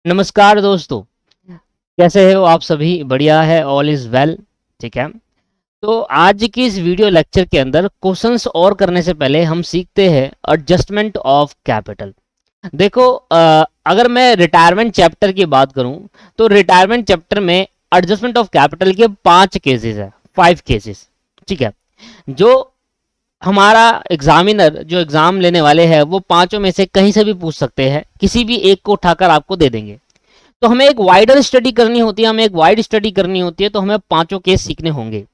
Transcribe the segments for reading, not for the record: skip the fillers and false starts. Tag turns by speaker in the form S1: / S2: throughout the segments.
S1: नमस्कार दोस्तों, कैसे हो आप सभी? बढ़िया है, ऑल इज वेल। ठीक है। तो आज की इस वीडियो लेक्चर के अंदर क्वेश्चंस और करने से पहले हम सीखते हैं एडजस्टमेंट ऑफ कैपिटल। देखो, अगर मैं रिटायरमेंट चैप्टर की बात करूं तो रिटायरमेंट चैप्टर में एडजस्टमेंट ऑफ कैपिटल के 5 केसेस है, 5 केसेस। ठीक है। जो हमारा एग्जामिनर जो एग्जाम लेने वाले हैं वो पांचों में से कहीं से भी पूछ सकते हैं, किसी भी एक को उठाकर आपको दे देंगे। तो हमें एक वाइडर स्टडी करनी होती है, हमें एक वाइड स्टडी करनी होती है, तो हमें पांचों केस सीखने होंगे।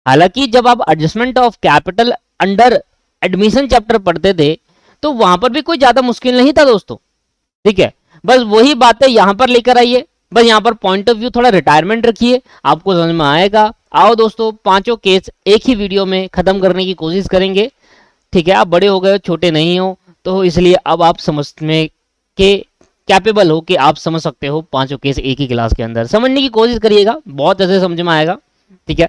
S1: हालांकि जब आप adjustment of capital under admission chapter पढ़ते थे तो वहां पर भी कोई ज्यादा मुश्किल नहीं था दोस्तों। ठीक है। बस वही बातें यहां पर लेकर आइए, बस यहां पर पॉइंट ऑफ व्यू थोड़ा रिटायरमेंट रखिए, आपको समझ में आएगा। आओ दोस्तों, पांचों केस एक ही वीडियो में खत्म करने की कोशिश करेंगे। ठीक है। आप बड़े हो गए हो, छोटे नहीं हो, तो इसलिए अब आप समझने के कैपेबल हो कि आप समझ सकते हो पांचों केस एक ही क्लास के अंदर। समझने की कोशिश करिएगा, बहुत अच्छे समझ में आएगा। ठीक है।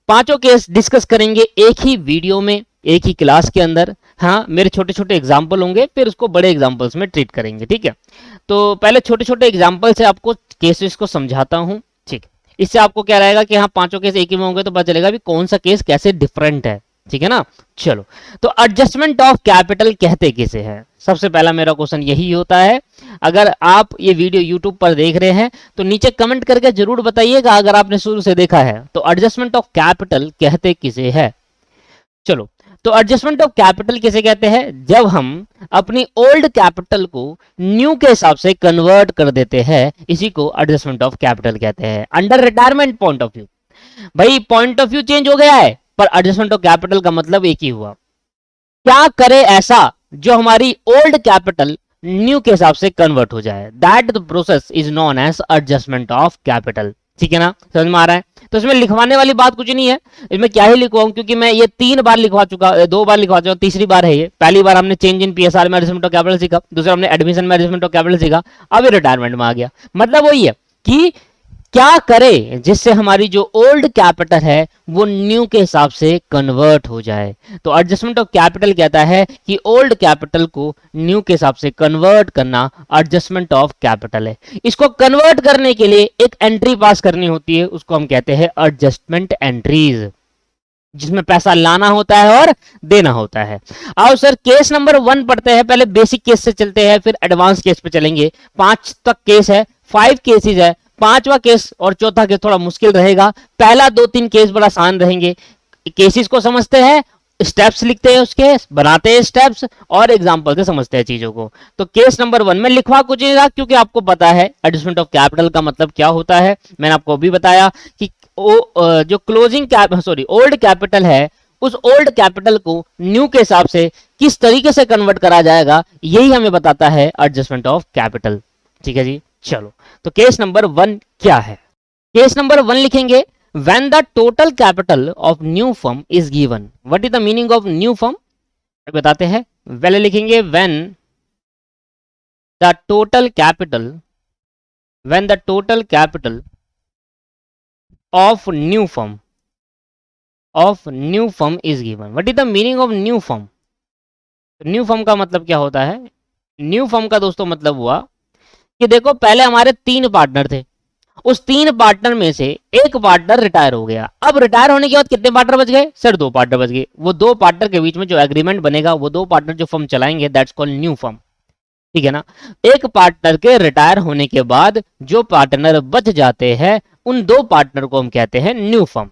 S1: पांचों केस डिस्कस करेंगे एक ही वीडियो में, एक ही क्लास के अंदर। हाँ, मेरे छोटे छोटे एग्जाम्पल होंगे, फिर उसको बड़े एग्जाम्पल्स में ट्रीट करेंगे। ठीक है। तो पहले छोटे छोटे एग्जाम्पल से आपको केसेस को समझाता हूँ। ठीक। इससे आपको क्या रहेगा कि हाँ, पांचों केस एक ही में होंगे तो पता चलेगा भी कौन सा केस कैसे डिफरेंट है। ठीक है ना। चलो, तो एडजस्टमेंट ऑफ कैपिटल कहते किसे हैं? सबसे पहला मेरा क्वेश्चन यही होता है। अगर आप ये वीडियो यूट्यूब पर देख रहे हैं तो नीचे कमेंट करके जरूर बताइएगा, अगर आपने शुरू से देखा है तो एडजस्टमेंट ऑफ कैपिटल कहते किसे है। चलो, तो एडजस्टमेंट ऑफ कैपिटल किसे कहते हैं? जब हम अपनी ओल्ड कैपिटल को न्यू के हिसाब से कन्वर्ट कर देते हैं, इसी को एडजस्टमेंट ऑफ कैपिटल कहते हैं under retirement point of view. भाई, पॉइंट ऑफ व्यू चेंज हो गया है पर एडजस्टमेंट ऑफ कैपिटल का मतलब एक ही हुआ। क्या करे ऐसा जो हमारी ओल्ड कैपिटल न्यू के हिसाब से कन्वर्ट हो जाए, that the process is known as adjustment of capital. ठीक है ना, समझ में आ रहा है? तो इसमें लिखवाने वाली बात कुछ नहीं है, इसमें क्या ही लिखवाऊं, क्योंकि मैं ये 3 बार लिखवा चुका, 2 बार लिखवा चुका, तीसरी बार है ये। पहली बार हमने चेंज इन पीएसआर में एडजस्टमेंट ऑफ कैपिटल सीखा, दूसरा हमने एडमिशन में एडजस्टमेंट ऑफ कैपिटल सीखा, अब ये रिटायरमेंट में आ गया। मतलब वही है कि क्या करे जिससे हमारी जो ओल्ड कैपिटल है वो न्यू के हिसाब से कन्वर्ट हो जाए। तो एडजस्टमेंट ऑफ कैपिटल कहता है कि ओल्ड कैपिटल को न्यू के हिसाब से कन्वर्ट करना एडजस्टमेंट ऑफ कैपिटल है। इसको कन्वर्ट करने के लिए एक एंट्री पास करनी होती है, उसको हम कहते हैं एडजस्टमेंट एंट्रीज, जिसमें पैसा लाना होता है और देना होता है। आओ सर, केस नंबर 1 पढ़ते हैं। पहले बेसिक केस से चलते हैं, फिर एडवांस केस पे चलेंगे। 5 तक केस है, 5 केसेस है। पांचवा केस और चौथा केस थोड़ा मुश्किल रहेगा, पहला 2-3 केस बड़ा आसान रहेंगे। केसेस को समझते हैं, स्टेप्स लिखते हैं, उसके बनाते हैं स्टेप्स और एग्जांपल से समझते हैं चीजों को। तो केस नंबर 1 में लिखवा कुछ नहीं रहा, क्योंकि आपको पता है एडजस्टमेंट ऑफ कैपिटल का मतलब क्या होता है। मैंने आपको अभी बताया कि जो ओल्ड कैपिटल है, उस ओल्ड कैपिटल को न्यू के हिसाब से किस तरीके से कन्वर्ट करा जाएगा, यही हमें बताता है एडजस्टमेंट ऑफ कैपिटल। ठीक है जी। चलो, तो केस नंबर 1 क्या है? केस नंबर 1 लिखेंगे, when the total capital of new firm is given, what is the meaning of new firm? बताते हैं। पहले लिखेंगे when the total capital of new firm is given, what is the meaning of new firm? New firm का मतलब क्या होता है? New firm का दोस्तों मतलब हुआ कि देखो, पहले हमारे 3 पार्टनर थे, उस 3 पार्टनर में से एक पार्टनर रिटायर हो गया। अब रिटायर होने के बाद कितने पार्टनर बच गए? सर 2 पार्टनर बच गए। वो 2 पार्टनर के बीच में जो एग्रीमेंट बनेगा, वो 2 पार्टनर जो फर्म चलाएंगे, दैट्स कॉल्ड न्यू फर्म। ठीक है ना। एक पार्टनर के रिटायर होने के बाद जो पार्टनर बच जाते हैं, उन 2 पार्टनर को हम कहते हैं न्यू फर्म।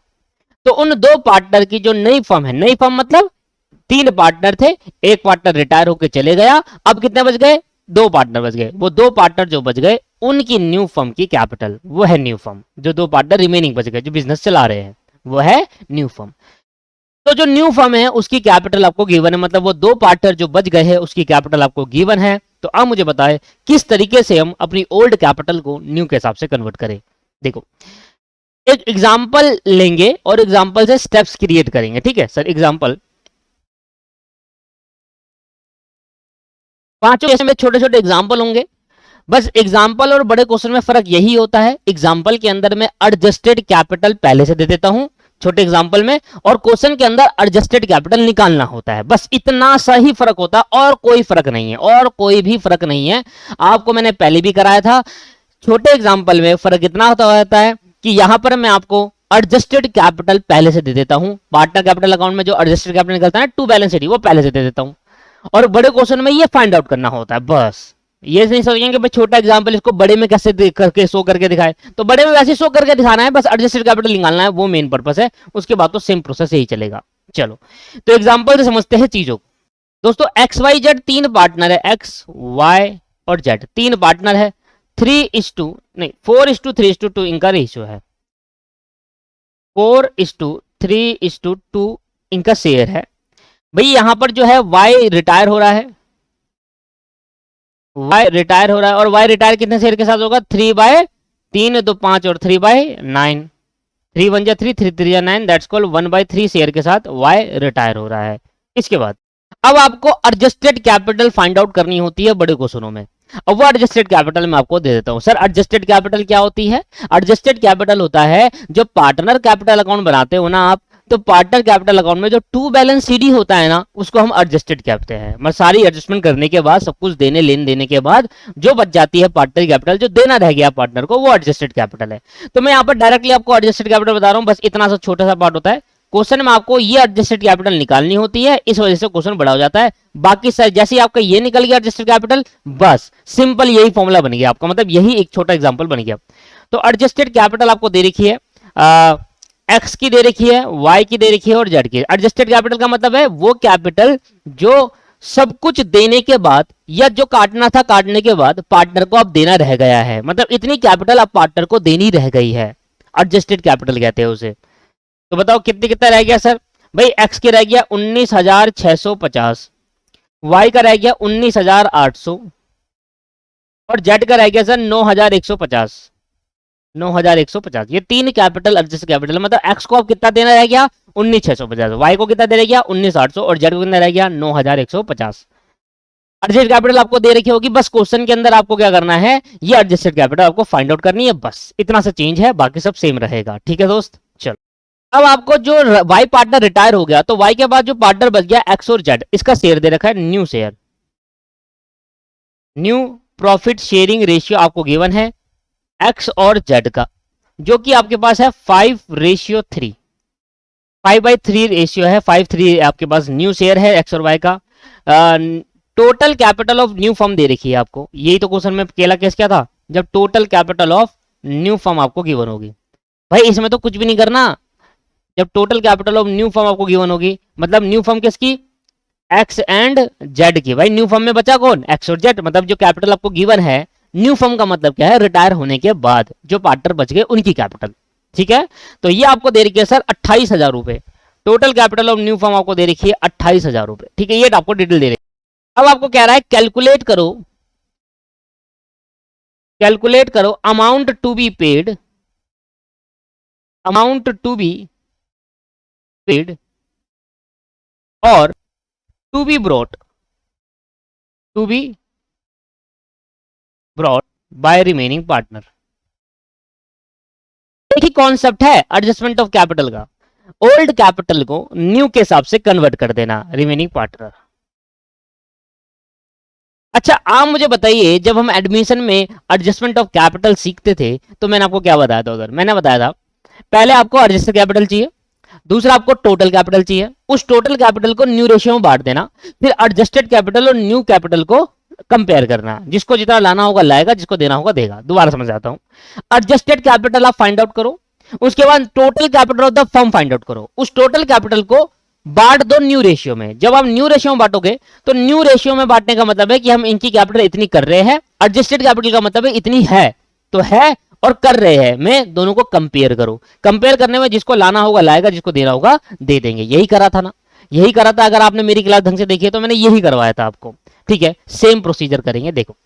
S1: तो उन 2 पार्टनर की जो नई फर्म है, नई फर्म मतलब 3 पार्टनर थे, एक पार्टनर रिटायर होकर चले गया, अब कितने बच गए? 2 पार्टनर बच गए। वो 2 पार्टनर जो बच गए, उनकी न्यू फर्म की कैपिटल वो है न्यू फर्म। जो 2 पार्टनर रिमेनिंग बच गए, जो बिजनेस चला रहे हैं, वो है न्यू फर्म। तो जो न्यू फर्म है उसकी कैपिटल आपको गिवन है, मतलब वो 2 पार्टनर जो बच गए हैं उसकी कैपिटल आपको गिवन है। तो अब मुझे बताएं किस तरीके से हम अपनी ओल्ड कैपिटल को न्यू के हिसाब से कन्वर्ट करें। देखो, एक एग्जाम्पल लेंगे और एग्जाम्पल से स्टेप्स क्रिएट करेंगे। ठीक है सर, एग्जाम्पल 5 में छोटे छोटे एग्जाम्पल होंगे। बस एग्जाम्पल और बड़े क्वेश्चन में फर्क यही होता है, एग्जाम्पल के अंदर मैं एडजस्टेड कैपिटल पहले से दे देता हूं, छोटे एग्जाम्पल में, और क्वेश्चन के अंदर एडजस्टेड कैपिटल निकालना होता है। बस इतना सा ही फर्क होता है, और कोई फर्क नहीं है, और कोई भी फर्क नहीं है। आपको मैंने पहले भी कराया था। छोटे एग्जाम्पल में फर्क इतना होता है कि यहां पर मैं आपको एडजस्टेड कैपिटल पहले से दे देता हूं। पार्टनर कैपिटल अकाउंट में जो एडजस्टेड कैपिटल निकलता है टू बैलेंस शीट, वो पहले से दे देता हूं। और बड़े क्वेश्चन में ये फाइंड आउट करना होता है। बस ये नहीं सोचेंगे कि भाई छोटा एग्जांपल इसको बड़े में कैसे करके शो करके दिखाए, तो बड़े में वैसे शो करके दिखाना है, बस एडजस्टेड कैपिटल निकालना है, वो मेन पर्पस है। उसके बाद तो सेम प्रोसेस यही चलेगा। चलो तो एग्जांपल से समझते हैं चीजों को। दोस्तों एक्स वाई जेड तीन पार्टनर है, एक्स वाई और जेड तीन पार्टनर है। 4:3:2 इनका रेशियो है। 4:3:2 इनका शेयर है। भाई यहां पर जो है वाई रिटायर हो रहा है, वाई रिटायर हो रहा है, और वाई रिटायर कितने शेयर के साथ होगा? 3/3, तो 5 और 3/9, 3 1 3, 3 3 9, दैट्स कॉल्ड 1/3 शेयर के साथ वाई रिटायर हो रहा है। इसके बाद अब आपको एडजस्टेड कैपिटल फाइंड आउट करनी होती है बड़े क्वेश्चनों में। अब वो एडजस्टेड कैपिटल मैं आपको दे देता हूं। सर एडजस्टेड कैपिटल क्या होती है? एडजस्टेड कैपिटल होता है जो पार्टनर कैपिटल अकाउंट बनाते हो ना आप, तो पार्टनर कैपिटल अकाउंट में जो टू बैलेंस सीडी होता है ना, उसको हम एडजस्टेड कहते हैं। मतलब सारी एडजस्टमेंट करने के बाद, सब कुछ देने लेन देने के बाद जो बच जाती है पार्टनर कैपिटल, जो देना रह गया पार्टनर को, वो एडजस्टेड कैपिटल है। तो मैं यहाँ पर डायरेक्टली आपको एडजस्टेड कैपिटल बता रहा हूँ, बस इतना सा छोटा सा पार्ट होता है। क्वेश्चन में आपको ये एडजस्टेड कैपिटल निकालनी होती है, इस वजह से क्वेश्चन बड़ा हो जाता है। बाकी सर जैसे ही आपका ये निकल गया एडजस्टेड कैपिटल, बस सिंपल यही फॉर्मूला बन गया आपका, मतलब यही एक छोटा एग्जांपल बन गया। तो एडजस्टेड कैपिटल आपको दे रखी है, एक्स की दे रखी है, वाई की दे रखी है और जेड की। एडजस्टेड कैपिटल का मतलब है वो कैपिटल जो सब कुछ देने के बाद, या जो काटना था काटने के बाद पार्टनर को अब देना रह गया है, मतलब इतनी कैपिटल अब पार्टनर को देनी रह गई है, एडजस्टेड कैपिटल कहते हैं उसे। तो बताओ कितने कितना रह गया सर? भाई एक्स के रह गया 19,650, वाई का रह गया 19,800 और जेड का रह गया सर 9,150। 9,150 ये तीन कैपिटल एडजस्ट कैपिटल, मतलब एक्स को अब कितना देना रह गया? 19,650, वाई को कितना दे रह गया? 19,800 और जेड को कितना रह गया? 9,150। एडजस्टेड कैपिटल आपको दे रखी होगी, बस क्वेश्चन के अंदर आपको क्या करना है, ये एडजस्टेड कैपिटल आपको फाइंड आउट करनी है, बस इतना सा चेंज है, बाकी सब सेम रहेगा। ठीक है दोस्त, चलो अब आपको जो वाई पार्टनर रिटायर हो गया, तो वाई के बाद जो पार्टनर बच गया एक्स और जेड, इसका शेयर दे रखा है new share, new profit sharing ratio आपको गिवन है एक्स और जेड का, जो कि आपके पास है 5:3, 5/3 रेशियो है, 5:3 आपके पास न्यू शेयर है एक्स और वाई का। Total capital of new firm दे रखी है आपको, यही तो क्वेश्चन में केला केस क्या था, जब total capital of new firm आपको गिवन होगी। भाई इसमें तो कुछ भी नहीं करना, जब total capital of new firm आपको गिवन होगी, मतलब न्यू फर्म किसकी? एक्स एंड जेड की। भाई न्यू फर्म में बचा कौन? एक्स और जेड, मतलब जो कैपिटल आपको गिवन है न्यू फर्म का मतलब क्या है? रिटायर होने के बाद जो पार्टनर बच गए उनकी कैपिटल। ठीक है, तो ये आपको दे रखी है सर 28,000 रुपए, total capital of new firm आपको दे रखी है 28,000 रुपए। ठीक है, ये आपको डिटेल दे रही है। अब आपको कह रहा है कैलकुलेट करो, कैलकुलेट करो amount to be paid, amount to be paid और to be brought, to be brought by remaining partner. एक ही कॉन्सेप्ट है एडजस्टमेंट ऑफ कैपिटल का, ओल्ड कैपिटल को न्यू के हिसाब से कन्वर्ट कर देना, रिमेनिंग पार्टनर। अच्छा आप मुझे बताइए, जब हम एडमिशन में एडजस्टमेंट ऑफ कैपिटल सीखते थे तो मैंने आपको क्या बताया था उधर? मैंने बताया था पहले आपको एडजस्टेड कैपिटल चाहिए, दूसरा आपको टोटल कैपिटल चाहिए, उस टोटल कैपिटल को न्यू रेशियो में बांट देना, फिर एडजस्टेड कैपिटल और न्यू कैपिटल को कंपेयर करना, जिसको जितना लाना होगा लाएगा, जिसको देना होगा देगा। दोबारा समझ आता हूं, एडजस्टेड कैपिटल आप फाइंड आउट करो, उसके बाद total capital of the firm find out करो, उस टोटल कैपिटल को बांट दो न्यू रेशियो में। जब आप न्यू रेशियो में बांटोगे तो न्यू रेशियो में बांटने का मतलब है कि हम इनकी कैपिटल इतनी कर रहे हैं, एडजस्टेड कैपिटल का मतलब है इतनी है तो है और कर रहे हैं, मैं दोनों को कंपेयर करो। कंपेयर करने में जिसको लाना होगा लाएगा, जिसको देना होगा दे देंगे। यही करा था ना, यही करा था। अगर आपने मेरी क्लास ढंग से देखी है तो मैंने यही करवाया था आपको। ठीक है, सेम प्रोसीजर करेंगे। देखो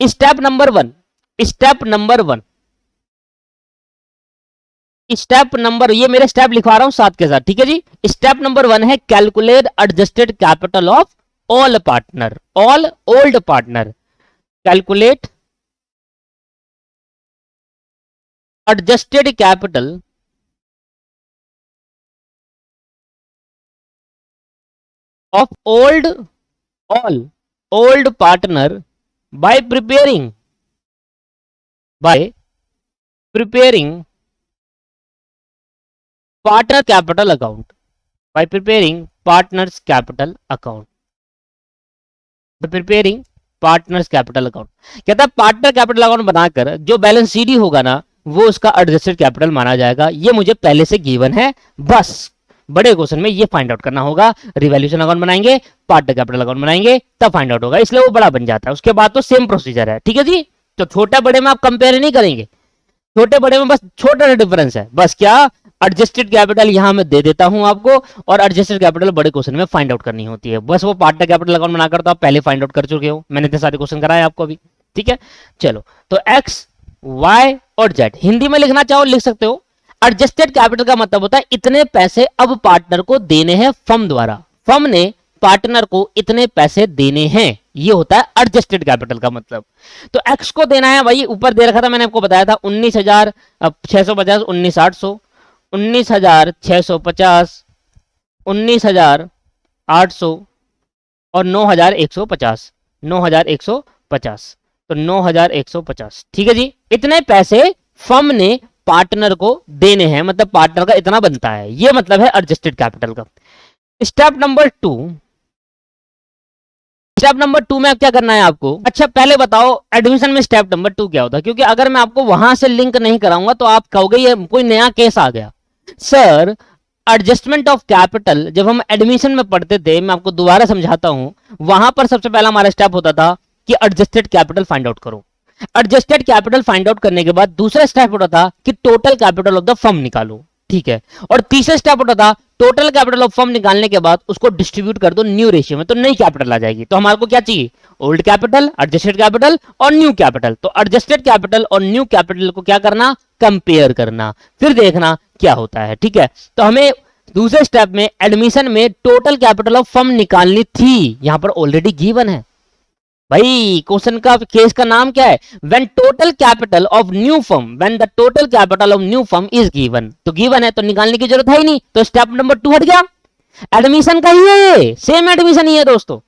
S1: step number 1, step number 1, step number, ये मेरे स्टेप लिखवा रहा हूं साथ के साथ। ठीक है जी, स्टेप नंबर 1 है calculate adjusted capital of all partner, all old partner. Calculate adjusted capital of old all old partner by preparing partner capital account, bye preparing partners capital account, preparing partners capital account. कहता है partner capital account बनाकर जो balance CD होगा ना वो उसका adjusted capital माना जाएगा। ये मुझे पहले से गिवन है, बस बड़े क्वेश्चन में ये फाइंड आउट करना होगा। रिवैल्यूएशन अकाउंट बनाएंगे, पार्टनर कैपिटल अकाउंट बनाएंगे, तब फाइंड आउट होगा, इसलिए वो बड़ा बन जाता है। उसके बाद तो सेम प्रोसीजर है, ठीक है जी। तो छोटा बड़े में आप कंपेयर नहीं करेंगे, छोटे बड़े में बस छोटा डिफरेंस है, बस क्या एडजस्टेड कैपिटल यहां मैं दे देता हूं आपको, और एडजस्टेड कैपिटल बड़े क्वेश्चन में फाइंड आउट करनी होती है। बस वो पार्टनर कैपिटल अकाउंट बनाकर तो आप पहले फाइंड आउट कर चुके हो, मैंने इतने सारे क्वेश्चन कराए आपको अभी, ठीक है। चलो तो एक्स वाई और जेड हिंदी में लिखना चाहो लिख सकते हो। एडजस्टेड कैपिटल का मतलब होता है इतने पैसे अब पार्टनर को देने हैं फर्म द्वारा, फर्म ने पार्टनर को इतने पैसे देने हैं, ये होता है एडजस्टेड कैपिटल का मतलब। तो एक्स को देना है भाई, ऊपर दे रखा था मैंने आपको बताया था 19,650, 19,800, 19,650, 19,800 और 9,150, 9,150, तो 9,150, ठीक है जी। इतने पैसे फर्म ने पार्टनर को देने हैं, मतलब पार्टनर का इतना बनता है, ये मतलब है एडजस्टेड कैपिटल का। स्टेप नंबर टू में अब क्या करना है आपको। अच्छा पहले बताओ एडमिशन में स्टेप नंबर 2 क्या होता है, क्योंकि अगर मैं आपको वहां से लिंक नहीं कराऊंगा तो आप कहोगे ये कोई नया केस आ गया। सर एडजस्टमेंट ऑफ कैपिटल जब हम एडमिशन में पढ़ते थे, मैं आपको दोबारा समझाता हूं, वहां पर सबसे पहला हमारा स्टेप होता था कि एडजस्टेड कैपिटल फाइंड आउट करो। एडजस्टेड कैपिटल फाइंड आउट करने के बाद दूसरा स्टेप होता था कि total capital of the firm निकालो, ठीक है। और तीसरा स्टेप होता था टोटल कैपिटल ऑफ फर्म निकालने के बाद उसको डिस्ट्रीब्यूट कर दो न्यू रेशियो में, तो नई कैपिटल आ जाएगी। तो हमारे को क्या चाहिए, ओल्ड कैपिटल, एडजस्टेड कैपिटल और न्यू कैपिटल। तो एडजस्टेड कैपिटल और न्यू कैपिटल को क्या करना, कंपेयर करना, फिर देखना क्या होता है, ठीक है। तो हमें दूसरे स्टेप में एडमिशन में टोटल कैपिटल ऑफ फर्म निकालनी थी, यहां पर ऑलरेडी गिवन है भाई। क्वेश्चन का केस का नाम क्या है, when total capital of new firm, when the total capital of new firm is given. तो गिवन है तो निकालने की जरूरत है ही नहीं, तो स्टेप नंबर 2 हट गया। एडमिशन का ही है ये, सेम एडमिशन ही है दोस्तों।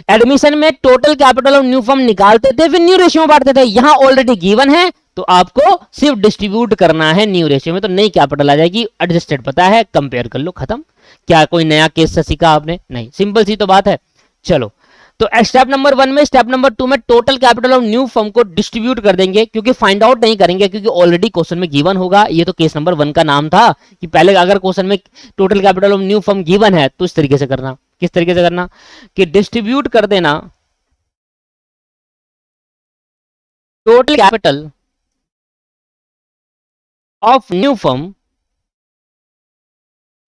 S1: एडमिशन में total capital of new firm निकालते थे, फिर न्यू रेशियो में बांटते थे। यहां ऑलरेडी गिवन है तो आपको सिर्फ डिस्ट्रीब्यूट करना है न्यू रेशियो में, तो नई कैपिटल आ जाएगी। एडजस्टेड पता है, कंपेयर कर लो, खत्म। क्या कोई नया केस से सीखा आपने, नहीं, सिंपल सी तो बात है। चलो तो स्टेप नंबर 1 में, स्टेप नंबर 2 में total capital of new firm को डिस्ट्रीब्यूट कर देंगे, क्योंकि फाइंड आउट नहीं करेंगे क्योंकि ऑलरेडी क्वेश्चन में गिवन होगा। ये तो केस नंबर 1 का नाम था कि पहले अगर क्वेश्चन में total capital of new firm given है तो इस तरीके से करना। किस तरीके से करना कि डिस्ट्रीब्यूट कर देना total capital of new firm,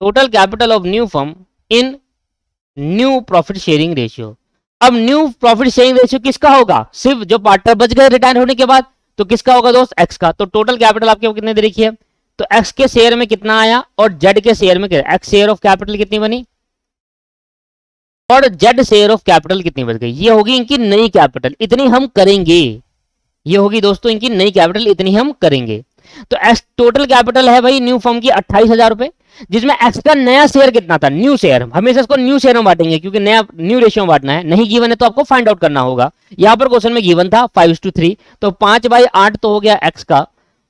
S1: total capital of new firm in new profit sharing ratio. अब न्यू प्रॉफिट शेयरिंग रेशियो किसका होगा, सिर्फ जो पार्टनर बच गए रिटायर होने के बाद, तो किसका होगा दोस्त, एक्स का। तो टोटल कैपिटल आपके कितने दे रखी है, तो एक्स के शेयर में कितना आया और जेड के शेयर में कितना, एक्स शेयर ऑफ कैपिटल कितनी बनी और जेड शेयर ऑफ कैपिटल कितनी बच गई। ये होगी इनकी नई कैपिटल, इतनी हम करेंगे। ये होगी दोस्तों इनकी नई कैपिटल, इतनी हम करेंगे। तो एक्स टोटल कैपिटल है भाई न्यू फर्म की 28,000 रुपए, जिसमें एक्स का नया शेयर कितना था, न्यू शेयर। हमेशा इसको न्यू शेयर में बांटेंगे क्योंकि नया न्यू रेशियो में बांटना है। नहीं गिवन है तो आपको फाइंड आउट करना होगा। यहां पर क्वेश्चन में गिवन था 5:3, तो 5/8 तो हो गया एक्स का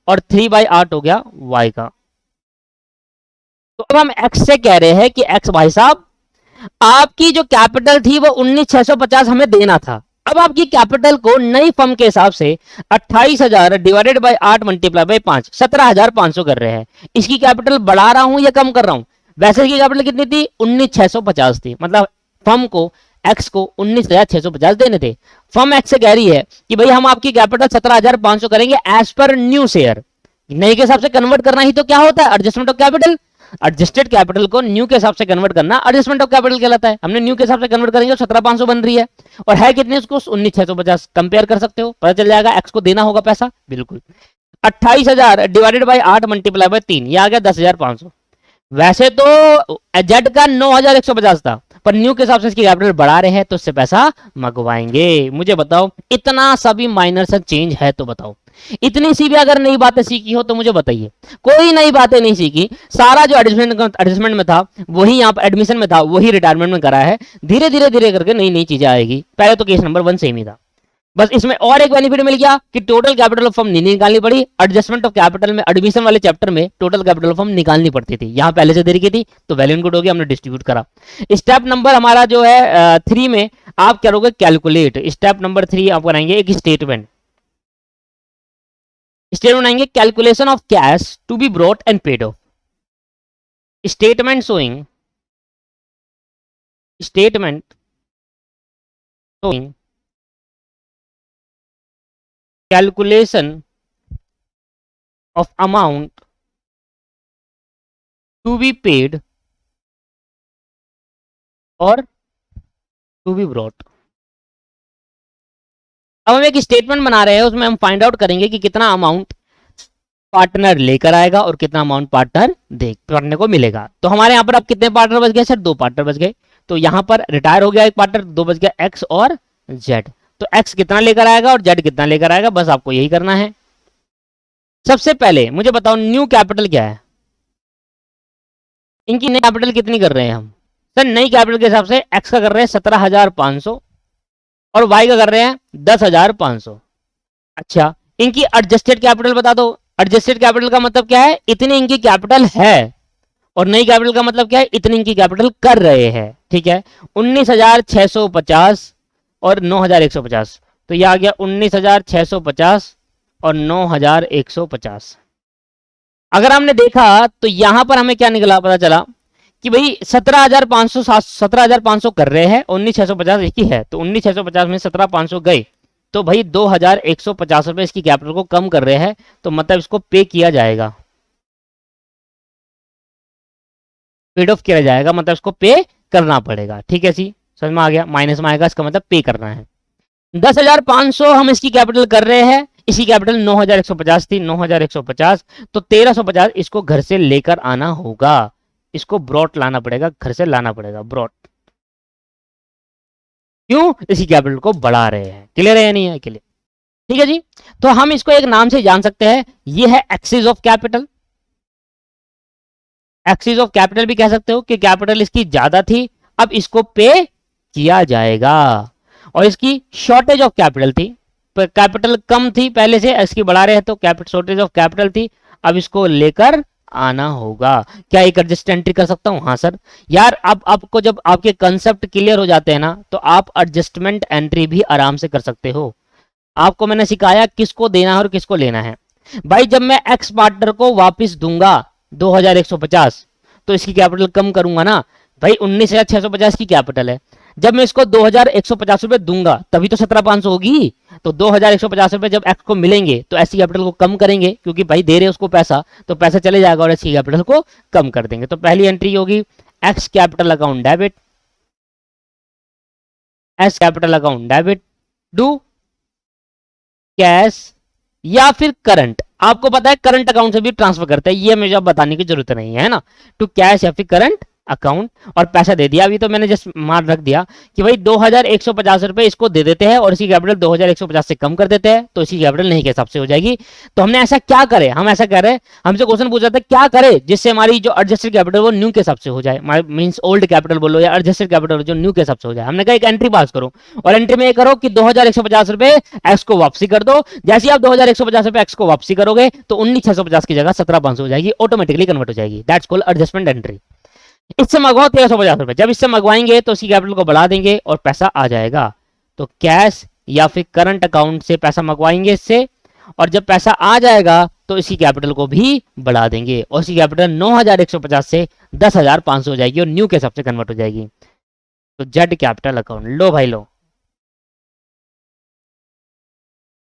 S1: और 3/8 हो गया वाई का। तो अब हम एक्स से कह रहे हैं कि एक्स भाई साहब आपकी जो कैपिटल थी वो 19,650 हमें देना था। अब आपकी कैपिटल को नई फर्म के हिसाब से 28,000 डिवाइडेड बाय 8 मल्टीप्लाई बाय 5, 17,500 कर रहे हैं। इसकी कैपिटल बढ़ा रहा हूं या कम कर रहा हूं। वैसे इसकी कैपिटल कितनी थी, 19,650 थी, मतलब फर्म को एक्स को 19,650 देने थे। फर्म एक्स से कह रही है कि भाई हम आपकी कैपिटल 17,500 करेंगे एज पर न्यू शेयर। नई के हिसाब से कन्वर्ट करना ही तो क्या होता है, adjustment of capital. Adjusted capital को न्यू के हिसाब से कन्वर्ट करना एडजस्टमेंट ऑफ कैपिटल कहलाता है। हमने न्यू के हिसाब से कन्वर्ट करेंगे 17,500 बन रही है और है कितने, उसको 19,650 कंपेयर कर सकते हो, पता चल जाएगा। एक्स को देना होगा पैसा, बिल्कुल 28,000 डिवाइडेड बाय 8 मल्टीप्लाई बाय 3, ये आ गया 10,500। वैसे तो जेड का 9,150 था, पर न्यू के हिसाब से इसकी कैपिटल बढ़ा रहे हैं तो इससे पैसा मंगवाएंगे। मुझे बताओ इतना सा भी माइनर सा चेंज है तो बताओ। इतनी सी भी अगर नई बातें सीखी हो तो मुझे बताइए। कोई नई बातें नहीं सीखी, सारा जो एडजस्टमेंट में था वही यहाँ पर एडमिशन में था, वही रिटायरमेंट में करा है। धीरे धीरे धीरे करके नई नई चीजें आएगी। पहले तो केस नंबर 1 सेम ही था, बस इसमें और एक बेनिफिट मिल गया कि टोटल कैपिटल ऑफ फर्म नहीं निकालनी पड़ी। एडजस्टमेंट ऑफ कैपिटल में एडमिशन वाले चैप्टर में टोटल कैपिटल ऑफ फर्म निकालनी पड़ती थी, यहाँ पहले से दे रखी थी तो वैल्यू इनपुट हो गया, हमने डिस्ट्रीब्यूट करा। स्टेप नंबर हमारा जो है 3 में आप करोगे कैलकुलेट। स्टेप नंबर 3 आप बनाएंगे एक स्टेटमेंट आएंगे calculation of cash to be brought and paid off. Statement showing calculation of amount to be paid or to be brought। अब हम एक स्टेटमेंट बना रहे हैं, उसमें हम फाइंड आउट करेंगे कि कितना अमाउंट पार्टनर लेकर आएगा और कितना अमाउंट पार्टनर करने को मिलेगा। तो हमारे यहाँ पर अब कितने पार्टनर बच गए सर? 2 पार्टनर बच गए। तो यहाँ पर रिटायर हो गया एक पार्टनर, 2 बच गया एक्स और जेड। तो x कितना लेकर आएगा और z कितना लेकर आएगा, बस आपको यही करना है। सबसे पहले मुझे बताओ न्यू कैपिटल क्या है? इनकी नई कैपिटल कितनी कर रहे हैं हम? सर नई कैपिटल के हिसाब से x का कर रहे हैं 17,500 और y का कर रहे हैं 10,500। अच्छा, इनकी एडजस्टेड कैपिटल बता दो। एडजस्टेड कैपिटल का मतलब क्या है? इतनी इनकी कैपिटल है। और नई कैपिटल का मतलब क्या है? इतनी इनकी कैपिटल कर रहे हैं। ठीक है, 19,650 और 9,150। तो यह आ गया 19,650 और 9,150। अगर हमने देखा तो यहां पर हमें क्या निकला, पता चला कि भाई 17,500 कर रहे हैं, 19,650 इसकी है। तो 19,650 में 17,500 गए तो भाई 2,150 रुपए इसकी कैपिटल को कम कर रहे हैं, तो मतलब इसको पे किया जाएगा, पेड ऑफ किया जाएगा, मतलब इसको पे करना पड़ेगा। ठीक है जी, समझ में आ गया? माइनस में आएगा, इसका मतलब पे करना है। 10,500 हम इसकी कैपिटल कर रहे हैं, इसकी कैपिटल 9,150 थी, 9,150 तो 1,350 इसको घर से लेकर आना होगा, इसको ब्रॉट लाना पड़ेगा, घर से लाना पड़ेगा ब्रॉट। क्यों? इसी कैपिटल को बढ़ा रहे हैं। क्लियर है या नहीं है? क्लियर? ठीक है जी। तो हम इसको एक नाम से जान सकते हैं, ये है axis of capital. Axis of capital भी कह सकते हो कि कैपिटल इसकी ज्यादा थी, अब इसको पे किया जाएगा। और इसकी शॉर्टेज ऑफ कैपिटल थी, कैपिटल कम थी पहले से, इसकी बढ़ा रहे हैं तो कैपिटल शॉर्टेज ऑफ कैपिटल थी, अब इसको लेकर आना होगा। क्या एक एडजस्ट एंट्री कर सकता हूं? हाँ सर। यार अब आपको जब आपके कंसेप्ट क्लियर हो जाते हैं ना तो आप एडजस्टमेंट एंट्री भी आराम से कर सकते हो। आपको मैंने सिखाया किसको देना है और किसको लेना है। भाई जब मैं एक्स पार्टनर को वापस दूंगा 2,150 तो इसकी कैपिटल कम करूंगा ना। भाई 19,650 की कैपिटल है, जब मैं इसको 2,150 रुपए दूंगा तभी तो 17,500 होगी। तो 2,150 रुपए जब एक्स को मिलेंगे तो ऐसी कैपिटल को कम करेंगे, क्योंकि भाई दे रहे उसको पैसा तो पैसा चले जाएगा और ऐसी कैपिटल को कम कर देंगे। तो पहली एंट्री होगी x capital account debit, S capital account debit do cash या फिर करंट। आपको पता है करंट अकाउंट से भी ट्रांसफर करते हैं, ये मुझे अब बताने की जरूरत नहीं है ना। टू कैश या फिर करंट अकाउंट, और पैसा दे दिया। अभी तो मैंने जस्ट मान रख दिया कि भाई 2,150 रुपए इसको दे देते हैं और इसकी कैपिटल 2,150 से कम कर देते हैं, तो इसकी कैपिटल नहीं के हिसाब से हो जाएगी। तो हमने ऐसा क्या करे? हम ऐसा कह रहे हैं, हमसे क्वेश्चन पूछा था क्या करे जिससे हमारी जो एडजस्टेड कैपिटल वो न्यू के हिसाब से हो जाए, मींस ओल्ड कैपिटल बोलो या एडजस्टेड कैपिटल जो न्यू के हिसाब से हो जाए। हमने कहा एक एंट्री पास करो और एंट्री में ये करो कि 2,150 रुपए एक्स को वापसी कर दो। जैसे ही आप 2,150 रुपए एक्स को वापसी करोगे तो 19,650 की जगह 17,500 हो जाएगी, ऑटोमेटिकली कन्वर्ट हो जाएगी। That's called adjustment entry. इससे मंगवाओ 1,350 रुपए, जब इससे मंगवाएंगे तो उसकी कैपिटल को बढ़ा देंगे और पैसा आ जाएगा। तो कैश या फिर करंट अकाउंट से पैसा मंगवाएंगे इससे, और जब पैसा आ जाएगा तो इसकी कैपिटल को भी बढ़ा देंगे और इसकी कैपिटल 9,150 से 10,500 हो जाएगी और न्यू के हिसाब से कन्वर्ट हो जाएगी। तो जेड कैपिटल अकाउंट लो भाई लो,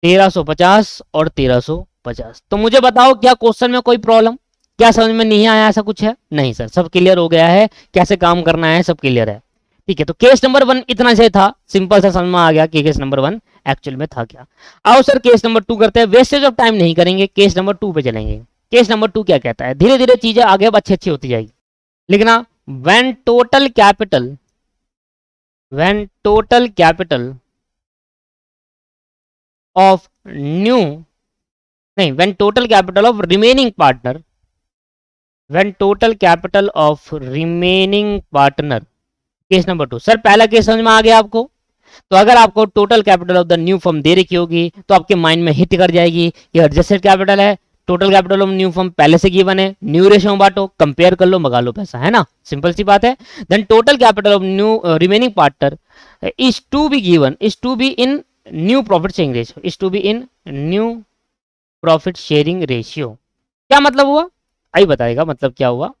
S1: 1,350 और 1,350। तो मुझे बताओ क्या क्वेश्चन में कोई प्रॉब्लम, क्या समझ में नहीं आया? ऐसा कुछ है? नहीं सर, सब क्लियर हो गया है, कैसे काम करना है सब क्लियर है। ठीक है, तो केस नंबर 1 इतना से था, सिंपल सा समझ में आ गया कि केस नंबर 1 एक्चुअल में था क्या। आओ सर केस नंबर 2 करते हैं, वेस्टेज ऑफ टाइम नहीं करेंगे, केस नंबर 2 पे चलेंगे। केस नंबर 2 क्या कहता है? धीरे धीरे चीजें आगे अब अच्छी अच्छी होती जाएगी। लिखना, when total capital when total capital of new नहीं when total capital of remaining partner when total capital of remaining partner. Case number 2। Sir पहला केस समझ में आ गया आपको? तो अगर आपको total capital of the new firm दे रखी होगी तो आपके माइंड में हिट कर जाएगी ये एडजस्टेड कैपिटल है, total capital of new firm पहले से गिवन है, न्यू रेशियो बांटो, कंपेयर कर लो, मंगा लो पैसा, है ना? सिंपल सी बात है। Then total capital of new remaining partner is to be given, is to be in new profit sharing ratio, is to be in new profit sharing ratio. क्या मतलब हुआ? आई बताएगा मतलब क्या हुआ।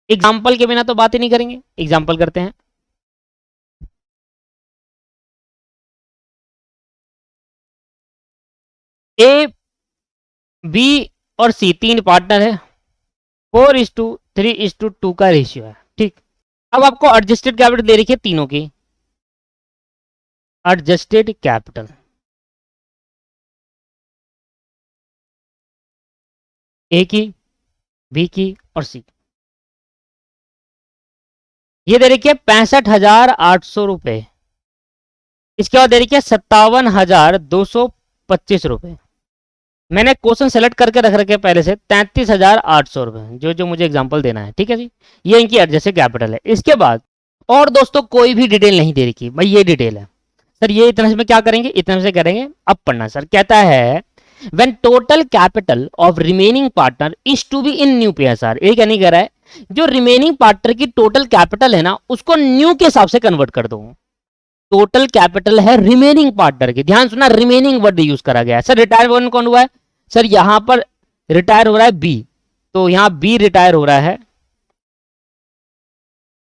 S1: एग्जाम्पल के बिना तो बात ही नहीं करेंगे, एग्जाम्पल करते हैं। ए बी और सी तीन पार्टनर है, 4:3:2 का रेशियो है, ठीक। अब आपको एडजस्टेड कैपिटल दे रखी है तीनों की, एडजस्टेड कैपिटल ए की, बी की और सी। ये दे रखी है 65,800 रुपए, इसके बाद दे रखी है 57,225 रुपए। मैंने क्वेश्चन सेलेक्ट करके रख रखे पहले से 33,800 रुपए, जो जो मुझे एग्जांपल देना है, ठीक है जी। ये इनकी एडजस्टेड कैपिटल है। इसके बाद और दोस्तों कोई भी डिटेल नहीं दे रखी भाई, ये डिटेल है सर। ये इतना से में क्या करेंगे, इतना से करेंगे। अब पढ़ना सर, कहता है when total capital of remaining partner is to be in new PSR. ये क्या नहीं कह रहा है, जो रिमेनिंग पार्टनर की टोटल कैपिटल है ना उसको न्यू के हिसाब से कन्वर्ट कर दो। टोटल कैपिटल है रिमेनिंग पार्टनर की, ध्यान सुना, रिमेनिंग वर्ड यूज करा गया है। सर रिटायर वन कौन हुआ है? सर यहां पर रिटायर हो रहा है बी, तो यहां बी रिटायर हो रहा है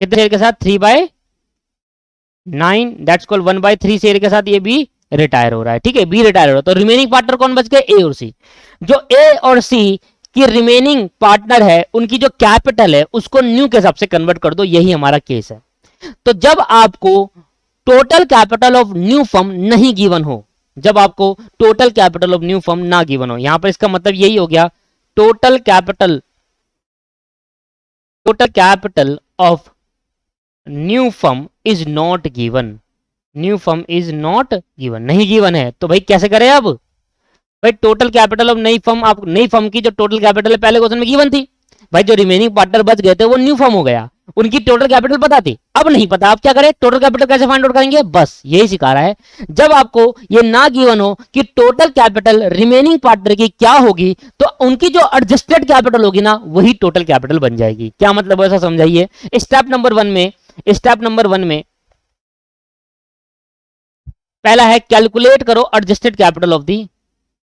S1: कितने शेयर के साथ? 3/9, दैट्स कॉल्ड 1/3 शेयर के साथ ये बी रिटायर हो रहा है, ठीक है। बी रिटायर हो रहा है, तो रिमेनिंग पार्टनर कौन बच गए? ए और सी। जो ए और सी की रिमेनिंग पार्टनर है उनकी जो कैपिटल है उसको न्यू के हिसाब से कन्वर्ट कर दो, यही हमारा केस है। तो जब आपको total capital of new firm नहीं गिवन हो, जब आपको total capital of new firm ना गिवन हो, यहां पर इसका मतलब यही हो गया total capital of new firm is not given, new firm is not given, नहीं गिवन है। तो भाई कैसे करें अब? भाई टोटल कैपिटल ऑफ नई फर्म, आप नई फर्म की जो टोटल कैपिटल है पहले क्वेश्चन में गिवन थी, भाई जो रिमेनिंग पार्टनर बच गए थे वो न्यू फर्म हो गया, उनकी टोटल कैपिटल पता थी, अब नहीं पता, आप क्या करें? टोटल कैपिटल कैसे फाइंड आउट करेंगे? बस यही सिखा रहा है। जब आपको ये ना गिवन हो कि टोटल कैपिटल रिमेनिंग पार्टनर की क्या होगी, तो उनकी जो एडजस्टेड कैपिटल होगी ना वही टोटल कैपिटल बन जाएगी। क्या मतलब ऐसा समझाइए। स्टेप नंबर वन में पहला है कैलकुलेट करो adjusted capital of the,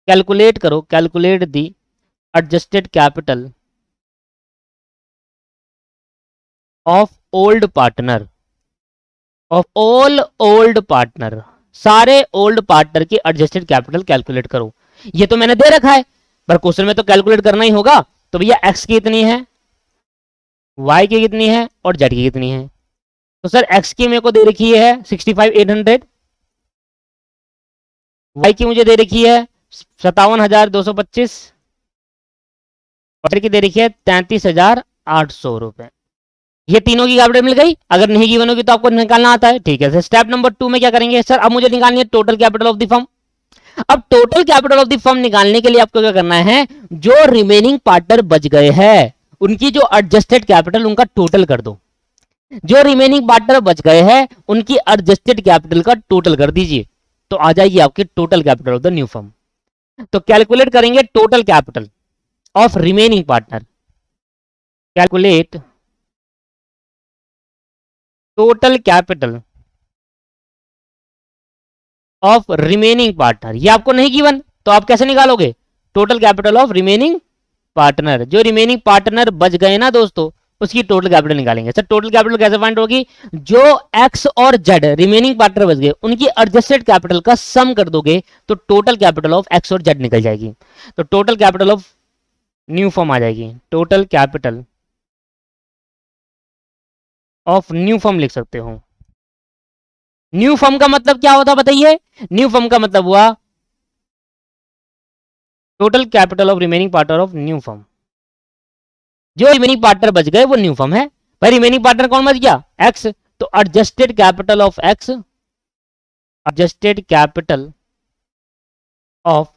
S1: calculate the adjusted capital of old partner, of all old partner, सारे ओल्ड पार्टनर की एडजस्टेड कैपिटल कैलकुलेट करो। ये तो मैंने दे रखा है पर क्वेश्चन में तो कैलकुलेट करना ही होगा। तो भैया एक्स की कितनी है, वाई की कितनी है और जेड की कितनी है? तो सर एक्स की मेरे को दे रखी है 65,800, वाई की मुझे दे रखी है 57,225 और की दे रखी है 33,800 रुपए। ये तीनों की कैपिटल मिल गई। अगर नहीं गिवन होगी तो आपको निकालना आता है, ठीक है। स्टेप नंबर 2 में क्या करेंगे? सर अब मुझे निकालनी है total capital of the firm. अब total capital of the firm निकालने के लिए आपको क्या करना है? जो रिमेनिंग पार्टनर बच गए हैं उनकी जो एडजस्टेड कैपिटल उनका टोटल कर दो। जो रिमेनिंग पार्टनर बच गए हैं उनकी एडजस्टेड कैपिटल का टोटल कर दीजिए, तो आ जाएगी आपकी total capital of the new firm. तो कैलकुलेट करेंगे total capital of remaining partner, calculate total capital of remaining partner. ये आपको नहीं गिवन तो आप कैसे निकालोगे? Total capital of remaining partner, जो रिमेनिंग पार्टनर बच गए ना दोस्तों उसकी टोटल कैपिटल निकालेंगे। सर टोटल कैपिटल कैसे फाइंड होगी? जो एक्स और जेड रिमेनिंग पार्टनर बच गए उनकी एडजस्टेड कैपिटल का सम कर दोगे तो टोटल कैपिटल ऑफ एक्स और जेड निकल जाएगी। तो total capital of new firm आ जाएगी, total capital of new firm लिख सकते हो। न्यू फर्म का मतलब क्या होता बताइए? न्यू फर्म का मतलब हुआ total capital of remaining partner of new firm. जो रिमेनिंग पार्टनर बच गए वो न्यू फर्म है, भाई रिमेनिंग पार्टनर कौन बच गया, एक्स, तो adjusted capital of x, adjusted capital of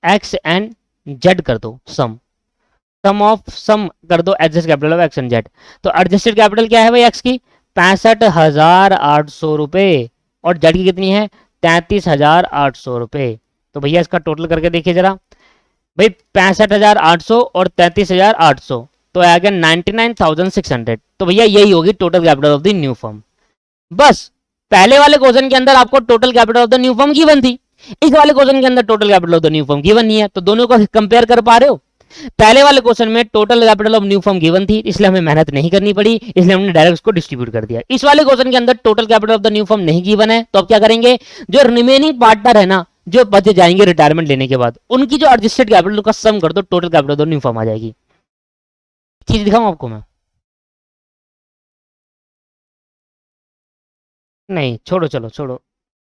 S1: x and Z कर दो सम ऑफ सम कर दो adjust capital of x and Z. तो एडजस्टेड कैपिटल क्या है भाई एक्स की, 65,800 रुपए, और जेड की कितनी है, 33,800 रुपए। तो भैया इसका टोटल करके देखिए जरा भाई, 65,800 और 33,800, तो आ गया 99,600। तो भैया यही होगी total capital of the new firm. बस पहले वाले क्वेश्चन के अंदर आपको total capital of the new firm given थी, इस वाले क्वेश्चन के अंदर total capital of the new firm given नहीं है, तो दोनों को कंपेयर कर पा रहे हो। पहले वाले क्वेश्चन में total capital of new firm given थी, इसलिए हमें मेहनत नहीं करनी पड़ी, इसलिए हमने डायरेक्ट उसको डिस्ट्रीब्यूट कर दिया। इस वाले क्वेश्चन के अंदर total capital of the new firm नहीं गिवन है, तो अब क्या करेंगे, जो रिमेनिंग पार्टनर है ना, जो बच जाएंगे रिटायरमेंट लेने के बाद, उनकी जो एडजस्टेड कैपिटल का सम कर दो, total capital of the new firm आ जाएगी। चीज दिखाऊं आपको मैं, नहीं छोड़ो, चलो छोड़ो,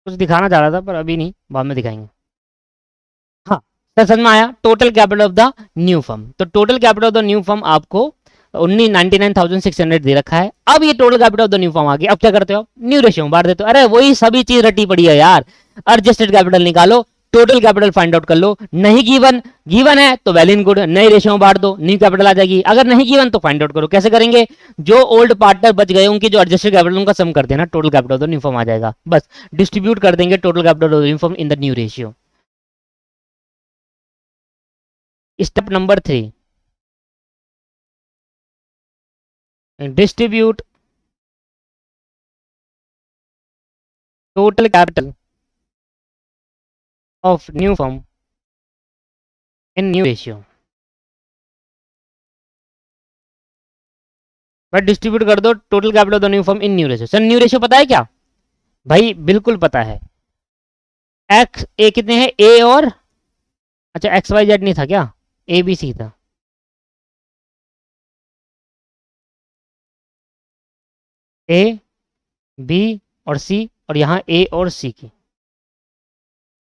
S1: कुछ दिखाना चाह रहा था पर अभी नहीं, बाद में दिखाएंगे। हाँ, सर समझ में आया, total capital of the new firm. तो total capital of the new firm आपको 99,600 दे रखा है। अब ये total capital of the new firm आ गया, अब क्या करते हो आप, न्यू रेशियो बांट देते हो। अरे वही सभी चीज रटी पड़ी है यार, एडजस्टेड कैपिटल निकालो, टोटल कैपिटल फाइंड आउट कर लो, नहीं गिवन, गिवन है तो वेल इन गुड, नई रेशियो बांट दो, न्यू कैपिटल आ जाएगी। अगर नहीं गिवन तो फाइंड आउट करो, कैसे करेंगे, जो ओल्ड पार्टनर बच गए उनकी जो एडजस्टेड कैपिटल उनका सम कर देना, total capital of the new firm आ जाएगा। बस डिस्ट्रीब्यूट कर देंगे total capital of the new firm in the new ratio. Step number 3, distribute total capital of new firm in new ratio. But distribute कर दो total capital of the new firm in new ratio. Sir new ratio पता है क्या, भाई बिल्कुल पता है, x ए कितने हैं, ए और, अच्छा एक्स वाई जेड नहीं था क्या, ए बी सी था, ए बी और सी, और यहाँ ए और सी की।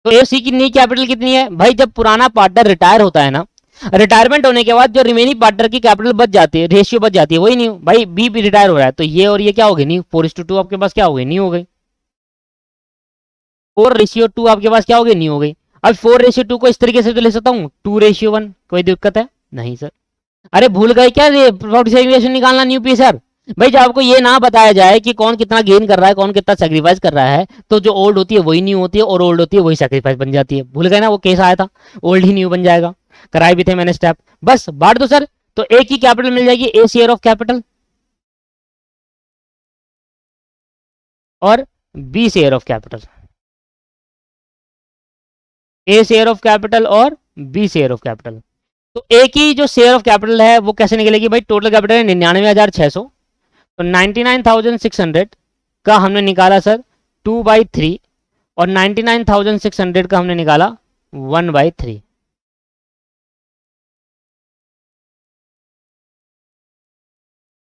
S1: तो ए सी की नई कैपिटल कितनी है भाई, जब पुराना पार्टनर रिटायर होता है ना, रिटायरमेंट होने के बाद जो रिमेनिंग पार्टनर की कैपिटल बच जाती है, रेशियो बच जाती है, वही नहीं भाई, बी भी रिटायर हो रहा है, तो ये और ये क्या हो गई, नहीं 4:2 आपके पास क्या हो गई, नहीं हो गई, 4:2 आपके पास क्या हो गई, नहीं हो गई। अब 4:2 को इस तरीके से तो ले सकता हूँ 2:1, कोई दिक्कत है नहीं सर। अरे भूल गए क्या ये प्रॉफिट शेयरिंग रेशियो निकालना न्यू पी सर, भाई जब आपको ये ना बताया जाए कि कौन कितना गेन कर रहा है, कौन कितना सेक्रीफाइस कर रहा है, तो जो ओल्ड होती है वही न्यू होती है, और ओल्ड होती है वही सेक्रीफाइस बन जाती है। भूल गए ना, वो केस आया था, ओल्ड ही न्यू बन जाएगा, कराए भी थे मैंने स्टेप। बस बांट दो सर, तो ए की कैपिटल मिल जाएगी, ए शेयर ऑफ कैपिटल, और B share of capital, A share of capital और बी शेयर ऑफ कैपिटल। तो ए की जो शेयर ऑफ कैपिटल है वो कैसे निकलेगी भाई, टोटल कैपिटल है 99,600, तो 99,600 का हमने निकाला सर 2/3, और 99,600 का हमने निकाला 1/3।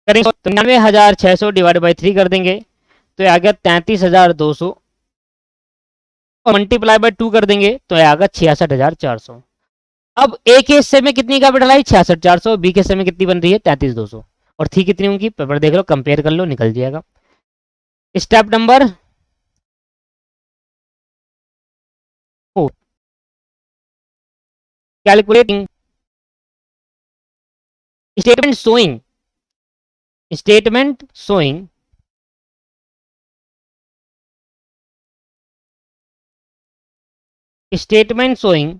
S1: करेंगे तो 99,600 डिवाइड बाई 3 कर देंगे, तो ये आ गया 33,200, और मल्टीप्लाई बाय 2 कर देंगे तो ये आ गया 66,400। अब ए के हिस्से में कितनी कैपिटल आई, 66,400, बी के हिस्से में कितनी बन रही है, 33,200, और थी कितनी उनकी, पेपर देख लो, कंपेयर कर लो, निकल जाएगा। Step number 4, calculating statement showing, statement showing statement showing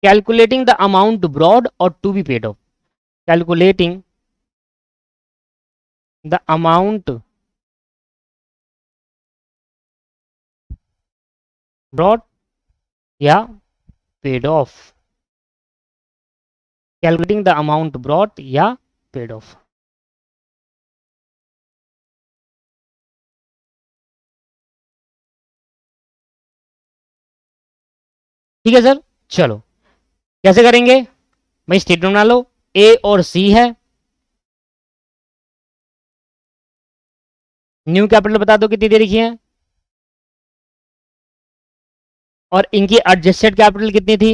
S1: calculating the amount brought or to be paid off, calculating the amount brought या paid off, calculating the amount brought या paid off। ठीक है sir, चलो कैसे करेंगे भाई, statement बना लो, ए और सी है, न्यू कैपिटल बता दो कितनी दे रखी है, और इनकी एडजस्टेड कैपिटल कितनी थी,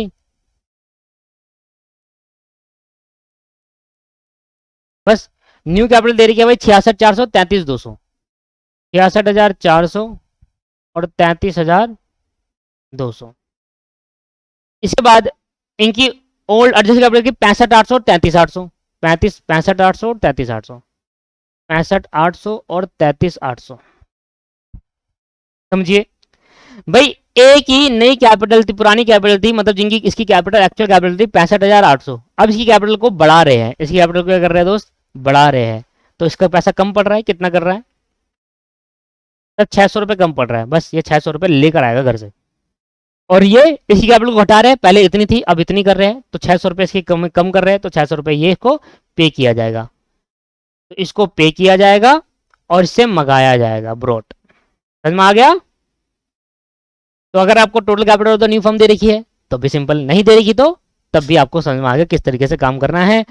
S1: बस न्यू कैपिटल दे रखी है भाई 66,400, 33,200, 66,400 और 33,200। इसके बाद इनकी ओल्ड एडजस्ट कैपिटल की 65,800 और 33,800, 65,800 और 33,800, 65,800 और 33,800। समझिए भाई, एक ही नई कैपिटल थी, पुरानी कैपिटल थी, मतलब जिनकी इसकी कैपिटल एक्चुअल कैपिटल थी 65,800, अब इसकी कैपिटल को बढ़ा रहे हैं, इसकी कैपिटल को क्या कर रहे हैं दोस्त, बढ़ा रहे हैं, तो इसका पैसा कम पड़ रहा है, कितना कर रहा है, तब 600 रुपये कम पड़ रहा है, बस ये 600 रुपये लेकर आएगा घर से। और ये इसकी कैपिटल को घटा रहे हैं, पहले इतनी थी अब इतनी कर रहे हैं, तो 600 रुपये इसकी कम कर रहे हैं, तो 600 रुपये ये इसको पे किया जाएगा, तो इसको पे किया जाएगा और इससे मंगाया जाएगा ब्रोट। समझ में आ गया? तो अगर आपको total capital of the new firm दे रखी है तो भी सिंपल, नहीं दे रखी तो तब भी आपको समझ में आ गया किस तरीके से काम करना है।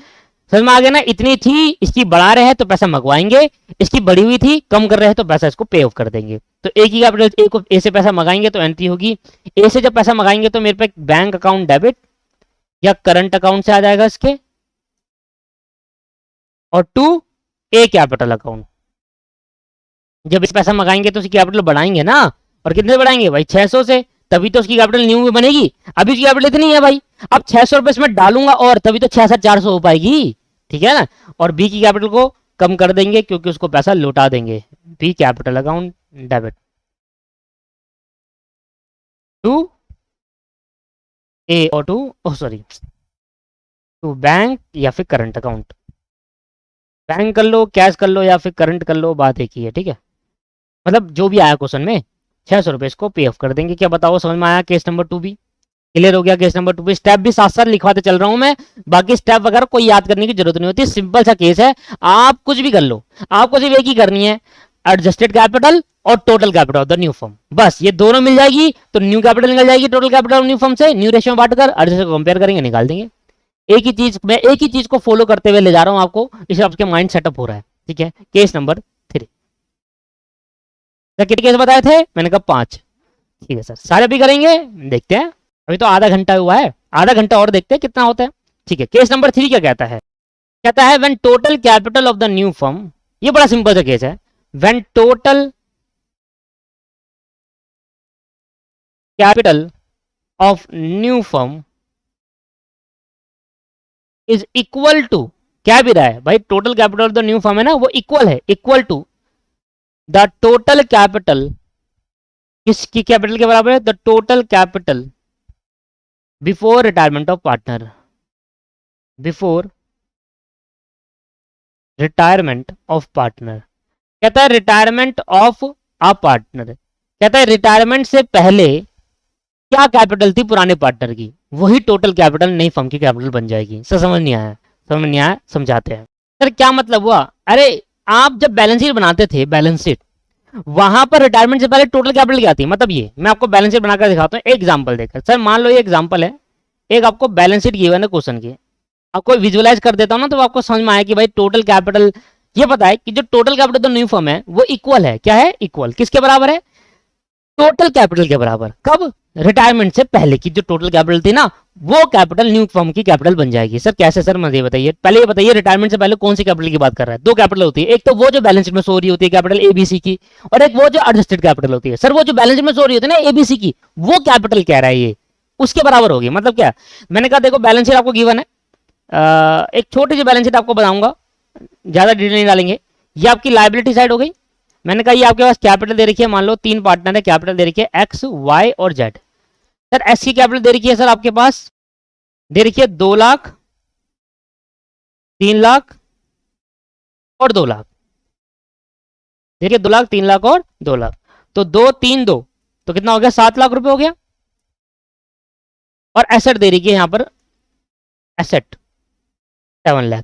S1: समझ में आ गया ना? इतनी थी, इसकी बढ़ा रहे हैं तो पैसा मंगवाएंगे, इसकी बढ़ी हुई थी कम कर रहे हैं तो पैसा इसको पे ऑफ कर देंगे। तो एक ही कैपिटल ए को ए से पैसा मंगाएंगे तो एंट्री होगी, ए से जब पैसा मंगाएंगे तो मेरे पे बैंक अकाउंट डेबिट या करंट अकाउंट से आ जाएगा इसके, और टू ए कैपिटल अकाउंट। जब इस पैसा मंगाएंगे तो उसकी कैपिटल बढ़ाएंगे ना, और कितने बढ़ाएंगे भाई 600 से, तभी तो उसकी कैपिटल न्यू में बनेगी। अभी उसकी कैपिटल इतनी है भाई, अब 600 रुपए इसमें डालूंगा और तभी तो 66,400 हो पाएगी, ठीक है ना। और बी की कैपिटल को कम कर देंगे क्योंकि उसको पैसा लौटा देंगे, B capital account debit to A और टू बैंक या फिर करंट अकाउंट, बैंक कर लो, कैश कर लो या फिर करंट कर लो, बात एक ही है, ठीक है। मतलब जो भी आया क्वेश्चन में 600 रुपए इसको पे ऑफ कर देंगे। क्या बताओ, समझ में आया? केस नंबर 2 भी क्लियर हो गया। केस नंबर 2 भी स्टेप भी साथ साथ लिखवाते चल रहा हूं मैं, बाकी स्टेप वगैरह कोई याद करने की जरूरत नहीं होती, सिंपल सा केस है, आप कुछ भी कर लो, आपको सिर्फ एक ही करनी है, एडजस्टेड कैपिटल और total capital of the new firm, बस ये दोनों मिल जाएगी तो न्यू कैपिटल निकल जाएगी total capital of new firm से, न्यू रेशियो में बांटकर एडजस्ट को कंपेयर करेंगे, निकाल देंगे। एक ही चीज, मैं एक ही चीज को फॉलो करते हुए ले जा रहा हूं आपको, इससे आपके माइंड सेटअप हो रहा है, ठीक है। केस नंबर 3 कितने केस बताए थे मैंने, कहा 5, ठीक है सर, सारे भी करेंगे, देखते हैं, अभी तो आधा घंटा हुआ है, आधा घंटा और देखते हैं कितना होता है, ठीक है। केस नंबर 3 क्या कहता है, कहता है when total capital of the new firm, ये बड़ा सिंपल सा केस है, when total capital of new firm is equal to, क्या भी रहा है भाई, total capital of the new firm है ना, वो इक्वल है, equal to the total capital, किसकी कैपिटल के बराबर है, the total capital before retirement of partner, before retirement of partner. कहता है रिटायरमेंट ऑफ अ पार्टनर, कहता है रिटायरमेंट से पहले क्या कैपिटल थी पुराने पार्टनर की, वही टोटल कैपिटल नई फर्म की कैपिटल बन जाएगी। सर समझ नहीं आया? समझ नहीं आया, समझाते हैं। सर क्या मतलब हुआ, अरे आप जब बैलेंस शीट बनाते थे, बैलेंस शीट, वहां पर रिटायरमेंट से पहले टोटल कैपिटल क्या थी, मतलब ये मैं आपको बैलेंस शीट बनाकर दिखाता हूँ, एक एग्जांपल देकर। सर मान लो ये एग्जांपल है, एक आपको बैलेंस शीट गिवन है क्वेश्चन की, आपको विजुअलाइज कर देता हूँ ना, तो आपको समझ में आया कि भाई टोटल कैपिटल, ये पता है कि जो टोटल कैपिटल तो न्यू फर्म है वो इक्वल है, क्या है, इक्वल किसके बराबर है, टोटल कैपिटल के बराबर। कब, रिटायरमेंट से पहले की जो टोटल कैपिटल थी ना, वो कैपिटल न्यू फर्म की कैपिटल बन जाएगी। सर कैसे सर, मुझे बताइए, पहले ये बताइए रिटायरमेंट से पहले कौन सी कैपिटल की बात कर रहा है। दो कैपिटल होती है, एक तो वो जो बैलेंस शीट में सो रही होती है कैपिटल एबीसी की, और एक वो जो एडजस्टेड कैपिटल होती है। सर वो जो बैलेंस शीट में सो रही होती है ना एबीसी की, वो कैपिटल कह रहा है ये, उसके बराबर होगी। मतलब क्या, मैंने कहा देखो बैलेंस शीट आपको गिवन है, एक छोटी सी बैलेंस शीट आपको बताऊंगा, ज्यादा डिटेल नहीं डालेंगे। ये आपकी लाइबिलिटी साइड हो गई, मैंने कहा ये आपके पास कैपिटल दे रखी है, मान लो 3 पार्टनर है, कैपिटल दे रखी है एक्स, वाई और जेड। सर एस की कैपिटल दे रखी है, सर आपके पास दे रखी है 2 लाख, 3 लाख और 2 लाख, देखिए 2 लाख, 3 लाख और 2 लाख, तो 2 3 2, तो कितना हो गया, 7 लाख रुपए हो गया। और एसेट दे रखी है यहां पर, एसेट 7 लाख।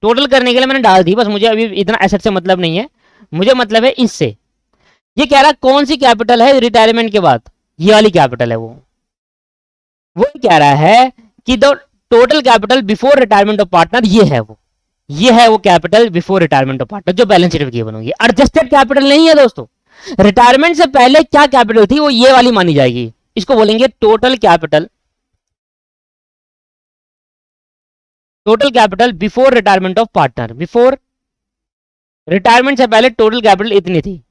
S1: टोटल करने के लिए मैंने डाल दी, बस मुझे अभी इतना एसेट से मतलब नहीं है, मुझे मतलब है इससे। ये कह रहा है कौन सी कैपिटल है रिटायरमेंट के बाद, ये वाली कैपिटल है वो कह रहा है कि the total capital before retirement of partner, ये है वो capital before retirement of partner जो बैलेंस शीट में गिवन होगी। एडजस्टेड कैपिटल नहीं है दोस्तों, रिटायरमेंट से पहले क्या कैपिटल थी वो ये वाली मानी जाएगी, इसको बोलेंगे total capital, total capital before retirement of partner, before retirement से पहले टोटल कैपिटल इतनी थी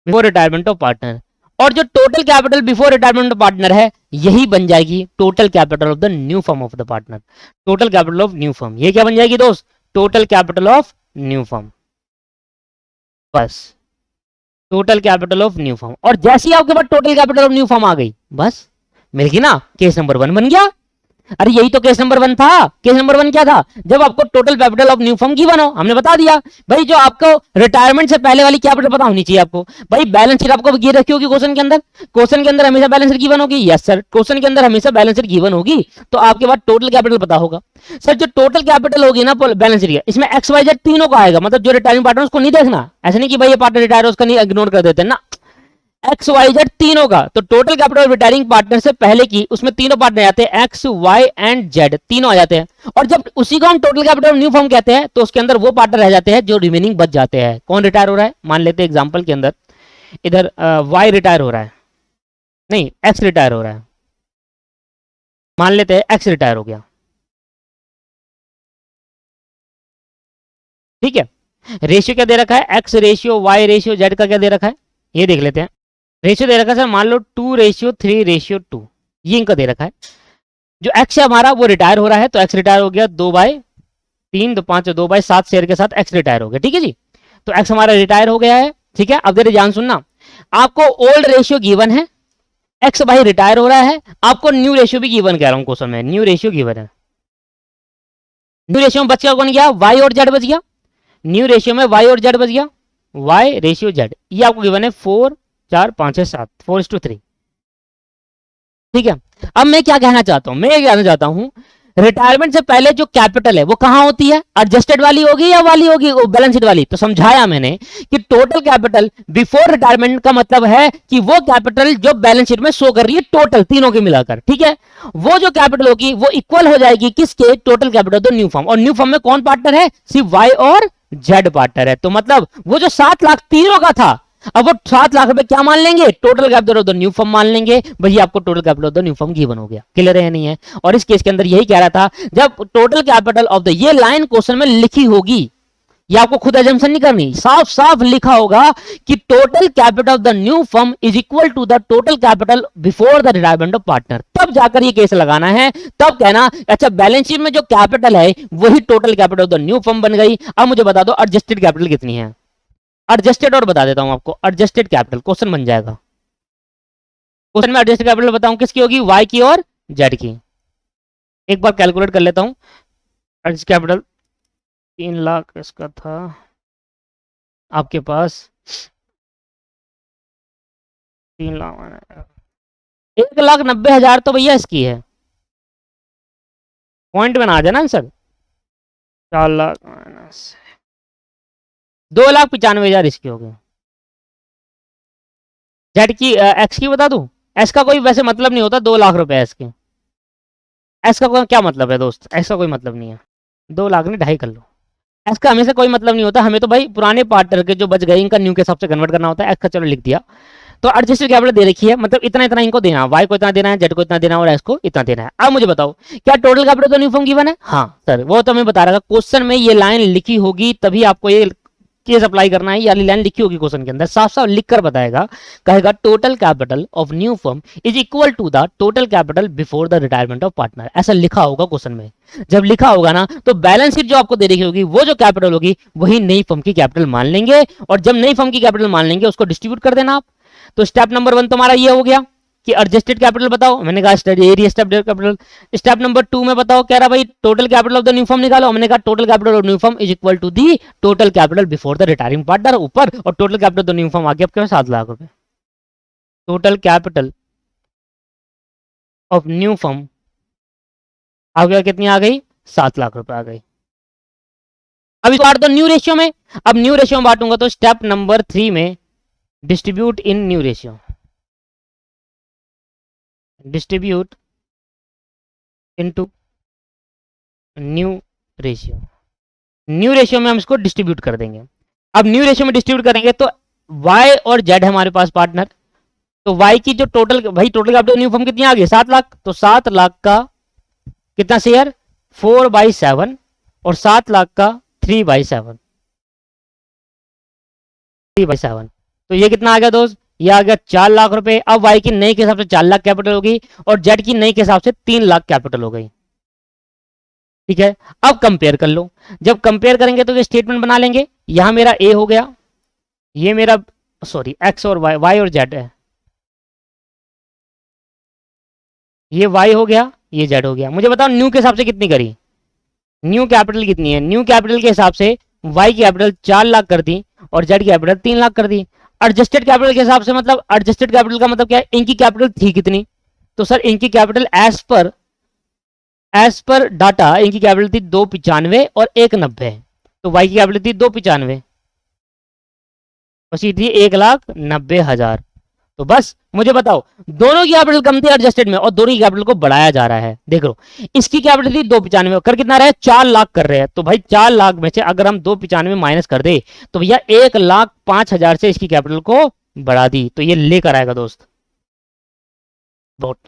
S1: बिफोर रिटायरमेंट ऑफ पार्टनर, और जो total capital before retirement of partner है यही बन जाएगी total capital of the new firm of the partner. Total capital of new firm ये क्या बन जाएगी दोस्त? Total capital of new firm, बस total capital of new firm. और जैसे ही आपके पास total capital of new firm आ गई बस मिल गई ना, केस नंबर 1 बन गया। अरे यही तो केस नंबर 1 था। केस नंबर 1 क्या था? जब आपको total capital of new firm given हो, हमने बता दिया भाई जो आपको रिटायरमेंट से पहले वाली कैपिटल पता होनी चाहिए आपको। भाई बैलेंस शीट आपको ये रखी होगी क्वेश्चन के अंदर, क्वेश्चन के अंदर हमेशा बैलेंस शीट गिवन होगी। यस सर, क्वेश्चन के अंदर हमेशा बैलेंस शीट गिवन होगी, तो आपके पास टोटल कैपिटल पता होगा। सर जो टोटल कैपिटल होगी ना बैलेंस शीट, इसमें एक्स वाई जेड तीनों का आएगा, मतलब जो रिटायरिंग पार्टनर उसको नहीं देखना, ऐसे नहीं कि भाई ये पार्टनर रिटायर है उसका नहीं इग्नोर कर देते ना, एक्स वाई जेड तीनों का। तो टोटल कैपिटल रिटायरिंग पार्टनर से पहले की उसमें तीनों पार्टनर आते हैं, एक्स वाई एंड जेड तीनों आ जाते हैं। और जब उसी को हम टोटल कैपिटल न्यू फर्म कहते हैं तो उसके अंदर वो पार्टनर रह जाते हैं जो रिमेनिंग बच जाते हैं। कौन रिटायर हो रहा है? मान लेते हैं एग्जांपल के अंदर इधर वाई रिटायर हो रहा है, नहीं एक्स रिटायर हो रहा है, मान लेते हैं एक्स रिटायर हो गया, ठीक है। रेशियो क्या दे रखा है? X ratio, Y ratio, Z का क्या दे रखा है ये देख लेते हैं। रेशियो दे रखा है सर मान लो 2:3:2, ये इनका दे रखा है। जो एक्स है हमारा वो रिटायर हो रहा है, तो एक्स रिटायर हो गया 2/3, 2/5, 2/7 शेयर के साथ एक्स रिटायर हो गया, ठीक है जी। तो एक्स हमारा रिटायर हो गया है, ठीक है। अब देर ध्यान सुनना, आपको ओल्ड रेशियो गिवन है, एक्स भाई रिटायर हो रहा है, आपको न्यू रेशियो भी गिवन कह रहा हूं क्वेश्चन में, न्यू रेशियो गिवन है। न्यू रेशियो में बच गया कौन गया? वाई और जेड बच गया। न्यू रेशियो में वाई और जेड बच गया, वाई रेशियो जेड, ये आपको गिवन है 4, 4, 5, 7, 4:3, ठीक है। अब मैं क्या कहना चाहता हूं, मैं ये कहना चाहता हूं रिटायरमेंट से पहले जो कैपिटल है वो कहां होती है? एडजस्टेड वाली होगी या वाली होगी? बैलेंस शीट वाली। तो समझाया मैंने कि टोटल कैपिटल बिफोर रिटायरमेंट का मतलब है कि वो कैपिटल जो बैलेंस शीट में शो कर रही है टोटल तीनों के मिलाकर, ठीक है। वो जो कैपिटल होगी वो इक्वल हो जाएगी किसके? Total capital of the new firm. और न्यू फर्म में कौन पार्टनर है? सिर्फ वाई और जेड पार्टनर है। तो मतलब वो जो 7 लाख तीनों का था, अब वो 7 लाख रुपए क्या मान लेंगे? Total capital of the new firm मान लेंगे। भैया आपको total capital of the new firm given हो गया, क्लियर है नहीं है? और इस केस के अंदर यही कह रहा था, जब टोटल कैपिटल ऑफ द ये लाइन क्वेश्चन में लिखी होगी, ये आपको खुद एजम्पशन नहीं करनी, साफ साफ लिखा होगा कि total capital of the new firm is equal to the total capital before the retirement of partner. तब जाकर ये केस लगाना है, तब कहना अच्छा बैलेंस शीट में जो कैपिटल है वही total capital of the new firm बन गई। अब मुझे बता दो एडजस्टेड कैपिटल कितनी है? एडजस्टेड और बता देता हूं आपको, एडजस्टेड कैपिटल क्वेश्चन बन जाएगा। क्वेश्चन में एडजस्टेड कैपिटल बताऊं किसकी होगी? वाई की और जेड की। एक बार कैलकुलेट कर लेता हूं। एडजस्टेड कैपिटल 3 लाख इसका था आपके पास, 1,90,000 तो भैया इसकी है, पॉइंट में ना आ जाना आंसर। 4 लाख माइनस 2,95,000 इसकी हो गई। जेड की एक्स की बता दूं? एस का कोई वैसे मतलब नहीं होता, 2 लाख रुपए एस के। एस का क्या मतलब है दोस्त? एस का कोई मतलब नहीं है, 2 लाख नहीं 2.5 कर लो। एस का हमेशा कोई मतलब नहीं होता, हमें तो भाई पुराने पार्टनर के जो बच गए इनका न्यू के हिसाब से कन्वर्ट करना होता है। एस का चलो लिख दिया। तो एडजस्टेड कैपिटल दे रखी है, मतलब इतना इतना इनको देना, वाई को इतना देना है, जेड को इतना देना है और एस को इतना देना है। अब मुझे बताओ क्या टोटल कैपिटल तो न्यू फर्म गिवन है? हाँ सर, वो तो मैं बता रहा था, क्वेश्चन में ये लाइन लिखी होगी तभी आपको ये केस अप्लाई करना है। ये लाइन लिखी होगी क्वेश्चन के अंदर, साफ साफ लिख कर बताएगा, कहेगा total capital of new firm is equal to the total capital before the retirement of partner. ऐसा लिखा होगा क्वेश्चन में। जब लिखा होगा ना तो बैलेंस शीट जो आपको दे रखी होगी वो जो कैपिटल होगी वही नई फर्म की कैपिटल मान लेंगे, और जब नई फर्म की कैपिटल मान लेंगे उसको डिस्ट्रीब्यूट कर देना आप। तो स्टेप नंबर 1 तुम्हारा ये हो गया कि एडजस्टेड कैपिटल बताओ, मैंने कहा स्टेप कैपिटल। स्टेप नंबर 2 में बताओ, कह रहा भाई total capital of the new firm निकालो, मैंने कहा total capital of new firm is equal to the total capital before the retiring partner ऊपर, और total capital of the new firm आ गया आपके 7 लाख रुपए। Total capital of new firm आ गया, कितनी आ गई? 7 लाख रुपए आ गई। अब इसको बांट दो न्यू रेशियो में। अब न्यू रेशियो में बांटूंगा तो स्टेप नंबर 3 में डिस्ट्रीब्यूट इन new ratio, distribute into new ratio. New ratio में हम इसको डिस्ट्रीब्यूट कर देंगे। अब न्यू रेशियो में डिस्ट्रीब्यूट करेंगे तो y और z है हमारे पास पार्टनर, तो y की जो टोटल, भाई टोटल कैपिटल न्यू फर्म कितनी आ गई? 7 लाख। तो 7 लाख का कितना शेयर? 4/7, और 7 लाख का 3/7। 3/7। तो ये कितना आ गया दोस्त, ये आ गया 4 लाख रुपए। अब वाई की नई के हिसाब से 4 लाख कैपिटल होगी और जेड की नई के हिसाब से 3 लाख कैपिटल हो गई। ठीक है, अब कंपेयर कर लो। जब कंपेयर करेंगे तो ये स्टेटमेंट बना लेंगे। यहां मेरा ए हो गया, ये मेरा सॉरी एक्स और वाई, वाई और जेड है, ये वाई हो गया, ये जेड हो गया। मुझे बताओ न्यू के हिसाब से कितनी करी, न्यू कैपिटल कितनी है। न्यू कैपिटल के हिसाब से वाई की कैपिटल 4 लाख कर दी और जेड की कैपिटल 3 लाख कर दी। एडजस्टेड कैपिटल के हिसाब से मतलब एडजस्टेड कैपिटल का मतलब क्या है, इनकी कैपिटल थी कितनी, तो सर इनकी कैपिटल एज पर डाटा इनकी कैपिटल थी 295 और 190। तो वाई की कैपिटल थी 295 और सी थी 1,90,000। तो बस मुझे बताओ, दोनों की कैपिटल कम थी एडजस्टेड में और दोनों की कैपिटल को बढ़ाया जा रहा है। देख लो, इसकी कैपिटल थी 295 कर कितना रहे 4 लाख कर रहे हैं। तो भाई 4 लाख में से अगर हम 295 माइनस कर दे तो भैया 1,05,000 से इसकी कैपिटल को बढ़ा दी, तो ये लेकर आएगा दोस्त वोट।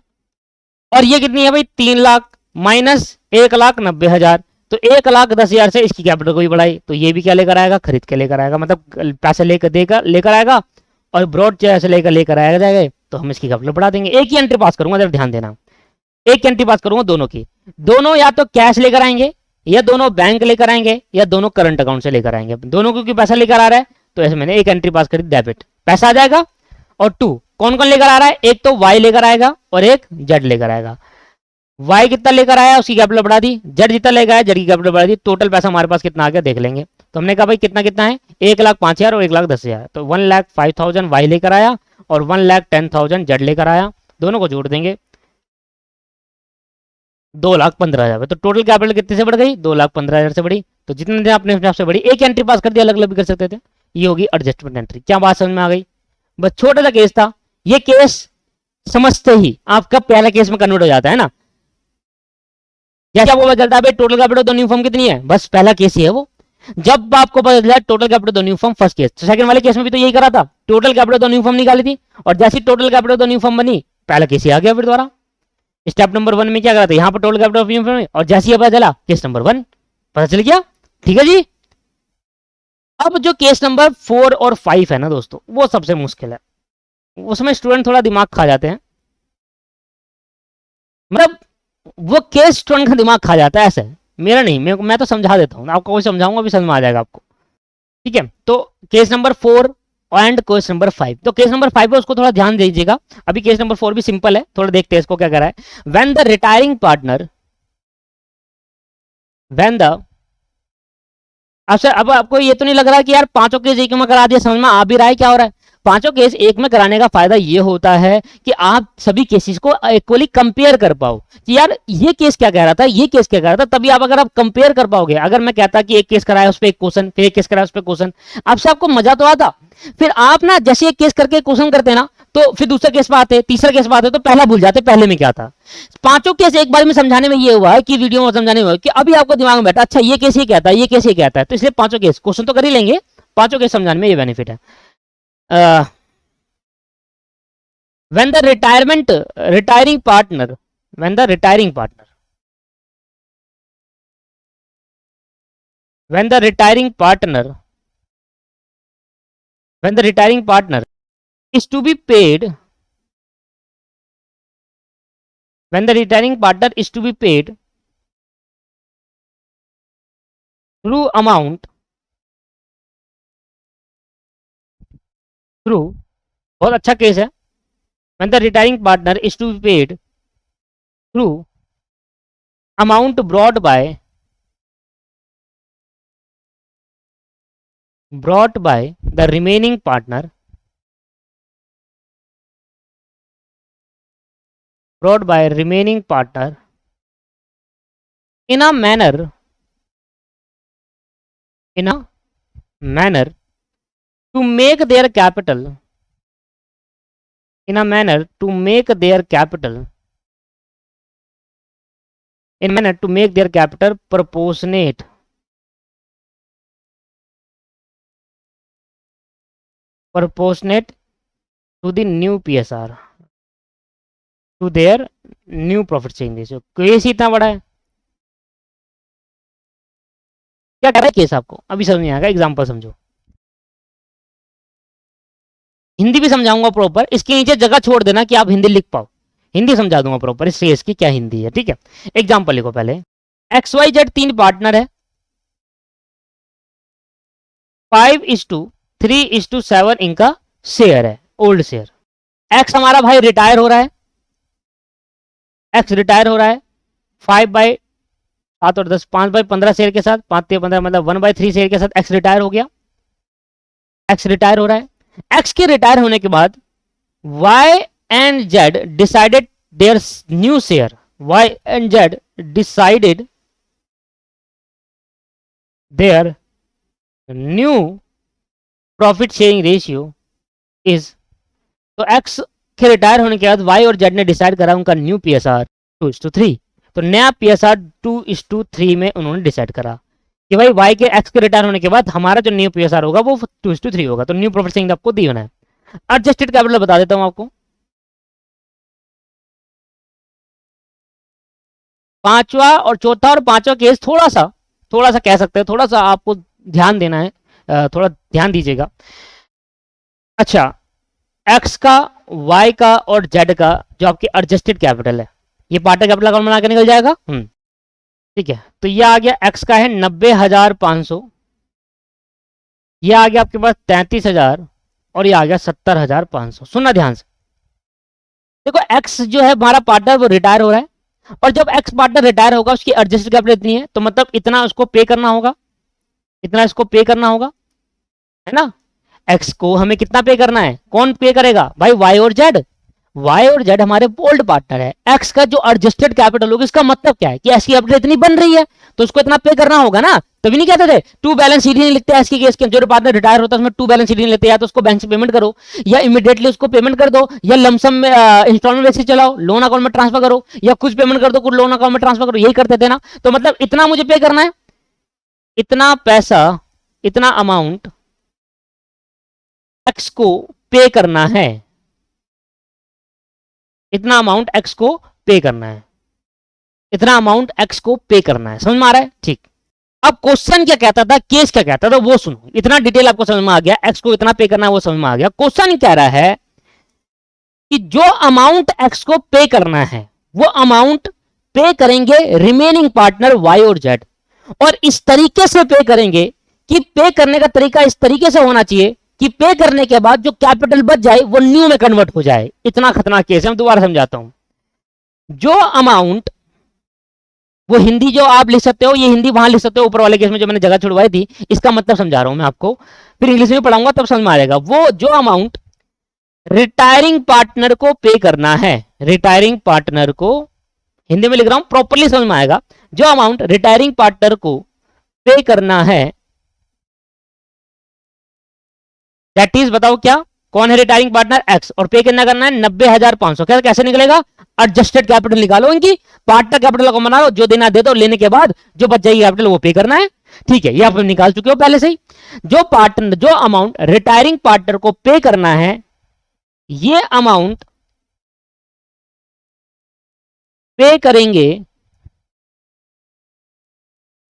S1: और ये कितनी है भाई 3 लाख माइनस 1,90,000, तो 1,10,000 से इसकी कैपिटल को भी बढ़ाई, तो ये भी क्या लेकर आएगा, खरीद के लेकर आएगा, मतलब पैसे लेकर देकर लेकर आएगा और ब्रॉड से लेकर आएगा जाएगा। तो हम इसकी कैपिटल बढ़ा देंगे। एक ही एंट्री पास करूंगा, जरा ध्यान देना, एक एंट्री पास करूंगा दोनों की। दोनों या तो कैश लेकर आएंगे या दोनों बैंक लेकर आएंगे या दोनों करंट अकाउंट से लेकर आएंगे। दोनों क्योंकि पैसा लेकर आ रहा है तो ऐसे मैंने एक एंट्री पास करी, डेबिट पैसा आ जाएगा। और 2 कौन कौन लेकर आ रहा है, एक तो वाई लेकर आएगा और एक जेड लेकर आएगा। वाई कितना लेकर आया उसकी कैपिटल बढ़ा दी, जेड जितना लेकर आया जेड की कैपिटल बढ़ा दी। टोटल पैसा हमारे पास कितना आ गया देख लेंगे। तो हमने कहा भाई कितना कितना है, 1,05,000 और 1,10,000, तो 1,05,000 वाई लेकर आया और 1,10,000 जेड लेकर आया। दोनों को जोड़ देंगे 2,15,000। तो टोटल कैपिटल कितने से बढ़ गई, 2,15,000 से बढ़ी। तो जितने दिन आपने अपने आप से बढ़ी, एक एंट्री पास कर दिया, अलग अलग भी कर सकते थे। ये होगी एडजस्टमेंट एंट्री। क्या बात समझ में आ गई, बस छोटा सा केस था। ये केस समझते ही आपका पहला केस में कन्वर्ट हो जाता है ना। क्या पता चलता है भाई टोटल कैपिटल दोनों फॉर्म कितनी है, बस पहला केस ही है वो। जब आपको पता चला टोटल कैपिटल दोनों फॉर्म फर्स्ट केस, तो सेकंड वाले केस में भी तो यही करा था, टोटल कैपिटल दोनों फॉर्म निकाली थी और जैसी टोटल कैपिटल दोनों फॉर्म बनी पहला केस ही आ गया फिर दोबारा। स्टेप नंबर 1 में क्या करा था, यहाँ पर टोटल कैपिटल और जैसे ही पता चला केस नंबर 1 पता चल गया। ठीक है जी। अब जो केस नंबर 4 और 5 है ना दोस्तों, वो सबसे मुश्किल है, उसमें स्टूडेंट थोड़ा दिमाग खा जाते हैं। मतलब वो केस स्टूडेंट का दिमाग खा जाता है, ऐसे मेरा नहीं, मैं तो समझा देता हूँ, आपको कोई समझाऊंगा भी समझ में आ जाएगा आपको। ठीक है, तो case number 4 and case number 5। तो केस नंबर 5 है उसको थोड़ा ध्यान दीजिएगा। अभी केस नंबर 4 भी सिंपल है, थोड़ा देखते हैं इसको क्या कह रहा है। When the retiring partner, when the, अब आपको ये तो नहीं लग रहा कि यार पांचों केस एक में करा दिया, समझ में आ भी रहा है क्या हो रहा है। पांचों केस एक में कराने का फायदा ये होता है कि आप सभी केसेस को इक्वली कंपेयर कर पाओ कि यार ये केस क्या कह रहा था, ये केस क्या कह रहा था, तभी आप अगर आप कंपेयर कर पाओगे। अगर मैं कहता कि एक केस कराया उस पर एक क्वेश्चन, फिर एक केस कराया उस पर क्वेश्चन, आपसे आपको मजा तो आता। फिर आप ना जैसे एक केस करके क्वेश्चन करते ना, तो फिर दूसरे केस पे आते, तीसरा केस पे आते, तो पहला भूल जाते पहले में क्या था। पांचों केस एक बार में समझाने में ये हुआ है कि वीडियो में समझाने में हुआ है कि अभी आपको दिमाग में बैठा अच्छा ये केस ये कहता है, ये केस ये कहता है, तो इसलिए पांचों केस क्वेश्चन तो कर ही लेंगे, पांचों केस समझाने में ये बेनिफिट है। when the retiring partner, when the retiring partner, when the retiring partner, when the retiring partner is to be paid, when the retiring partner is to be paid through amount, through, बहुत अच्छा case है। when the retiring partner is to be paid through amount brought by the remaining partner, brought by remaining partner in a manner, in a manner to make their capital, in a manner to make their capital, in a manner to make their capital proportionate, proportionate to the new PSR, to their new profit sharing ratio। Case ही इतना बड़ा है, क्या कर रहा है case आपको अभी समझ नहीं आएगा, एग्जांपल समझो। हिंदी भी समझाऊंगा प्रॉपर, इसके नीचे जगह छोड़ देना कि आप हिंदी लिख पाओ, हिंदी समझा दूंगा प्रॉपर इस फेस की क्या हिंदी है, ठीक है। एग्जाम्पल लिखो पहले, XYZ 3 पार्टनर है, 5:3:7 इनका शेयर है, ओल्ड शेयर। एक्स हमारा भाई रिटायर हो रहा है, एक्स रिटायर हो रहा है 5/7 और 10 5/15 शेयर के साथ, 5×3=15 मतलब 1/3 शेयर के साथ एक्स रिटायर हो गया, एक्स रिटायर हो रहा है। एक्स के रिटायर होने के बाद Y and Z decided their new share, Y and Z decided their new profit sharing ratio is, तो एक्स के रिटायर होने के बाद वाई और जेड ने डिसाइड करा उनका न्यू पीएसआर 2:3, तो नया पीएसआर 2:3 में उन्होंने डिसाइड करा कि भाई वाई के एक्स के रिटायर होने के बाद हमारा जो न्यू पीएसआर होगा वो 2:3 होगा, तो न्यू प्रॉफिट शेयरिंग आपको दी होना है। एडजस्टेड कैपिटल बता देता हूं आपको, पांचवा और चौथा और पांचवा केस थोड़ा सा कह सकते हैं, थोड़ा सा आपको ध्यान देना है, थोड़ा ध्यान दीजिएगा। अच्छा, एक्स का, वाई का और जेड का जो आपकी एडजस्टेड कैपिटल है, ये पार्टनर कैपिटल अकाउंट बना के निकल जाएगा, ठीक है। तो ये आ गया एक्स का है 90,500, ये आ गया आपके पास 33,000 और ये आ गया 70,500। सुनना ध्यान से, देखो एक्स जो है हमारा पार्टनर वो रिटायर हो रहा है, और जब एक्स पार्टनर रिटायर होगा उसकी एडजस्टेड कैपिटल इतनी है, तो मतलब इतना उसको पे करना होगा, इतना इसको पे करना होगा, है ना। एक्स को हमें कितना पे करना है, कौन पे करेगा भाई, वाई और जेड। वाई और जेड हमारे ओल्ड पार्टनर है। एक्स का जो एडजस्टेड कैपिटल होगा, इसका मतलब क्या है कि एक्स की कैपिटल इतनी बन रही है तो उसको इतना पे करना होगा ना, तभी नहीं कहते थे टू बैलेंस शीट नहीं लिखते एक्स की केस के, जो पार्टनर रिटायर होता है उसमें टू बैलेंस शीट नहीं लेते, या तो उसको बैंक से पेमेंट करो या इमीडिएटली उसको पेमेंट कर दो, या लमसम में इंस्टॉलमेंट बेसिस चलाओ, लोन अकाउंट में ट्रांसफर करो, या कुछ पेमेंट कर दो कुछ लोन अकाउंट में ट्रांसफर करो, यही करते थे ना। तो मतलब इतना मुझे पे करना है, इतना पैसा, इतना अमाउंट एक्स को पे करना है, इतना अमाउंट एक्स को पे करना है, इतना अमाउंट एक्स को पे करना है। समझ में आ रहा है, ठीक। अब क्वेश्चन क्या कहता था, केस क्या कहता था, वो सुनो। इतना डिटेल आपको समझ में आ गया, एक्स को इतना पे करना है वो समझ में आ गया। क्वेश्चन कह रहा है कि जो अमाउंट एक्स को पे करना है वो अमाउंट पे करेंगे रिमेनिंग पार्टनर वाई और जेड, और इस तरीके से पे करेंगे कि पे करने का तरीका इस तरीके से होना चाहिए कि पे करने के बाद जो कैपिटल बच जाए वो न्यू में कन्वर्ट हो जाए। इतना खतरनाक केस है, मैं दोबारा समझाता हूं। जो अमाउंट, वो हिंदी जो आप लिख सकते हो, ये हिंदी वहां लिख सकते हो ऊपर वाले केस में जो मैंने जगह छुड़वाई थी, इसका मतलब समझा रहा हूं मैं आपको, फिर इंग्लिश में पढ़ाऊंगा तब समझ में आ जाएगा। वो जो अमाउंट रिटायरिंग पार्टनर को पे करना है, रिटायरिंग पार्टनर को, हिंदी में लिख रहा हूं प्रॉपरली समझ में आएगा, जो अमाउंट रिटायरिंग पार्टनर को पे करना है, दैट इज, बताओ क्या, कौन है रिटायरिंग पार्टनर, एक्स, और पे कितना करना है 90,500। क्या कैसे निकलेगा, एडजस्टेड कैपिटल निकालो इनकी, पार्टनर कैपिटल को बना लो, जो देना दे दो, लेने के बाद जो बच जाएगी कैपिटल वो पे करना है, ठीक है। ये आप निकाल चुके हो पहले से ही। जो पार्टनर, जो अमाउंट रिटायरिंग पार्टनर को पे करना है, ये अमाउंट पे करेंगे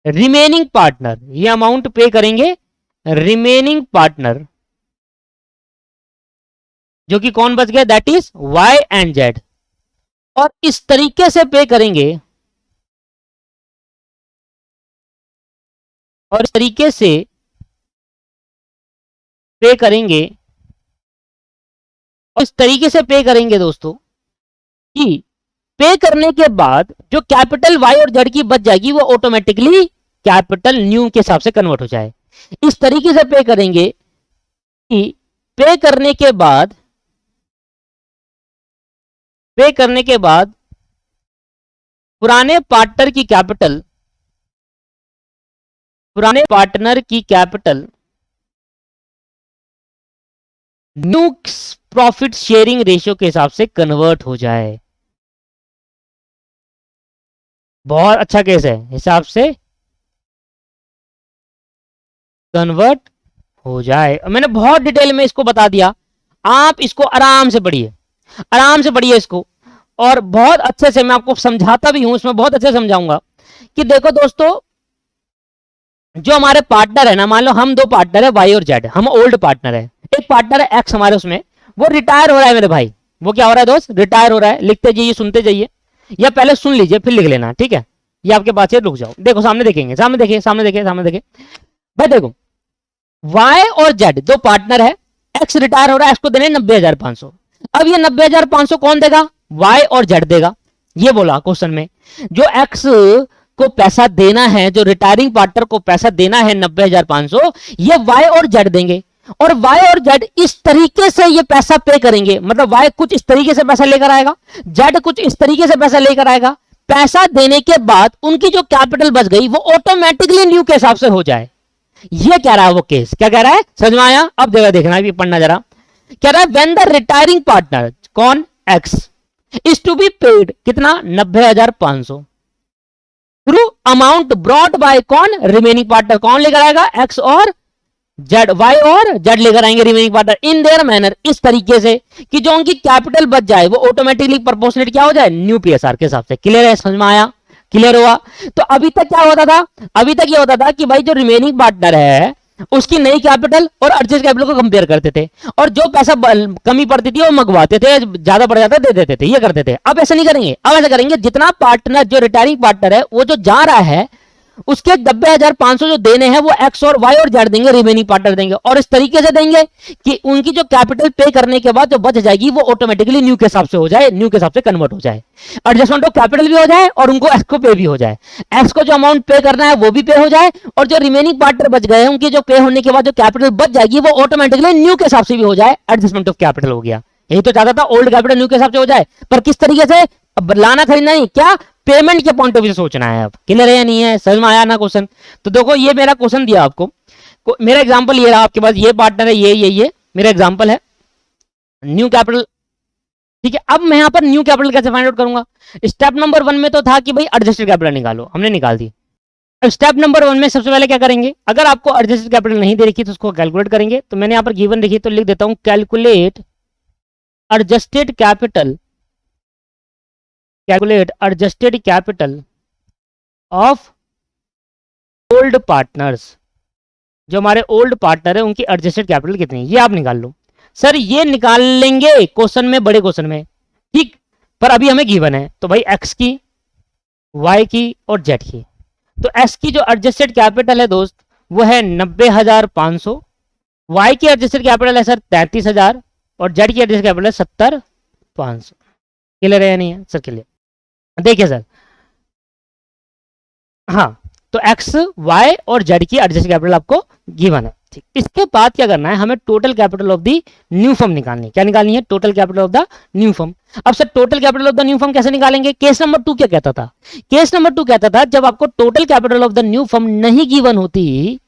S1: रिमेनिंग पार्टनर, ये अमाउंट पे करेंगे रिमेनिंग पार्टनर, जो कि कौन बच गया, that is Y and Z, और इस तरीके से पे करेंगे, और इस तरीके से पे करेंगे, और इस तरीके से पे करेंगे दोस्तों कि पे करने के बाद जो कैपिटल वाई और जेड की बच जाएगी वो ऑटोमेटिकली कैपिटल न्यू के हिसाब से कन्वर्ट हो जाए। इस तरीके से पे करेंगे कि पे करने के बाद, पे करने के बाद पुराने पार्टनर की कैपिटल, पुराने पार्टनर की capital new profit sharing ratio के हिसाब से कन्वर्ट हो जाए। बहुत अच्छा केस है, हिसाब से कन्वर्ट हो जाए। मैंने बहुत डिटेल में इसको बता दिया, आप इसको आराम से पढ़िए, आराम से पढ़िए इसको, और बहुत अच्छे से मैं आपको समझाता भी हूं, इसमें बहुत अच्छे से समझाऊंगा कि देखो दोस्तों, जो हमारे पार्टनर है ना, मान लो हम दो पार्टनर है वाई और जेड, हम ओल्ड पार्टनर है, एक पार्टनर है एक्स हमारे उसमें, वो रिटायर हो रहा है मेरे भाई, वो क्या हो रहा है दोस्त, रिटायर हो रहा है। लिखते जाइए, सुनते जाइए, या पहले सुन लीजिए फिर लिख लेना, ठीक है। ये आपके पास है, रुक जाओ, देखो सामने देखेंगे, सामने देखिए, सामने देखिए, सामने देखिए भाई। देखो वाई और जेड दो पार्टनर है, एक्स रिटायर हो रहा है, एक्स को देने 90,500। अब ये 90,500 कौन देगा, वाई और जेड देगा। ये बोला क्वेश्चन में, जो एक्स को पैसा देना है, जो रिटायरिंग पार्टनर को पैसा देना है 90,500, ये वाई और जेड देंगे। और वाई और जेड इस तरीके से ये पैसा पे करेंगे, मतलब वाई कुछ इस तरीके से पैसा लेकर आएगा, जेड कुछ इस तरीके से पैसा लेकर आएगा। पैसा देने के बाद उनकी जो कैपिटल बच गई वो ऑटोमेटिकली न्यू के हिसाब से हो जाए। ये कह रहा है वो केस, क्या कह रहा है, समझ में आया। अब जगह देखना है, पढ़ना जरा। कह रहा है व्हेन द रिटायरिंग पार्टनर, कौन, X, is to be paid कितना, 90,500 थ्रू अमाउंट ब्रॉट बाय कौन, रिमेनिंग पार्टनर। कौन लेकर आएगा, एक्स और जेड, वाई और जेड लेकर आएंगे remaining partner, in their manner, इस तरीके से कि जो उनकी कैपिटल बच जाए वो ऑटोमेटिकली प्रोपोर्शनेट क्या हो जाए, न्यू पीएसआर के हिसाब से। क्लियर है, समझ में आया, क्लियर हुआ। तो अभी तक क्या होता था, अभी तक ये होता था कि भाई जो रिमेनिंग पार्टनर है उसकी नई कैपिटल और एडजस्ट कैपिटल को कंपेयर करते थे, और जो पैसा कमी पड़ती थी वो मंगवाते थे, ज्यादा पड़ जाता दे देते थे, ये करते थे। अब ऐसा नहीं करेंगे, अब ऐसा करेंगे जितना पार्टनर जो रिटायरिंग पार्टनर है वो जो जा रहा है उसके 90,500 जो देने हैं वो एक्स और वाई और जेड देंगे, रिमेनिंग पार्टनर देंगे। और इस तरीके से देंगे कि उनकी जो कैपिटल पे करने के बाद जो बच जाएगी वो ऑटोमेटिकली न्यू के हिसाब से हो जाए, न्यू के हिसाब से कन्वर्ट हो जाए, एडजस्टमेंट ऑफ कैपिटल भी हो जाए और उनको एक्स को पे भी हो जाए। एक्स को जो अमाउंट पे करना है वो भी पे हो जाए, और जो रिमेनिंग पार्टनर बच गए उनकी जो पे होने के बाद जो कैपिटल बच जाएगी वो ऑटोमेटिकली न्यू के हिसाब से भी हो जाए, एडजस्टमेंट ऑफ कैपिटल हो गया। यही तो चाहता था, ओल्ड कैपिटल न्यू के हिसाब से हो जाए, पर किस तरीके से, अब लाना खरीदना नहीं, क्या पेमेंट के पॉइंट ऑफ व्यू से सोचना है। अब क्लियर है या नहीं है, समझ में आया ना क्वेश्चन। तो देखो ये मेरा क्वेश्चन दिया आपको, मेरा एग्जांपल ये रहा आपके पास, ये पार्टनर है, ये मेरा एग्जांपल है न्यू कैपिटल, ठीक है। अब मैं यहां पर न्यू कैपिटल कैसे फाइंड आउट करूंगा। स्टेप नंबर 1 में तो था कि भाई एडजस्टेड कैपिटल निकालो, हमने निकाल दी। अब स्टेप नंबर 1 में सबसे पहले क्या करेंगे, अगर आपको एडजस्टेड कैपिटल नहीं दे रखी तो उसको कैलकुलेट करेंगे। तो मैंने यहां पर गिवन लिखी तो लिख देता हूं calculate adjusted capital, calculate adjusted capital of old partners. जो हमारे ओल्ड पार्टनर है उनकी एडजस्टेड कैपिटल कितनी है, ये आप निकाल लो। सर ये निकाल लेंगे क्वेश्चन में, बड़े क्वेश्चन में, ठीक, पर अभी हमें गिवन है तो भाई एक्स की, वाई की और जेड की। तो एक्स की जो एडजस्टेड कैपिटल है दोस्त वो है 90,500, वाई की एडजस्टेड कैपिटल है सर 33,000 और जेड की एडजस्टेड कैपिटल है 70,500। क्लियर है या नहीं है सर, क्लियर। देखिए सर, हाँ, तो एक्स, वाई और जेड की एडजस्टेड कैपिटल आपको गिवन है, ठीक। इसके बाद क्या करना है, हमें total capital of the new firm निकालनी है। क्या निकालनी है, total capital of the new firm. अब sir total capital of the new firm कैसे निकालेंगे, केस नंबर 2 क्या कहता था, केस नंबर 2 कहता था जब आपको total capital of the new firm नहीं गिवन होती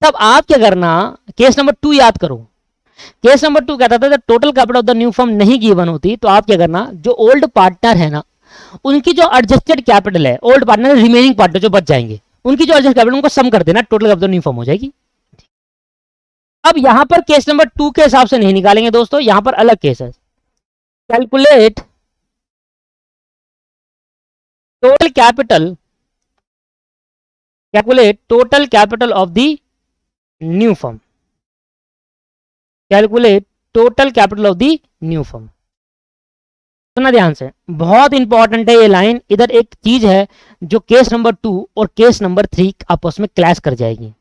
S1: तब आप क्या करना, केस नंबर 2 याद करो। केस नंबर 2 कहता था जब total capital of the new firm नहीं गिवन होती तो आप क्या करना, जो ओल्ड पार्टनर है ना उनकी जो एडजस्टेड कैपिटल है, ओल्ड पार्टनर रिमेनिंग पार्टनर जो बच जाएंगे उनकी जो एडजस्ट कैपिटल उनको सम कर देना, टोटल कैपिटल न्यू फर्म हो जाएगी। अब यहां पर केस नंबर 2 के हिसाब से नहीं निकालेंगे दोस्तों, यहां पर अलग केस है। Calculate total capital, calculate total capital of the new firm, calculate total capital of the new firm. सुनना ध्यान से, बहुत इंपॉर्टेंट है ये लाइन। इधर एक चीज है जो केस नंबर 2 और केस नंबर 3 आपस में क्लैश कर जाएगी।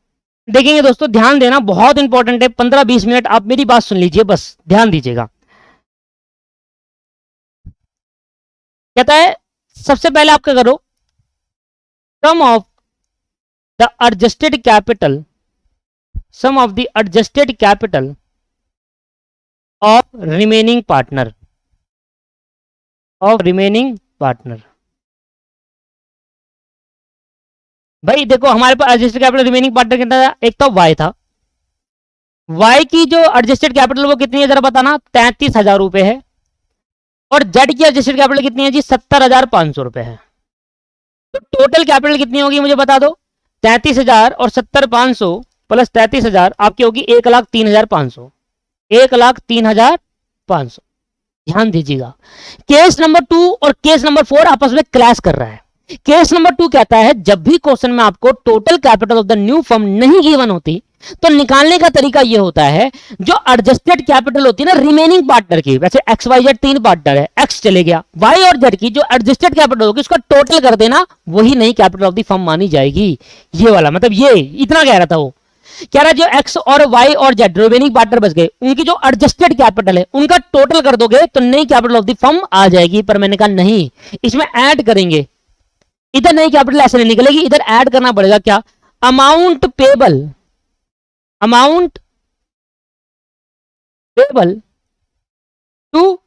S1: देखेंगे दोस्तों, ध्यान देना, बहुत इंपॉर्टेंट है। 15-20 मिनट आप मेरी बात सुन लीजिए, बस ध्यान दीजिएगा। कहता है सबसे पहले आप क्या करो, sum of the adjusted capital, sum of the adjusted capital of remaining partner, of remaining partner. भाई देखो हमारे पास एडजस्टेड कैपिटल रिमेनिंग पार्टनर कितना था, एक तो वाई था, वाई की जो एडजस्टेड कैपिटल वो कितनी है जरा बताना, 33,000 रुपए है। और जेड की एडजस्टेड कैपिटल कितनी है जी, 70,500 रुपए है। तो टोटल कैपिटल कितनी होगी मुझे बता दो, 33,000 और 70,500 प्लस 33,000 आपकी होगी 1,03,500, 1,03,500। ध्यान दीजिएगा, केस नंबर 2 और केस नंबर 4 आपस में क्लैश कर रहा है। केस नंबर 2 कहता है जब भी क्वेश्चन में आपको total capital of the new firm नहीं गिवन होती तो निकालने का तरीका ये होता है, जो एडजस्टेड कैपिटल होती है ना रिमेनिंग पार्टनर की, वैसे एक्स वाई जेड 3 पार्टनर है, एक्स चले गया, वाई और जेड की जो एडजस्टेड कैपिटल होगी उसका टोटल कर देना, वही नई कैपिटल ऑफ द फर्म मानी जाएगी। ये वाला मतलब ये इतना कह रहा था वो, कह रहा है जो एक्स और वाई और जेड रिमेनिंग पार्टनर बच गए, उनकी जो एडजस्टेड कैपिटल है उनका टोटल कर दोगे तो नई कैपिटल ऑफ द फर्म आ जाएगी। पर मैंने कहा नहीं, इसमें ऐड करेंगे, इधर नई कैपिटल ऐसे नहीं निकलेगी, इधर ऐड करना पड़ेगा क्या, amount payable, amount payable to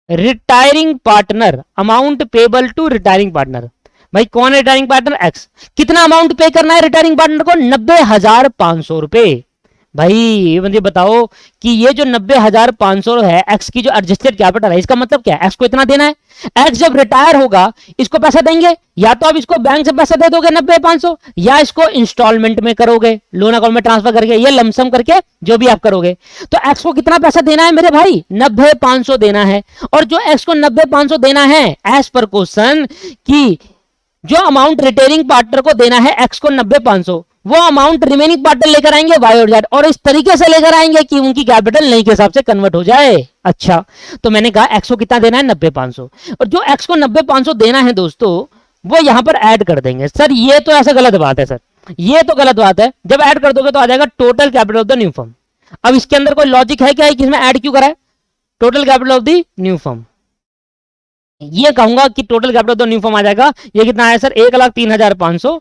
S1: retiring partner, amount payable to retiring partner. भाई कौन है रिटायरिंग पार्टनर, एक्स। कितना अमाउंट पे करना है रिटायरिंग पार्टनर को, 90,500 रुपए। भाई मुझे बताओ कि ये जो 90,500 है एक्स की जो एडजस्टेड कैपिटल है, इसका मतलब क्या है, एक्स को इतना देना है। एक्स जब रिटायर होगा इसको पैसा देंगे, या तो आप इसको बैंक से पैसा दे दोगे 90,500, या इसको इंस्टॉलमेंट में करोगे, लोन अकाउंट में ट्रांसफर करके, ये लमसम करके जो भी आप करोगे। तो एक्स को कितना पैसा देना है मेरे भाई, 90,500 देना है। और जो एक्स को 90,500 देना है एज पर क्वेश्चन की जो अमाउंट रिटेनिंग पार्टनर को देना है एक्स को 90,500, वो अमाउंट रिमेनिंग पार्टनर लेकर आएंगे वाई और जेड, और इस तरीके से लेकर आएंगे कि उनकी कैपिटल नई के हिसाब से कन्वर्ट हो जाए। अच्छा, तो मैंने कहा एक्स को कितना देना है, 90,500, और जो एक्स को 90,500 देना है दोस्तों वो यहां पर ऐड कर देंगे। सर ये तो ऐसा गलत बात है, सर ये तो गलत बात है, जब ऐड कर दोगे तो आ जाएगा total capital of the new firm. अब इसके अंदर कोई लॉजिक है क्या कि इसमें ऐड क्यों करा है, total capital of the new firm. ये कहूंगा कि total capital of the new firm आ जाएगा, ये कितना है सर, 1,03,500,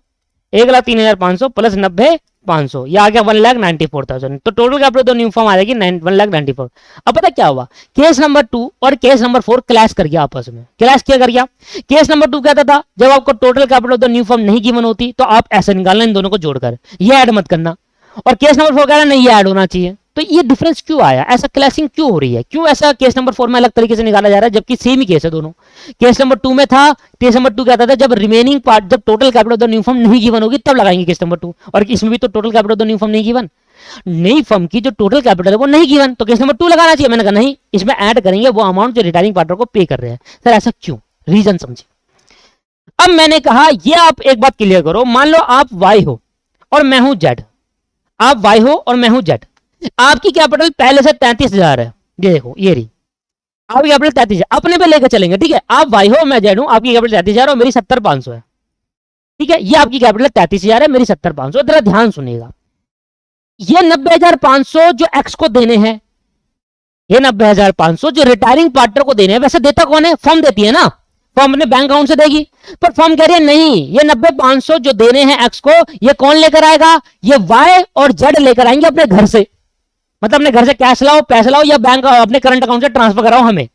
S1: 1,03,500 प्लस 90,500, ये आ गया 1,94,000। तो total capital of the new firm आ जाएगी 1,94,000। अब पता क्या हुआ, केस नंबर 2 और केस नंबर 4 क्लैश कर गया आपस में। क्लैश क्या कर गया, केस नंबर 2 कहता था जब आपको total capital of the new firm नहीं गिवन होती तो आप ऐसे निकालना इन दोनों को जोड़कर, ये ऐड मत करना। और केस नंबर 4 कह रहा नहीं ये ऐड होना चाहिए। तो ये डिफरेंस क्यों आया, ऐसा क्लैशिंग क्यों हो रही है, क्यों ऐसा केस नंबर 4 में अलग तरीके से निकाला जा रहा है जबकि सेम ही केस है दोनों। केस नंबर 2 में था, केस नंबर 2 कहता था जब रिमेनिंग पार्ट, जब total capital of the new firm नहीं गिवन होगी तब लगाएंगे केस नंबर 2, और इसमें भी तो total capital of the new firm नहीं गिवन, नई फर्म की जो टोटल कैपिटल है वो नहीं गिवन, तो केस नंबर 2 लगाना चाहिए। मैंने कहा नहीं, इसमें ऐड करेंगे वो अमाउंट जो रिटायरिंग पार्टनर को पे कर रहे हैं। सर ऐसा क्यों, रीजन समझिए। अब मैंने कहा ये आप एक बात क्लियर करो, मान लो आप वाई हो और मैं हूं जेड, आप वाई हो और मैं हूं जेड, आपकी कैपिटल पहले से 33,000 है, ये देखो ये रही आपकी कैपिटल 33,000, अपने पे लेकर चलेंगे, ठीक है। आप वाई हो मैं जेड हूं, आपकी कैपिटल 33,000 और मेरी 70,500 है, ठीक है। ये आपकी कैपिटल 33,000 है, मेरी 70,500। जरा ध्यान सुनिएगा, ये 90,500 जो एक्स को देने हैं, ये 90,500 जो रिटायरिंग पार्टनर को देने हैं, वैसे देता कौन है, फर्म देती है ना, फर्म अपने बैंक अकाउंट से देगी। पर फर्म कह रही है नहीं, ये 90,500 जो देने हैं एक्स को, ये कौन लेकर आएगा, ये वाई और जेड लेकर आएंगे अपने घर से, मतलब अपने घर से कैश लाओ, पैसे लाओ, या बैंक अपने करंट अकाउंट से ट्रांसफर कराओ हमें।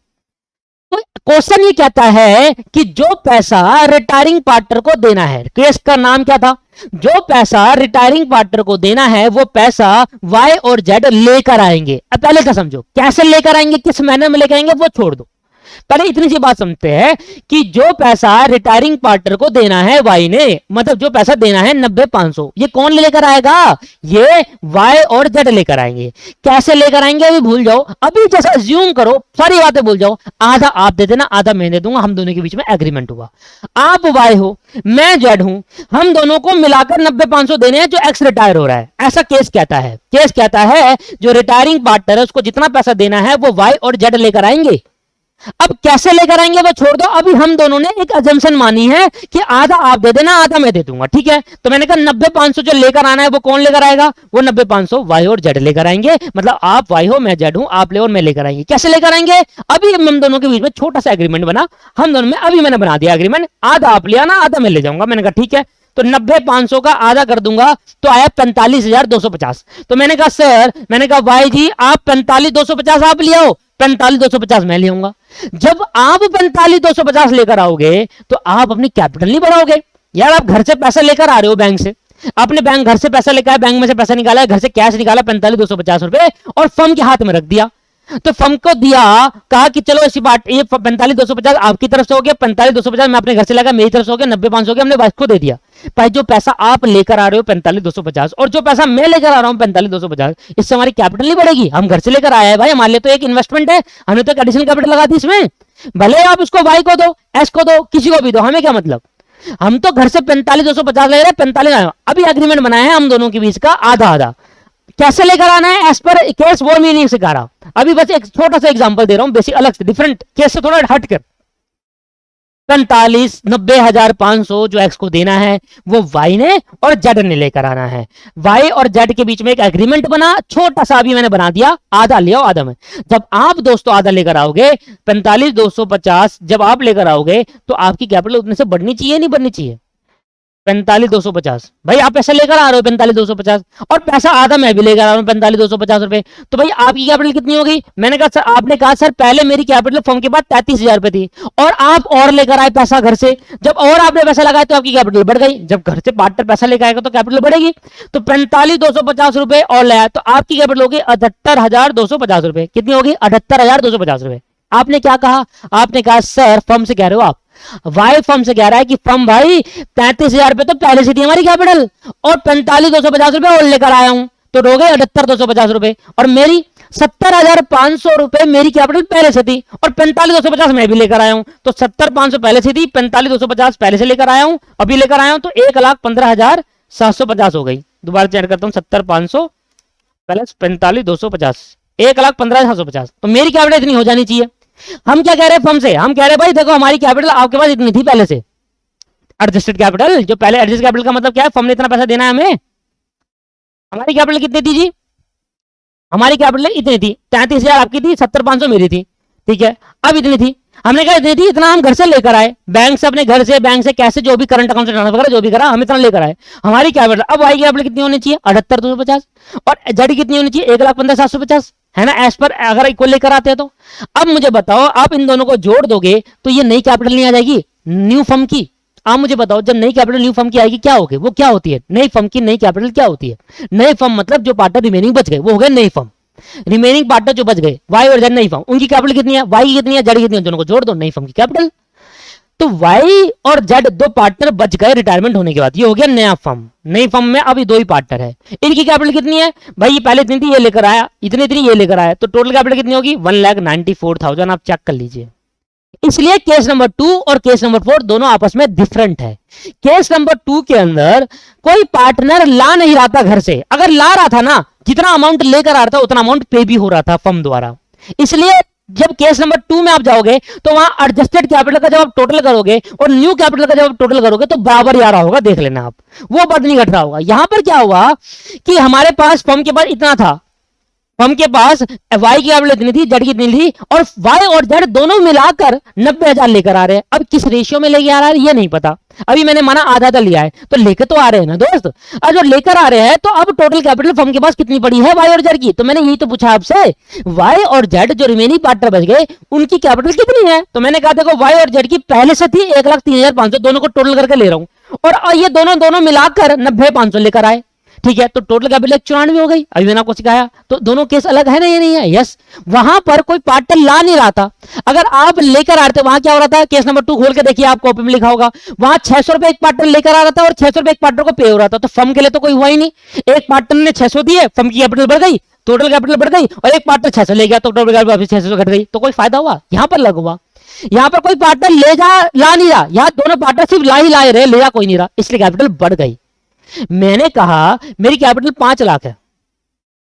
S1: तो क्वेश्चन ये कहता है कि जो पैसा रिटायरिंग पार्टनर को देना है, केस का नाम क्या था, जो पैसा रिटायरिंग पार्टनर को देना है वो पैसा वाई और जेड लेकर आएंगे। अब पहले का समझो, कैसे लेकर आएंगे, किस मैनर में लेकर आएंगे वो छोड़ दो, पहले इतनी सी बात समझते हैं कि जो पैसा रिटायरिंग पार्टनर को देना है वाई ने, मतलब जो पैसा देना है 90,500, ये कौन लेकर आएगा, ये वाई और जेड लेकर आएंगे। कैसे लेकर आएंगे अभी भूल जाओ, अभी जैसा अज्यूम करो, सारी बातें भूल जाओ, आधा आप दे देना आधा मैं दे दूंगा, हम दोनों के बीच में एग्रीमेंट हुआ। आप वाई हो मैं जेड हूं, हम दोनों को मिलाकर 90,500 देने हैं जो एक्स रिटायर हो रहा है, ऐसा केस कहता है। केस कहता है जो रिटायरिंग पार्टनर है उसको जितना पैसा देना है वो वाई और जेड लेकर आएंगे। अब कैसे लेकर आएंगे वो छोड़ दो, अभी हम दोनों ने एक अजम्पशन मानी है कि आधा आप दे देना आधा मैं दे दूंगा, ठीक है। तो मैंने कहा 90,500 जो लेकर आना है वो कौन लेकर आएगा, वो 90,500 वाई और जेड लेकर आएंगे, मतलब आप वाई हो मैं जेड हूं, आप ले और मैं लेकर आएंगे। कैसे लेकर आएंगे, अभी हम दोनों के बीच में छोटा सा एग्रीमेंट बना, हम दोनों में अभी मैंने बना दिया एग्रीमेंट, आधा आप ले आना आधा मैं ले जाऊंगा। मैंने कहा ठीक है, तो 90,500 का आधा कर दूंगा तो आया 45,250। तो मैंने कहा सर, मैंने कहा भाई जी आप 45,250 आप ले आओ, 45,250 मैं ले आऊंगा। जब आप 45,250 लेकर आओगे तो आप अपनी कैपिटल नहीं बढ़ाओगे यार, आप घर से पैसा लेकर आ रहे हो बैंक से, आपने बैंक घर से पैसा लेकर आया, बैंक में से पैसा निकाला है, घर से कैश निकाला 45,250 रुपए और फर्म के हाथ में रख दिया, तो फर्म को दिया, कहा कि चलो ऐसी बात, ये 45,250 आपकी तरफ से हो गया, 45,250 मैं अपने घर से लगा, मेरी तरफ से हो गया, 90,500 हो गया, हमने वाइफ को दे दिया। भाई जो पैसा आप लेकर आ रहे हो 45,250 और जो पैसा मैं लेकर आ रहा हूं 45,250, इससे हमारी कैपिटल नहीं बढ़ेगी, हम घर से लेकर आए हैं भाई, हमारे लिए तो एक इन्वेस्टमेंट है, हमने तो एक एडिशनल कैपिटल लगा दी इसमें, भले आप उसको वाई को दो, एस को दो, किसी को भी दो, हमें क्या मतलब। हम तो घर से 45,250 ले रहे हैं, 45 अभी एग्रीमेंट बनाया है हम दोनों के बीच का आधा आधा। कैसे लेकर आना है एज पर केस वो मीनिंग सिखा रहा। अभी बस एक छोटा सा एग्जांपल दे रहा हूं, बेसिक अलग से डिफरेंट केस से थोड़ा हट कर। 45,90,500 जो एक्स को देना है वो वाई ने और जेड ने लेकर आना है। वाई और जेड के बीच में एक एग्रीमेंट बना, छोटा सा अभी मैंने बना दिया, आधा ले आओ आधा में। जब आप दोस्तों आधा लेकर आओगे 45,250 जब आप लेकर आओगे तो आपकी कैपिटल उतने से बढ़नी चाहिए नहीं बढ़नी चाहिए? 45,250 भाई आप पैसा लेकर आ रहे हो 45,250 और पैसा आधा मैं भी लेकर आ रहा हूं 45,250 रुपए, तो भाई आपकी कैपिटल कितनी होगी? मैंने कहा सर, आपने कहा सर पहले मेरी कैपिटल फर्म के बाद 33,000 रुपए थी और आप और लेकर आए पैसा घर से। जब और आपने पैसा लगाया तो आपकी कैपिटल बढ़ गई। जब घर से पार्टनर पैसा लेकर आएगा तो कैपिटल बढ़ेगी। तो 45,250 रुपए और लाया तो आपकी कैपिटल होगी 78,250 रुपए। कितनी होगी? 78,250 रुपए। आपने क्या कहा? आपने कहा सर फर्म से कह रहे हो आप, वाई फर्म से कह रहा है कि फर्म भाई 35,000 रुपए तो पहले से थी हमारी कैपिटल और 45,250 रुपए और लेकर आया हूं तो हो गए 78,250 रुपए, और मेरी 70,500 रुपए मेरी कैपिटल पहले से थी और 45,250 मैं भी लेकर आया हूं। तो 70,500 पहले से थी, 45,250 पहले से लेकर आया हूं, अभी लेकर आया हूं, तो 1,15,750 हो गई। दोबारा चेक करता हूं, 70,500 प्लस 45,250 1,15,750, तो मेरी कैपिटल इतनी हो जानी चाहिए। हम क्या कह रहे हैं फर्म से? हम कह रहे हैं भाई देखो हमारी कैपिटल आपके पास इतनी थी पहले से, एडजस्टेड कैपिटल। जो पहले एडजस्ट कैपिटल का मतलब क्या है? फर्म ने इतना पैसा देना है हमें। हमारी कैपिटल कितनी थी जी? हमारी कैपिटल इतनी थी, 33,000 आपकी थी, 70,500 मेरी थी, ठीक है। अब इतनी थी, हमने कहा इतनी थी, इतना हम घर से लेकर आए, बैंक से, अपने घर से, बैंक से कैसे जो भी करंट अकाउंट से ट्रांसफर करा, जो भी करा हम इतना लेकर आए। हमारी कैपिटल, अब वाई की कैपिटल कितनी होनी चाहिए? 78,250 और जेड कितनी होनी चाहिए? 1,15,750, है ना, एज पर अगर इक्वल लेकर आते हैं तो। अब मुझे बताओ, आप इन दोनों को जोड़ दोगे तो ये नई कैपिटल नहीं आ जाएगी न्यू फर्म की? आप मुझे बताओ, जब नई कैपिटल न्यू फर्म की आएगी क्या होगी? वो क्या होती है? नई फर्म की नई कैपिटल क्या होती है? नई फर्म मतलब जो पार्टनर रिमेनिंग बच गए वो हो गए नई फर्म। रिमेनिंग पार्टनर जो बच गए वाई और जेड नई फर्म, उनकी कैपिटल कितनी है? वाई की कितनी है, जेड की कितनी है, दोनों को जोड़ दो, नई फर्म की कैपिटल। तो वाई और जेड दो पार्टनर बच गए रिटायरमेंट होने के बाद, ये हो गया नया फर्म। नई फर्म में अभी दो ही पार्टनर है। इनकी कैपिटल कितनी है भाई? ये पहले इतनी थी, ये लेकर आया, इतनी ये लेकर आया, तो टोटल कैपिटल कितनी होगी? 1,94,000। आप चेक कर लीजिए। इसलिए केस नंबर 2 और केस नंबर 4 दोनों आपस में डिफरेंट है। केस नंबर 2 के अंदर कोई पार्टनर ला नहीं रहा था घर से, अगर ला रहा था ना, जितना अमाउंट लेकर आ रहा था उतना अमाउंट पे भी हो रहा था फर्म द्वारा। इसलिए जब केस नंबर 2 में आप जाओगे तो वहां एडजस्टेड कैपिटल का जब आप टोटल करोगे और न्यू कैपिटल का जब आप टोटल करोगे तो बराबर ही आ रहा होगा, देख लेना आप, वो बढ़ नहीं घट रहा होगा। यहां पर क्या हुआ कि हमारे पास फर्म के पास इतना था, फर्म के पास वाई की कैपिटल इतनी थी, जेड की इतनी थी, और वाई और जेड दोनों मिलाकर 90,000 लेकर आ रहे हैं। अब किस रेशियो में लेके आ रहा है ये नहीं पता, अभी मैंने माना आधा आधा लिया है, तो लेकर तो आ रहे हैं ना दोस्त। अब जो लेकर आ रहे हैं तो अब टोटल कैपिटल फर्म के पास कितनी पड़ी है वाई और जेड की? तो मैंने यही तो पूछा आपसे, वाई और जेड जो रिमेनिंग पार्टनर बच गए उनकी कैपिटल कितनी है? तो मैंने कहा देखो वाई और जेड की पहले से थी 1,03,500, दोनों को टोटल करके ले रहा हूं, और ये दोनों मिलाकर 90,500 लेकर आए, ठीक है। तो टोटल कैपिटल 94 हो गई। अभी मैंने आपको सिखाया, तो दोनों केस अलग है ना, ये नहीं है? यस, वहां पर कोई पार्टनर ला नहीं रहा था, अगर आप लेकर आ रहे थे वहां क्या हो रहा था? केस नंबर 2 खोल के देखिए, आप कॉपी में लिखा होगा, वहां 600 रुपए एक पार्टनर लेकर आ रहा था और 600 रुपए एक पार्टनर को पे हो रहा था। तो फर्म के लिए तो कोई हुआ ही नहीं, एक पार्टनर ने 600 दिए, फर्म की कैपिटल बढ़ गई, टोटल कैपिटल बढ़ गई, और एक पार्टनर 600 ले गया तो टोटल कैपिटल 600 घट गई, तो कोई फायदा हुआ? यहां पर लग हुआ। यहां पर कोई पार्टनर ला नहीं रहा, यहां दोनों पार्टनर सिर्फ ला ही ला रहे, ले जा कोई नहीं रहा, इसलिए कैपिटल बढ़ गई। मैंने कहा मेरी कैपिटल 5 लाख है,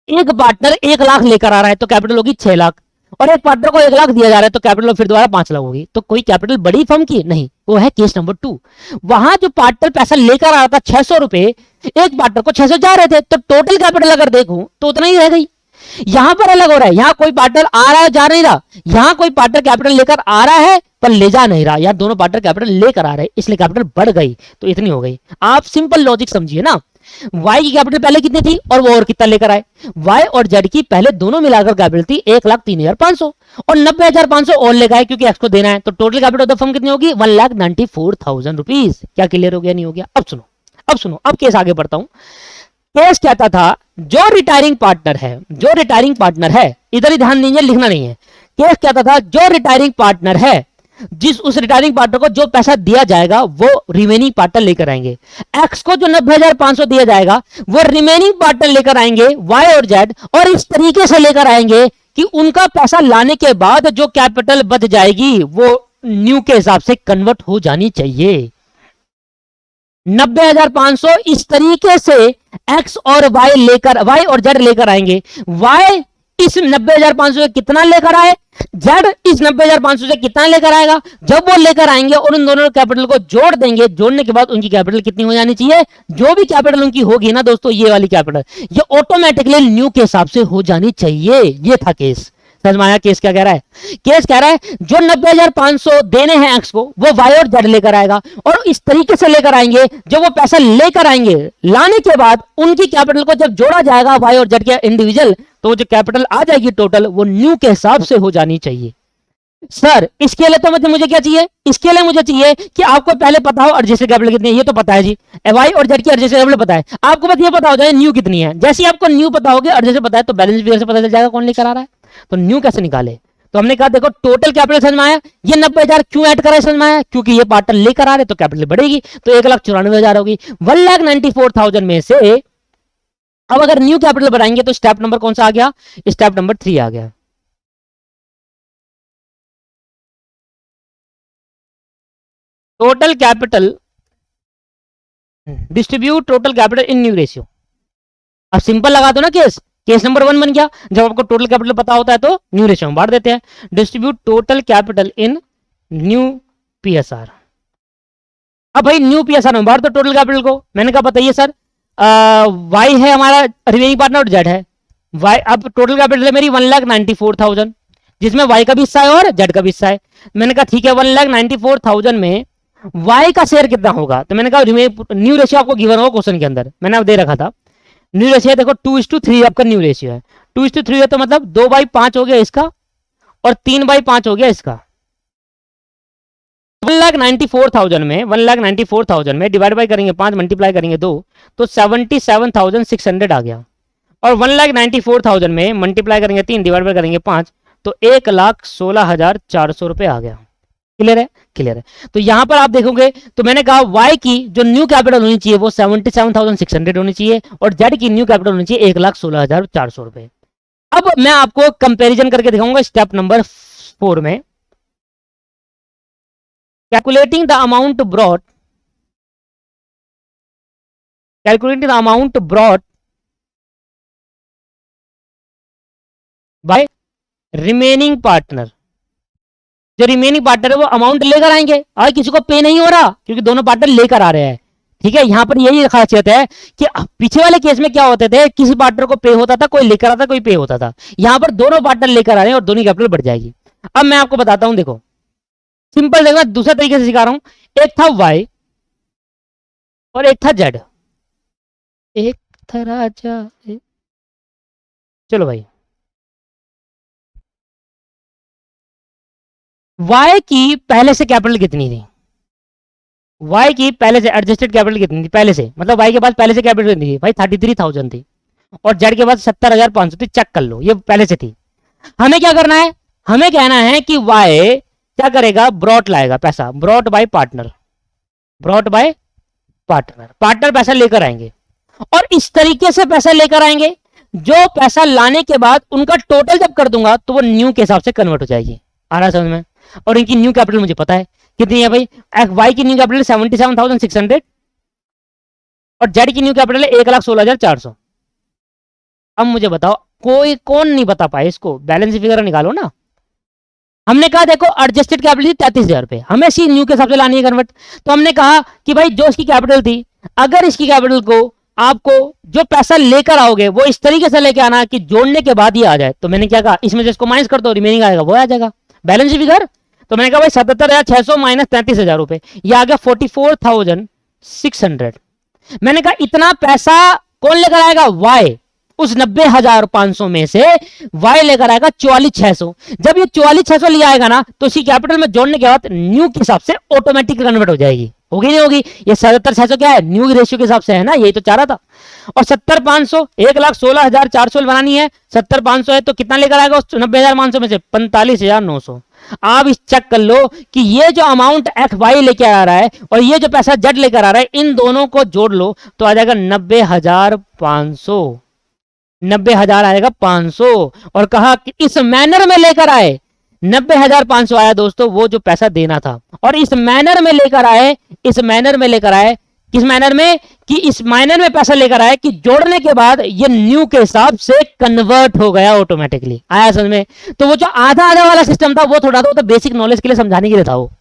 S1: एक पार्टनर 1 लाख लेकर आ रहा है तो कैपिटल होगी 6 लाख, और एक पार्टनर को 1 लाख दिया जा रहा है तो कैपिटल फिर दोबारा 5 लाख होगी। तो कोई कैपिटल बड़ी फर्म की नहीं, वो है केस नंबर 2। वहां जो पार्टनर पैसा लेकर आ रहा था 600 रुपए, एक पार्टनर को 600 जा रहे थे, तो टोटल कैपिटल अगर देखूं तो उतना ही रह गई। यहां पर अलग हो रहा है, यहां कोई पार्टनर आ रहा है जा नहीं रहा, यहां कोई पार्टनर कैपिटल लेकर आ रहा है पर ले जा नहीं रहा, यहां दोनों पार्टनर कैपिटल लेकर आ रहे हैं, इसलिए कैपिटल बढ़ गई, तो इतनी हो गई। आप सिंपल लॉजिक समझिए ना, वाई की कैपिटल पहले कितनी थी और वो और कितना लेकर आए? वाई और जेड की पहले दोनों मिलाकर कैपिटल थी 1,03,500 और 90,500 और लेकर आए क्योंकि एक्स को देना है, तो total capital of the firm कितनी होगी? 1,94,000 रुपीज। क्या क्लियर हो गया? नहीं हो गया? अब सुनो, अब केस आगे बढ़ता हूं। केस कहता था जो रिटायरिंग पार्टनर है, इधर ही ध्यान दीजिए, लिखना नहीं है। केस कहता था जो रिटायरिंग पार्टनर है, उस रिटायरिंग पार्टनर को जो पैसा दिया जाएगा वो रिमेनिंग पार्टनर लेकर आएंगे। एक्स को जो 90,500 दिया जाएगा वो रिमेनिंग पार्टनर लेकर आएंगे वाई और जेड, और इस तरीके से लेकर आएंगे कि उनका पैसा लाने के बाद जो कैपिटल बच जाएगी वो न्यू के हिसाब से कन्वर्ट हो जानी चाहिए। 90,500 इस तरीके से x और y और z लेकर आएंगे। y इस 90,500 से कितना लेकर आए, z इस 90,500 से कितना लेकर आएगा। जब वो लेकर आएंगे और उन दोनों कैपिटल को जोड़ देंगे, जोड़ने के बाद उनकी कैपिटल कितनी हो जानी चाहिए, जो भी कैपिटल उनकी होगी ना दोस्तों, ये वाली कैपिटल ये ऑटोमेटिकली न्यू के हिसाब से हो जानी चाहिए। ये था केस। समझ में आया केस क्या कह रहा है। केस कह रहा है जो 90,500 देने हैं एक्स को, वो वाई और जेड लेकर आएगा और इस तरीके से लेकर आएंगे। जब वो पैसा लेकर आएंगे, लाने के बाद उनकी कैपिटल को जब जोड़ा जाएगा वाई और जेड के इंडिविजुअल, तो जो कैपिटल आ जाएगी टोटल, वो न्यू के हिसाब से हो जानी चाहिए। सर इसके लिए तो मुझे क्या चाहिए, इसके लिए मुझे चाहिए कि आपको पहले पता हो एडजस्टेड कैपिटल कितनी है। ये तो पता है जी, वाई और जेड की एडजस्टेड कैपिटल पता है, आपको बस ये पता हो जाए न्यू कितनी है। जैसे ही आपको न्यू पता होगी, एडजस्टेड पता है, तो बैलेंस फिगर से पता चल जाएगा कौन लेकर आ रहा है। तो न्यू कैसे निकाले, तो हमने कहा देखो टोटल कैपिटल समझ में आया, ये 90,000 क्यों ऐड करा समझ में आया, क्योंकि ये पार्टनर लेकर आ रहे तो कैपिटल बढ़ेगी, तो 1,94,000 होगी। 1,94,000 में से अब अगर न्यू कैपिटल बढ़ाएंगे तो स्टेप नंबर कौन सा आ गया, स्टेप नंबर 3 आ गया। Total capital, distribute total capital in new ratio. अब सिंपल लगा दो ना केस, केस नंबर 1 बन गया। जब आपको टोटल कैपिटल पता होता है तो न्यू रेशियो में बांट देते हैं। Distribute total capital in new PSR. अब भाई न्यू पीएसआर में बांट दो टोटल कैपिटल को। मैंने कहा बताइए सर, वाई है हमारा रिमेनिंग पार्टनर और जेड है। वाई, अब टोटल कैपिटल है मेरी 1,94,000, जिसमें वाई का भी हिस्सा है और जेड का भी हिस्सा है। मैंने कहा ठीक है, 1,94,000 में वाई का शेयर कितना होगा, तो मैंने कहा न्यू रेशियो आपको गिवन होगा क्वेश्चन के अंदर, मैंने अब दे रखा था। न्यू रेशियो देखो 2:3 आपका न्यू रेशियो है। 2:3 है तो मतलब 2/5 हो गया इसका और 3/5 हो गया इसका। 1,94,000 में डिवाइड बाई करेंगे 5, मल्टीप्लाई करेंगे 2, तो 77,600 आ गया। और 1,94,000 में मल्टीप्लाई करेंगे 3, डिवाइड बाई करेंगे 5, तो 1,16,400 रुपए आ गया। क्लियर है, क्लियर है। तो यहां पर आप देखोगे तो मैंने कहा वाई की जो न्यू कैपिटल होनी चाहिए वो 77,600 होनी चाहिए और जेड की न्यू कैपिटल होनी चाहिए 1,16,400 रुपए। अब मैं आपको कंपैरिजन करके दिखाऊंगा स्टेप नंबर 4 में। Calculating the amount brought, calculating the amount brought by remaining partner. जो रिमेनिंग पार्टनर है वो अमाउंट लेकर आएंगे और किसी को पे नहीं हो रहा क्योंकि दोनों पार्टनर लेकर आ रहे हैं। ठीक है, यहां पर यही खासियत है कि पीछे वाले केस में क्या होते थे, किसी पार्टनर को पे होता था, कोई लेकर आता, कोई पे होता था। यहां पर दोनों पार्टनर लेकर आ रहे हैं और दोनों कैपिटल बढ़ जाएगी। अब मैं आपको बताता हूं, देखो सिंपल देखो, दूसरे तरीके से सिखा रहा हूं। एक था वाई और एक था जेड। एक था राजा, चलो भाई, वाई की पहले से कैपिटल कितनी थी, वाई की पहले से एडजस्टेड कैपिटल कितनी थी पहले से, मतलब वाई के पास पहले से कैपिटल कितनी थी भाई 33,000 थी और जेड के पास 70,500 थी। चेक कर लो, ये पहले से थी। हमें क्या करना है, हमें कहना है कि वाई क्या करेगा, ब्रॉट लाएगा पैसा, brought by partner, brought by partner, partner पैसा लेकर आएंगे और इस तरीके से पैसा लेकर आएंगे। जो पैसा लाने के बाद उनका टोटल जब कर दूंगा तो वो न्यू के हिसाब से कन्वर्ट हो जाएगी। आ रहा समझ में। और इनकी न्यू कैपिटल मुझे पता है कितनी है भाई, वाई की न्यू कैपिटल 77,600 और जेड की न्यू कैपिटल है 1,16,400। अब मुझे बताओ कोई कौन नहीं बता पाए इसको, बैलेंस फिगर निकालो ना। हमने कहा देखो एडजस्टेड कैपिटल थी 33,000 रुपए, हमें सी न्यू के हिसाब से लानी है कन्वर्ट। तो हमने कहा कि भाई जो इसकी कैपिटल थी, अगर इसकी कैपिटल को आपको जो पैसा लेकर आओगे वो इस तरीके से लेके आना कि जोड़ने के बाद ही आ जाए। तो मैंने क्या कहा, इसमें से इसको माइनस कर दो, रिमेनिंग आएगा वो आ जाएगा बैलेंस फिगर। तो मैंने कहा भाई 77,600 माइनस 33,000 रुपए, ये आ गया 44,600। मैंने कहा इतना पैसा कौन लेकर आएगा, वाई। उस 90,500 में से वाई लेकर आएगा 44,600। जब ये 44,600 ले आएगा ना तो इसी कैपिटल में जोड़ने के बाद न्यू के हिसाब से ऑटोमेटिक कन्वर्ट हो जाएगी। होगी नहीं होगी, ये 77,600 क्या है, न्यू रेशियो के हिसाब से है ना, यही तो चाह रहा था। और 70,500 1,16,400 बनानी है, 70,500 है तो कितना लेकर आएगा उस 90,500 में से 45,900। आप इस चेक कर लो कि ये जो अमाउंट एक्स वाई लेके आ रहा है और ये जो पैसा जेड लेकर आ रहा है, इन दोनों को जोड़ लो तो आ जाएगा 90,500, 90,000 आएगा 500। और कहा कि इस मैनर में लेकर आए, 90,500 आया दोस्तों वो जो पैसा देना था, और इस मैनर में लेकर आए, इस मैनर में लेकर आए किस मैनर में, कि इस माइनर में पैसा लेकर आया कि जोड़ने के बाद ये न्यू के हिसाब से कन्वर्ट हो गया ऑटोमेटिकली। आया समझ में? तो वो जो आधा आधा वाला सिस्टम था वो थोड़ा था, वो तो बेसिक नॉलेज के लिए समझाने के लिए था। वो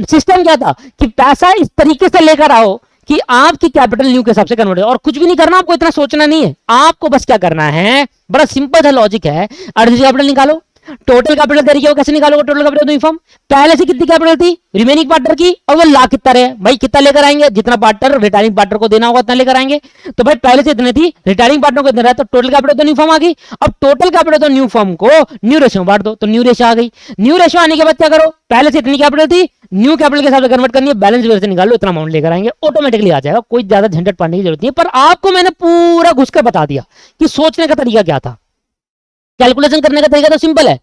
S1: सिस्टम क्या था कि पैसा इस तरीके से लेकर आओ कि आपकी कैपिटल न्यू के हिसाब से कन्वर्ट हो, और कुछ भी नहीं करना, आपको इतना सोचना नहीं है। आपको बस क्या करना है, बड़ा सिंपल सा लॉजिक है। अर्जित कैपिटल निकालो, टोटल कैपिटल तरीके हो कैसे निकालोगे टोटल कैपिटल यूनिफॉर्म, पहले से कितनी कैपिटल थी रिमेनिंग पार्टनर की, और वो ला कितना रहे भाई, कितना लेकर आएंगे, जितना पार्टनर रिटायरिंग पार्टनर को देना होगा उतना लेकर आएंगे। तो भाई पहले से इतने थी, रिटायरिंग पार्टनर को इतना रहा, तो टोटल कैपिटल तो न्यू फॉर्म आ गई। अब टोटल कैपिटल तो न्यू फॉर्म को न्यू रेशियो बांट दो, तो न्यू रेशियो आ गई। न्यू रेशियो आने के बाद क्या करो, पहले से इतनी कैपिटल थी, न्यू कैपिटल के हिसाब से कन्वर्ट करनी है, बैलेंस से निकाल लो, इतना अमाउंट लेकर आएंगे, ऑटोमेटिकली आ जाएगा, कोई ज्यादा झंझट पाने की जरूरत नहीं है। पर आपको मैंने पूरा घुस कर बता दिया कि सोचने का तरीका क्या था, कैलकुलेशन करने का तरीका तो सिंपल है।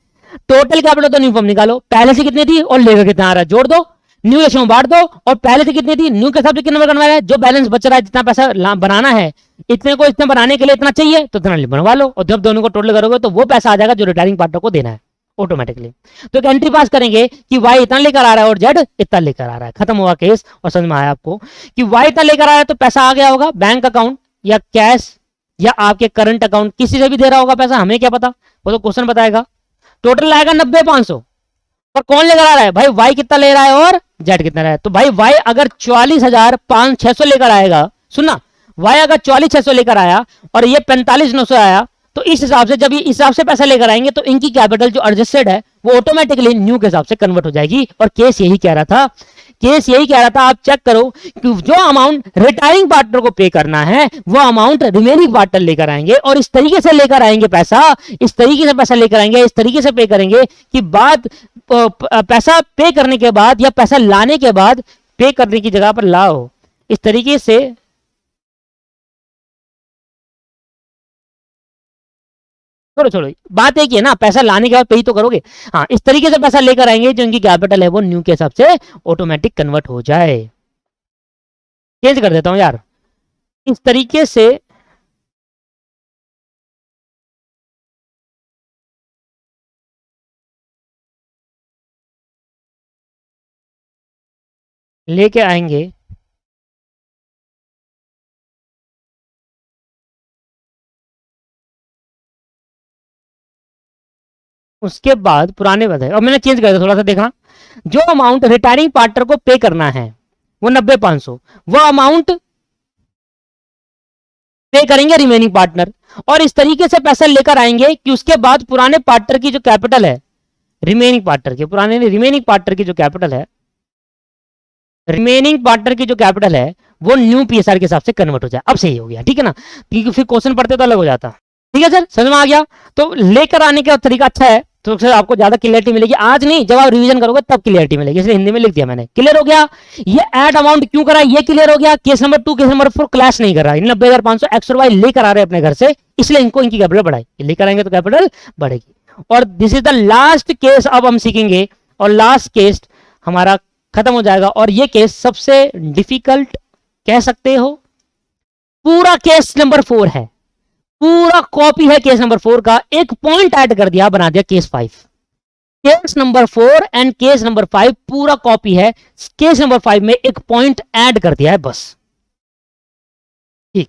S1: टोटल कैपिटल तो न्यू फॉर्म निकालो, पहले से कितनी थी और लेकर कितना आ रहा है जोड़ दो, न्यू रेशियो बांट दो, और पहले से कितनी थी न्यू के हिसाब से कितना नंबर बनवाया है, जो बैलेंस बच रहा है, जितना पैसा बनाना है, इतने को इतना बनाने के लिए इतना चाहिए तो इतना बनवा लो, और जब दोनों को टोटल करोगे तो वो पैसा आ जाएगा जो रिटायरिंग पार्टनर को देना है ऑटोमेटिकली। तो एक एंट्री पास करेंगे कि वाई इतना लेकर आ रहा है और जेड इतना लेकर आ रहा है, खत्म हुआ केस। और समझ में आया आपको कि वाई इतना लेकर आ रहा है तो पैसा आ गया होगा बैंक अकाउंट या कैश या आपके करंट अकाउंट, किसी से भी दे रहा होगा पैसा, हमें क्या पता, वो तो क्वेश्चन बताएगा। टोटल आएगा 90,500, पर कौन लेकर आ रहा है भाई, वाई कितना ले रहा है और जेड कितना रहा है। तो भाई वाई अगर 44,600 लेकर आएगा, सुनना, वाई अगर 44,600 लेकर आया और ये 45,900 आया, तो इस हिसाब से जब ये इस हिसाब से पैसा लेकर आएंगे तो इनकी कैपिटल जो एडजस्टेड है वो ऑटोमेटिकली न्यू के हिसाब से कन्वर्ट हो जाएगी। और केस यही कह रहा था, केस यही कह रहा था, आप चेक करो कि जो अमाउंट रिटायरिंग पार्टनर को पे करना है वो अमाउंट रिमेनिंग पार्टनर लेकर आएंगे, और इस तरीके से लेकर आएंगे पैसा, इस तरीके से पैसा लेकर आएंगे, इस तरीके से पे करेंगे कि बाद पैसा पे करने के बाद या पैसा लाने के बाद पे करने की जगह पर लाओ, इस तरीके से। छोड़ो छोड़ो, बात एक ही है ना, पैसा लाने के बाद पे ही तो करोगे। हाँ, इस तरीके से पैसा लेकर आएंगे जो इनकी कैपिटल है वो न्यू के हिसाब से ऑटोमेटिक कन्वर्ट हो जाए। चेंज कर देता हूं यार, इस तरीके से लेके आएंगे। उसके बाद पुराने बताए, और मैंने चेंज कर दिया थोड़ा सा, देखना, जो अमाउंट रिटायरिंग पार्टनर को पे करना है वो 90,500, वो अमाउंट पे करेंगे रिमेनिंग पार्टनर, और इस तरीके से पैसा लेकर आएंगे कि उसके बाद पुराने पार्टनर की जो कैपिटल है, रिमेनिंग पार्टनर की, पुराने रिमेनिंग पार्टनर की जो कैपिटल है, रिमेनिंग पार्टनर की जो कैपिटल है वो न्यू पीएसआर के हिसाब से कन्वर्ट हो जाए। अब सही हो गया, ठीक है ना, क्योंकि फिर क्वेश्चन पढ़ते तो अलग हो जाता। ठीक है सर, समझ में आ गया। तो लेकर आने का तरीका अच्छा है, तो सर आपको ज्यादा क्लियरिटी मिलेगी, आज नहीं जब आप रिवीजन करोगे तब क्लियरिटी मिलेगी, इसलिए हिंदी में लिख दिया मैंने। क्लियर हो गया, ये ऐड अमाउंट क्यों करा ये क्लियर हो गया। Case number 2 case number 4 class नहीं कर रहा, 90,500 एक्स और वाई लेकर आ रहे हैं अपने घर से, इसलिए इनको इनकी कैपिटल बढ़ाई, लेकर आएंगे तो कैपिटल बढ़ेगी। और this is the last case अब हम सीखेंगे, और लास्ट केस हमारा खत्म हो जाएगा। और ये केस सबसे डिफिकल्ट कह सकते हो, पूरा केस नंबर 4 है, पूरा कॉपी है केस नंबर 4 का, एक पॉइंट ऐड कर दिया, बना दिया case 5। Case number 4 and case number 5 पूरा कॉपी है, केस नंबर 5 में एक पॉइंट ऐड कर दिया है बस। ठीक,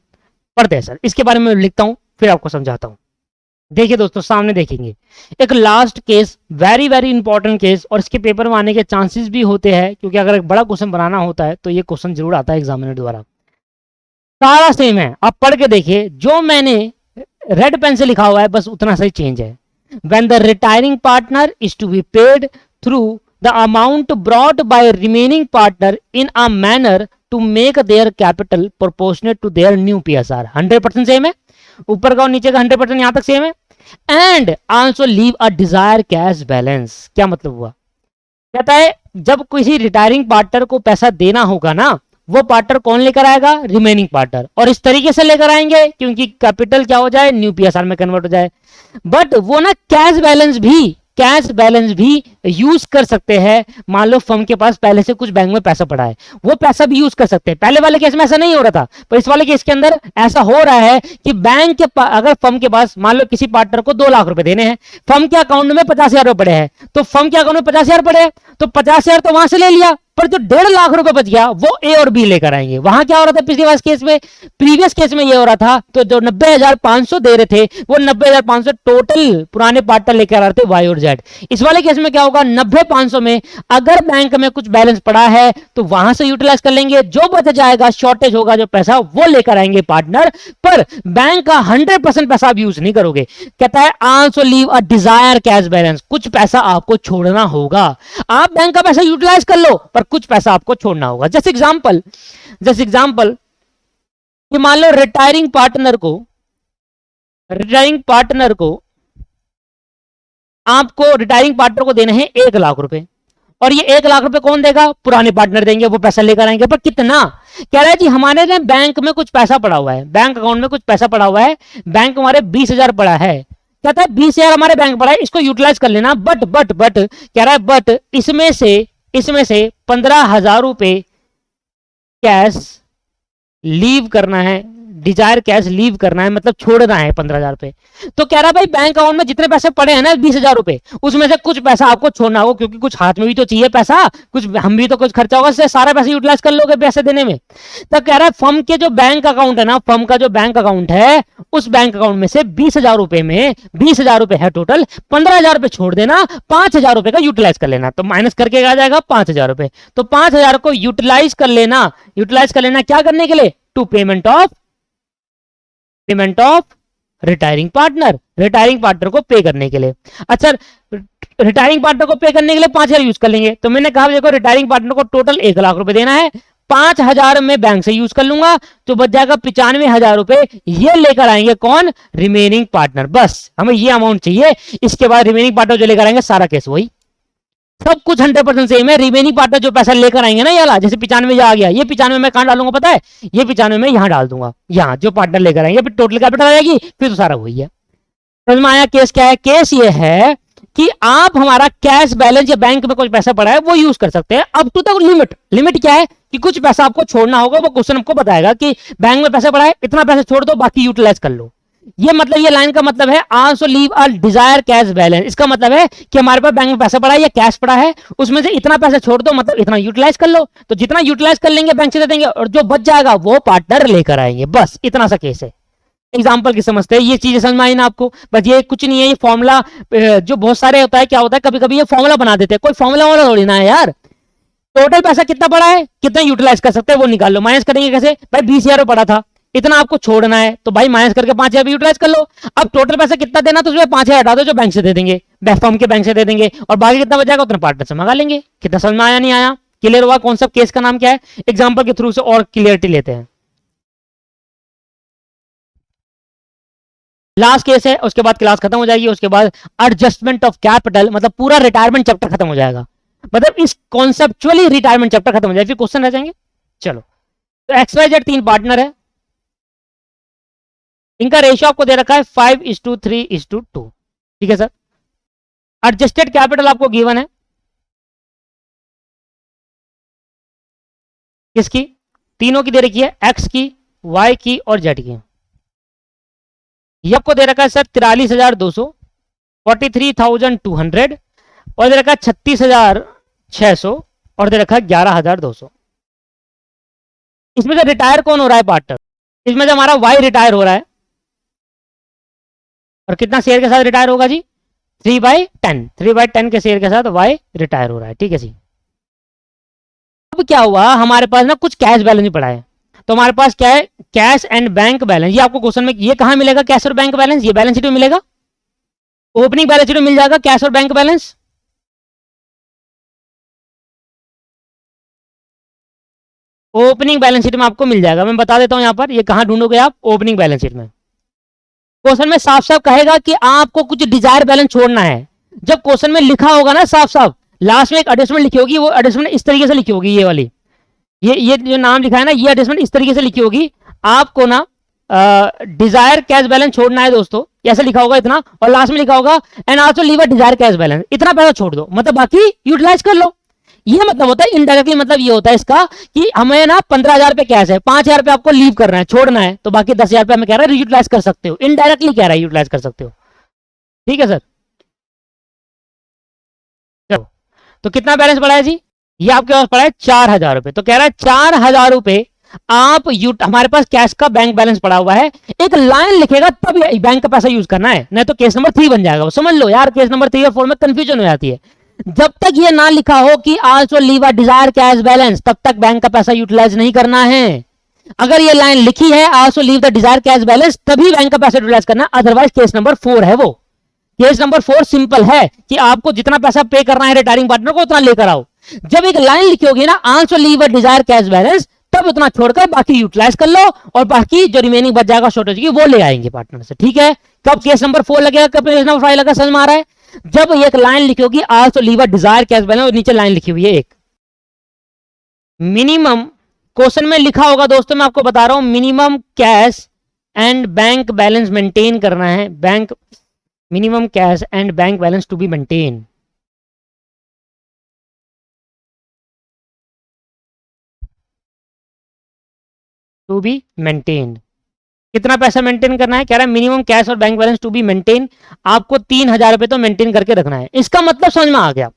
S1: पढ़ते हैं सर, इसके बारे में लिखता हूं फिर आपको समझाता हूं। देखिए दोस्तों, सामने देखेंगे एक last case, very very important case, और इसके पेपर में आने के चांसेस भी होते हैं, क्योंकि अगर एक बड़ा क्वेश्चन बनाना होता है तो ये क्वेश्चन जरूर आता है एग्जामिनर द्वारा। सारा सेम है, आप पढ़ के देखिए, जो मैंने रेड पेन से लिखा हुआ है बस उतना सही चेंज है। When the retiring partner is to be paid through the amount brought by remaining partner in a manner to make their capital proportionate to their new PSR, 100% same है, ऊपर का और नीचे का 100% यहां तक सेम है। And also leave a desire cash balance, क्या मतलब हुआ, कहता है जब किसी रिटायरिंग पार्टनर को पैसा देना होगा ना, वो पार्टनर कौन लेकर आएगा, रिमेनिंग पार्टनर, और इस तरीके से लेकर आएंगे क्योंकि कैपिटल क्या हो जाए, न्यू पीएसआर में कन्वर्ट हो जाए। बट वो ना कैश बैलेंस भी यूज कर सकते हैं। मान लो फर्म के पास पहले से कुछ बैंक में पैसा पड़ा है, वो पैसा भी यूज कर सकते हैं। पहले वाले केस में ऐसा नहीं हो रहा था, पर इस वाले केस के अंदर ऐसा हो रहा है कि बैंक के अगर फर्म के पास मान लो किसी पार्टनर को 2 लाख रुपए देने हैं, फर्म के अकाउंट में 50,000 रुपए पड़े हैं, तो फर्म के अकाउंट में 50,000 पड़े हैं, तो 50,000 तो वहां से ले लिया, पर जो 1.5 लाख रुपए बच गया वो ए और बी लेकर आएंगे। वहां क्या हो रहा था पिछले केस में, प्रीवियस केस में ये हो रहा था, तो जो 90,500 दे रहे थे वो 90,500 टोटल पुराने पार्टनर लेकर आ रहे थे वाई और जेड। इस वाले केस में क्या होगा, 90,500 में अगर बैंक में कुछ बैलेंस पड़ा है तो वहां से यूटिलाइज कर लेंगे, जो बच जाएगा शॉर्टेज होगा जो पैसा वो लेकर आएंगे पार्टनर, पर बैंक का 100% पैसा आप यूज नहीं करोगे। कहता है also leave a desire cash balance, कुछ पैसा आपको छोड़ना होगा। आप बैंक का पैसा यूटिलाइज कर लो पर कुछ पैसा आपको छोड़ना होगा। जैसे एग्जांपल कि मान लो रिटायरिंग पार्टनर को आपको रिटायरिंग पार्टनर को देने हैं 1 लाख रुपए, और ये 1 लाख रुपए कौन देगा, पुराने पार्टनर देंगे, वो पैसा लेकर आएंगे। पर कितना, कह रहा है जी हमारे ने बैंक में कुछ पैसा पड़ा हुआ है, बैंक अकाउंट में कुछ पैसा पड़ा हुआ है, बैंक हमारे 20,000 पड़ा है। कहता है 20,000 हमारे बैंक पड़ा है, इसको यूटिलाइज कर लेना, बट कह रहा है बट इसमें से 15,000 रुपए कैश लीव करना है, डिजायर कैश लीव करना है, मतलब छोड़ना है 15,000 रुपए। तो कह रहा है भाई बैंक अकाउंट में जितने पैसे पड़े हैं ना 20,000 रुपए, उसमें से कुछ पैसा आपको छोड़ना होगा, क्योंकि कुछ हाथ में भी तो चाहिए पैसा, कुछ हम भी तो कुछ खर्चा होगा, इससे सारा पैसा यूटिलाइज कर लोगे पैसे देने में। तो कह रहा है फर्म के जो बैंक अकाउंट है ना, फर्म का जो बैंक अकाउंट है, उस बैंक अकाउंट में से 20,000 रुपए में 20,000 रुपए है टोटल, 15,000 रुपए छोड़ देना, 5,000 रुपए का यूटिलाइज कर लेना। तो माइनस करके आ जाएगा 5,000 रुपए। तो 5,000 को यूटिलाइज कर लेना क्या करने के लिए, to payment of retiring partner को पे करने के लिए। अच्छा, रिटायरिंग पार्टनर को पे करने के लिए 5,000 यूज कर लेंगे। तो मैंने कहा देखो रिटायरिंग पार्टनर को टोटल 1 लाख रुपए देना है, 5,000 में बैंक से यूज कर लूंगा, तो बच जाएगा 95,000 रुपए। ये लेकर आएंगे कौन, रिमेनिंग पार्टनर। बस हमें ये अमाउंट चाहिए, इसके बाद रिमेनिंग पार्टनर जो लेकर आएंगे सारा केस वही, सब कुछ 100% सेम है। रिमेनिंग पार्टनर जो पैसा लेकर आएंगे ना, ये वाला जैसे 95 आ गया, ये 95 मैं कहां डालूंगा पता है, ये 95 में यहां डाल दूंगा, यहां जो पार्टनर लेकर आएंगे, फिर टोटल कैपिटल आ जाएगी, फिर तो सारा वही है। समझ में आया। केस क्या है, केस ये है कि आप हमारा कैश बैलेंस या बैंक में कुछ पैसा पड़ा है वो यूज कर सकते हैं अप टू द लिमिट क्या है कि कुछ पैसा आपको छोड़ना होगा, वो क्वेश्चन आपको बताएगा कि बैंक में पैसा पड़ा है, इतना पैसा छोड़ दो, बाकी यूटिलाइज कर लो। ये लाइन का मतलब है also leave a desire cash balance. इसका मतलब है कि हमारे पास बैंक में पैसा पड़ा है या कैश पड़ा है, उसमें से इतना पैसा छोड़ दो, मतलब इतना यूटिलाइज कर लो। तो जितना यूटिलाइज कर लेंगे बैंक से दे देंगे, और जो बच जाएगा वो पार्टनर लेकर आएंगे। बस इतना सा केस है। एग्जाम्पल की समझते हैं, ये चीजें समझ में आई ना आपको। बस ये कुछ नहीं है, ये फॉर्मूला जो बहुत सारे होता है, क्या होता है कभी कभी ये फॉर्मूला बना देते हैं, कोई फॉर्मूला वाला थोड़ी ना है यार। टोटल पैसा कितना पड़ा है, कितना यूटिलाइज कर सकते हैं वो निकाल लो। माइनस करेंगे कैसे, भाई 20,000 पड़ा था, इतना आपको छोड़ना है, तो भाई माइनस करके 5,000 यूटिलाइज कर लो। अब टोटल पैसा कितना देना, तो उसमें 5,000 हटा दो जो बैंक से दे देंगे, फर्म के बैंक से दे देंगे, और बाकी कितना बच जाएगा उतना पार्टनर से मंगा लेंगे। कितना समझ में आया, नहीं आया, क्लियर हुआ कॉन्सेप्ट। केस का नाम क्या है, एग्जाम्पल के थ्रू से और क्लियरिटी लेते हैं। लास्ट केस है, उसके बाद क्लास खत्म हो जाएगी, उसके बाद एडजस्टमेंट ऑफ कैपिटल, मतलब पूरा रिटायरमेंट चैप्टर खत्म हो जाएगा, मतलब इस कॉन्सेप्चुअली रिटायरमेंट चैप्टर खत्म हो जाएगा, फिर क्वेश्चन रह जाएंगे। चलो, तो XYZ 3 पार्टनर है, इनका रेशियो आपको दे रखा है 5:3:2। ठीक है सर। एडजस्टेड कैपिटल आपको गिवन है किसकी, तीनों की दे रखी है, X की, Y की और Z की। ये आपको दे रखा है सर 43,200, 43,200, और दे रखा है 36,600, और दे रखा है 11,200। इसमें से रिटायर कौन हो रहा है पार्टनर, इसमें से हमारा Y रिटायर हो रहा है, और कितना शेयर के साथ रिटायर होगा जी, 3/10 के शेयर के साथ Y रिटायर हो रहा है। ठीक है जी। अब क्या हुआ, हमारे पास ना कुछ कैश बैलेंस भी पड़ा है, तो हमारे पास क्या है, कैश एंड बैंक बैलेंस। ये आपको क्वेश्चन में ये कहां मिलेगा, कैश और बैंक बैलेंस, ये बैलेंस शीट में मिलेगा, ओपनिंग बैलेंस शीट में मिल जाएगा कैश और bank balance. Opening balance sheet में आपको मिल जाएगा, मैं बता देता हूं यहां पर, ये कहां ढूंढोगे आप, ओपनिंग बैलेंस शीट में। क्वेश्चन में साफ साफ कहेगा कि आपको कुछ डिजायर बैलेंस छोड़ना है। जब क्वेश्चन में लिखा होगा ना साफ साफ, लास्ट में एक एडजस्टमेंट लिखी होगी, वो एडजस्टमेंट इस तरीके से लिखी होगी, ये वाली, ये जो नाम लिखा है ना, ये एडजस्टमेंट इस तरीके से लिखी होगी। आपको ना डिजायर कैश बैलेंस छोड़ना है दोस्तों, ऐसे लिखा होगा इतना, और लास्ट में लिखा होगा and also leave a desire cash balance, इतना पैसा छोड़ दो, मतलब बाकी यूटिलाइज कर लो। ये मतलब होता है इनडायरेक्टली, मतलब ये होता है इसका कि हमें ना 15,000 रुपए कैश है, 5,000 रुपए आपको लीव करना है, छोड़ना है, तो बाकी 10,000 रुपए हमें कह रहा है यूटिलाइज कर सकते हो, इनडायरेक्टली कह रहा है यूटिलाइज कर सकते हो। ठीक है सर। चलो, तो कितना बैलेंस बढ़ा है जी, ये आपके पास पड़ा है 4,000 रुपए, तो कह रहा है 4,000 रुपए आप हमारे पास कैश का बैंक बैलेंस पड़ा हुआ है, एक लाइन लिखेगा तब बैंक का पैसा यूज करना है, नहीं तो केस नंबर 3 बन जाएगा। वो समझ लो यार, केस नंबर 3 और 4 में कंफ्यूजन हो जाती है। जब तक ये ना लिखा हो कि also leave a desire cash balance, तब तक बैंक का पैसा यूटिलाइज नहीं करना है। अगर ये लाइन लिखी है also leave the desire cash balance, तभी बैंक का पैसा यूटिलाइज करना, अदरवाइज केस नंबर 4 है वो। केस नंबर 4 सिंपल है कि आपको जितना पैसा पे करना है रिटायरिंग पार्टनर को उतना लेकर आओ। जब एक लाइन लिखी होगी ना also leave a desire cash balance, तब उतना छोड़कर बाकी यूटिलाइज कर लो और बाकी जो रिमेनिंग बच जाएगा शॉर्टेज की वो ले आएंगे पार्टनर से। ठीक है, कब केस नंबर 4 लगेगा, कब केस नंबर 5 लगेगा, समझ में आ रहा है? जब एक लाइन लिखी होगी also leave a desire cash balance और नीचे लाइन लिखी हुई है एक मिनिमम, क्वेश्चन में लिखा होगा दोस्तों, मैं आपको बता रहा हूं, minimum cash and bank balance maintain करना है, bank minimum cash and bank balance to be maintain. To be maintain, कितना पैसा मेंटेन करना है, कह रहा है मिनिमम कैश और bank balance to be maintain, आपको 3,000 रुपए तो मेंटेन करके रखना है। इसका मतलब समझ में आ गया।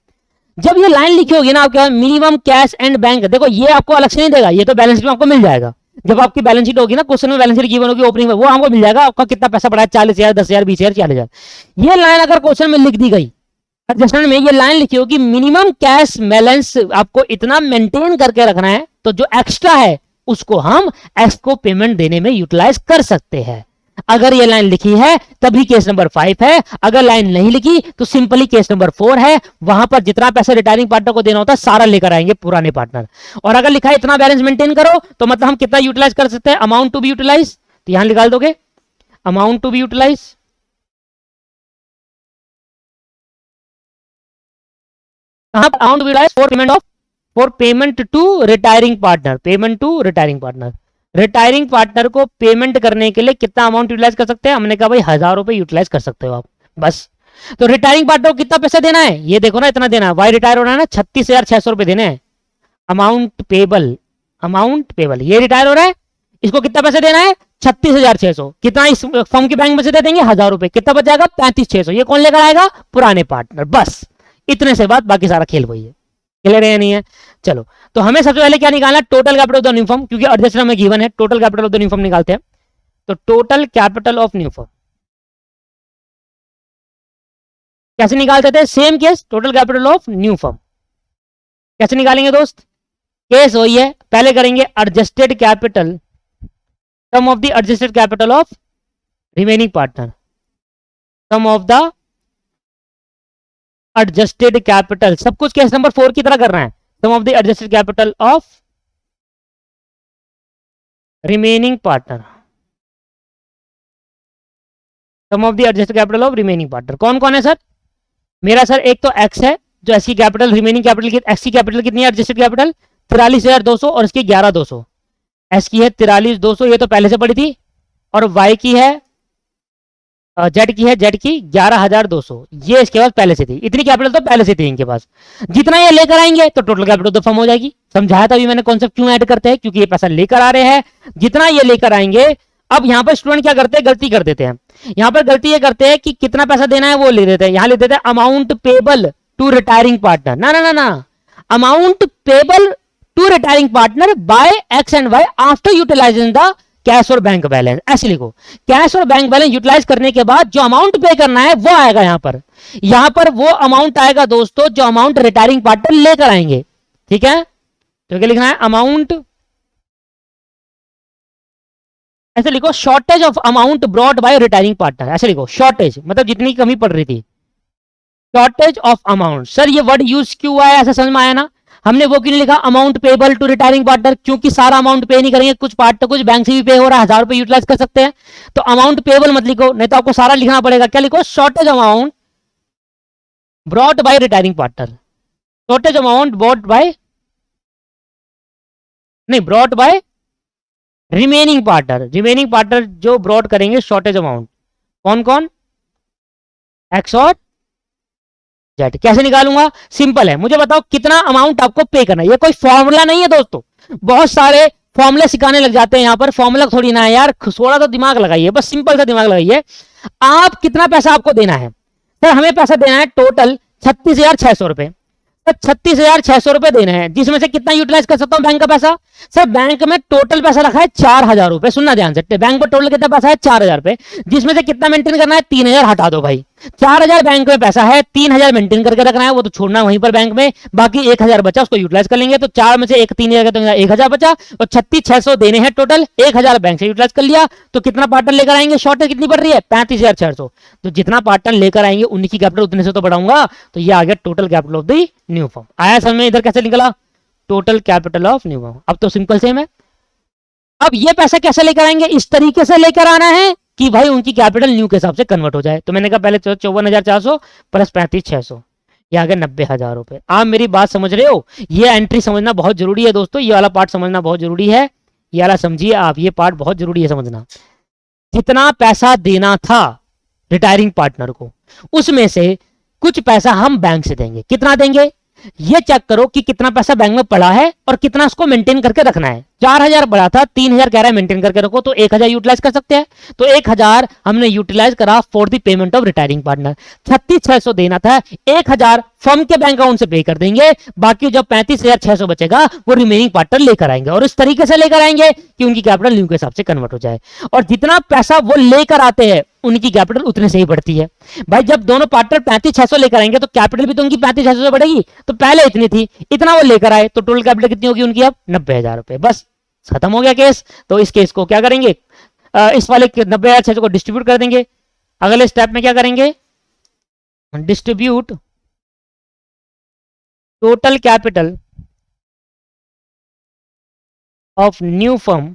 S1: जब ये लाइन लिखी होगी ना आपके मिनिमम कैश एंड बैंक, देखो ये आपको अलग से नहीं देगा, ये तो बैलेंस शीट में आपको मिल जाएगा। जब आपकी बैलेंस शीट होगी ना, क्वेश्चन में बैलेंस शीट गिवन होगी ओपनिंग में, वो हमको मिल जाएगा आपका कितना पैसा पड़ा है, 40,000, 10,000, 20,000, 40,000। ये लाइन अगर क्वेश्चन में लिख दी गई, एडजस्टमेंट में ये लाइन लिखी होगी मिनिमम कैश बैलेंस आपको इतना मेंटेन करके रखना है, तो जो एक्स्ट्रा है उसको हम एक्सको पेमेंट देने में यूटिलाइज कर सकते हैं। अगर ये लाइन लिखी है तभी केस नंबर 5 है, अगर लाइन नहीं लिखी तो सिंपली केस नंबर 4 है। वहां पर जितना पैसा रिटायरिंग पार्टनर को देना होता है सारा लेकर आएंगे पुराने पार्टनर। और अगर लिखा है इतना बैलेंस मेंटेन करो, तो मतलब हम कितना यूटिलाइज कर सकते हैं, अमाउंट टू बी यूटिलाइज, तो यहां निकाल दोगे अमाउंट टू बी यूटिलाइज, कहां पर amount to be utilise for payment of, for payment to retiring partner, payment to retiring partner. Retiring partner को पेमेंट करने के लिए कितना अमाउंट यूटिलाइज कर सकते हैं, हमने कहा भाई 1,000 रुपए यूटिलाइज कर सकते हो आप बस। तो रिटायरिंग पार्टनर को कितना पैसा देना है, ये देखो ना, इतना देना है, वाई रिटायर होना है ना, 36,600 रुपए देने हैं। अमाउंट पेबल, अमाउंट पेबल, ये रिटायर हो रहा है, इसको कितना पैसा देना है, 36,600। कितना इस फर्म के बैंक में से दे देंगे, 1,000 रुपए, कितना बच जाएगा, 35,600। ये कौन लेकर आएगा, पुराने पार्टनर। बस इतने से बात, बाकी सारा खेल वही है। क्लियर है नहीं है? चलो, तो हमें सबसे पहले क्या निकालना है, total capital of the new firm, क्योंकि एडजस्टमेंट में गिवन है total capital of the new firm निकालते हैं। तो total capital of new firm कैसे निकालते थे, same case, total capital of new firm कैसे निकालेंगे दोस्त, केस वही है, पहले करेंगे adjusted capital, sum of the adjusted capital of remaining partner, sum of the adjusted capital, सब कुछ केस नंबर 4 की तरह करना है, sum of the adjusted capital of remaining partner, sum of the adjusted capital of remaining partner. कौन कौन है sir, मेरा सर एक तो एक्स है, जो एक्स की कैपिटल, रिमेनिंग कैपिटल की, एक्स की कैपिटल कितनी है एडजस्टेड कैपिटल, 43,200 और इसकी 11,200, एस की है 43,200, ये तो पहले से पड़ी थी, और वाई की है, जेड की है, जेड की 11,200, ये इसके पास पहले से थी, इतनी कैपिटल तो पहले से थी इनके पास। जितना ये लेकर आएंगे तो टोटल कैपिटल तो फर्म हो जाएगी। समझाया था अभी मैंने कॉन्सेप्ट क्यों ऐड करते हैं, क्योंकि ये पैसा लेकर आ रहे हैं, जितना ये लेकर आएंगे। अब यहाँ पर स्टूडेंट क्या करते हैं, गलती कर देते हैं, यहाँ पर गलती ये करते हैं कि कितना पैसा देना है वो ले देते हैं, यहाँ ले देते हैं amount payable to retiring partner, ना ना ना ना, amount payable to retiring partner by X and Y after utilising the cash और बैंक बैलेंस। ऐसे लिखो, कैश और बैंक बैलेंस यूटिलाइज करने के बाद जो अमाउंट पे करना है वो आएगा यहाँ पर वो अमाउंट आएगा दोस्तों जो अमाउंट रिटायरिंग पार्टनर लेकर आएंगे। ठीक है, तो क्या लिखना है, अमाउंट, ऐसे लिखो shortage of amount brought by retiring partner, ऐसे लिखो शॉर्टेज, मतलब जितनी कमी पड़ रही थी, शॉर्टेज ऑफ अमाउंट। सर ये वर्ड यूज क्यों आया, ऐसा समझ में आया ना, हमने वो क्यों नहीं लिखा amount payable to retiring partner, क्योंकि सारा अमाउंट पे नहीं करेंगे, कुछ पार्ट तो कुछ बैंक से भी पे हो रहा है, 1,000 रुपए यूटिलाइज कर सकते हैं, तो अमाउंट पेबल मत लिखो, नहीं तो आपको सारा लिखना पड़ेगा। क्या लिखो, shortage amount brought by retiring partner, shortage amount brought by, नहीं brought by remaining partner, remaining partner जो ब्रॉट करेंगे शॉर्टेज अमाउंट, कौन कौन, एक्स और जेड। कैसे निकालूंगा, सिंपल है, मुझे बताओ कितना अमाउंट आपको पे करना है, ये कोई फॉर्मूला नहीं है दोस्तों, बहुत सारे फॉर्मूले सिखाने लग जाते हैं यहाँ पर, फॉर्मूला थोड़ी ना है यार, थोड़ा तो दिमाग लगाइए, बस सिंपल सा दिमाग लगाइए। आप कितना पैसा आपको देना है, सर हमें पैसा देना है टोटल 36,600 रुपए, तो 36,600 रुपए देने हैं, जिसमें से कितना यूटिलाइज कर सकता हूं बैंक का पैसा? सर बैंक में टोटल पैसा रखा है 4,000 रुपए, सुनना ध्यान से, बैंक में टोटल कितना पैसा है? 4,000 रुपए, जिसमें से कितना मेंटेन करना है? 3,000 हटा दो भाई। 4,000 बैंक में पैसा है, 3,000 मेंटेन करके रखना है, वो तो छोड़ना वहीं पर बैंक में, बाकी 1,000 बचा उसको यूटिलाइज कर लेंगे। तो 4 में से 3,000 तो 1,000 बचा, और 36,600 देने हैं टोटल, 1,000 बैंक से यूटिलाइज कर लिया। तो कितना पार्टनर लेकर आएंगे? शॉर्टेज कितनी पड़ रही है? 35,600। तो जितना पार्टनर लेकर आएंगे उन्हीं की कैपिटल उतने से तो बढ़ाऊंगा। तो ये आ गया total capital of the new firm. आया समझ में? इधर कैसे निकला total capital of new firm? अब तो सिंपल सेम है। अब ये पैसा कैसे लेकर आएंगे? इस तरीके से लेकर आना है कि भाई उनकी कैपिटल न्यू के हिसाब से कन्वर्ट हो जाए। तो मैंने कहा पहले 54,400 प्लस 35,600, ये आ गया 90,000 रुपए। आप मेरी बात समझ रहे हो? ये एंट्री समझना बहुत जरूरी है दोस्तों, ये वाला पार्ट समझना बहुत जरूरी है, ये वाला समझिए आप, ये पार्ट बहुत जरूरी है समझना। जितना पैसा देना था रिटायरिंग पार्टनर को, उसमें से कुछ पैसा हम बैंक से देंगे। कितना देंगे? ये चेक करो कि कितना पैसा बैंक में पड़ा है और कितना उसको मेंटेन करके रखना है। 4,000 पड़ा था, 3,000 कह रहा है मेंटेन करके रखो, तो 1,000 यूटिलाइज कर सकते हैं। तो 1,000 हमने यूटिलाइज करा for the payment of retiring partner. 36,600 देना था, 1,000 फर्म के बैंक अकाउंट से पे कर देंगे, बाकी जब 35,600 बचेगा वो रिमेनिंग पार्टनर लेकर आएंगे, और इस तरीके से लेकर आएंगे कि उनकी कैपिटल न्यू के हिसाब से कन्वर्ट हो जाए। और जितना पैसा वो लेकर आते हैं उनकी कैपिटल उतने से ही बढ़ती है। भाई जब दोनों पार्टनर 35,600 लेकर आएंगे तो कैपिटल भी तो उनकी 35,600 बढ़ेगी। तो पहले इतनी थी, इतना वो लेकर आए, तो टोटल कैपिटल कितनी होगी उनकी? अब 90,000 रुपए। बस खत्म हो गया केस। तो इस केस को क्या करेंगे? इस वाले 90,600 को डिस्ट्रीब्यूट कर देंगे। अगले स्टेप में क्या करेंगे? Distribute total capital of new firm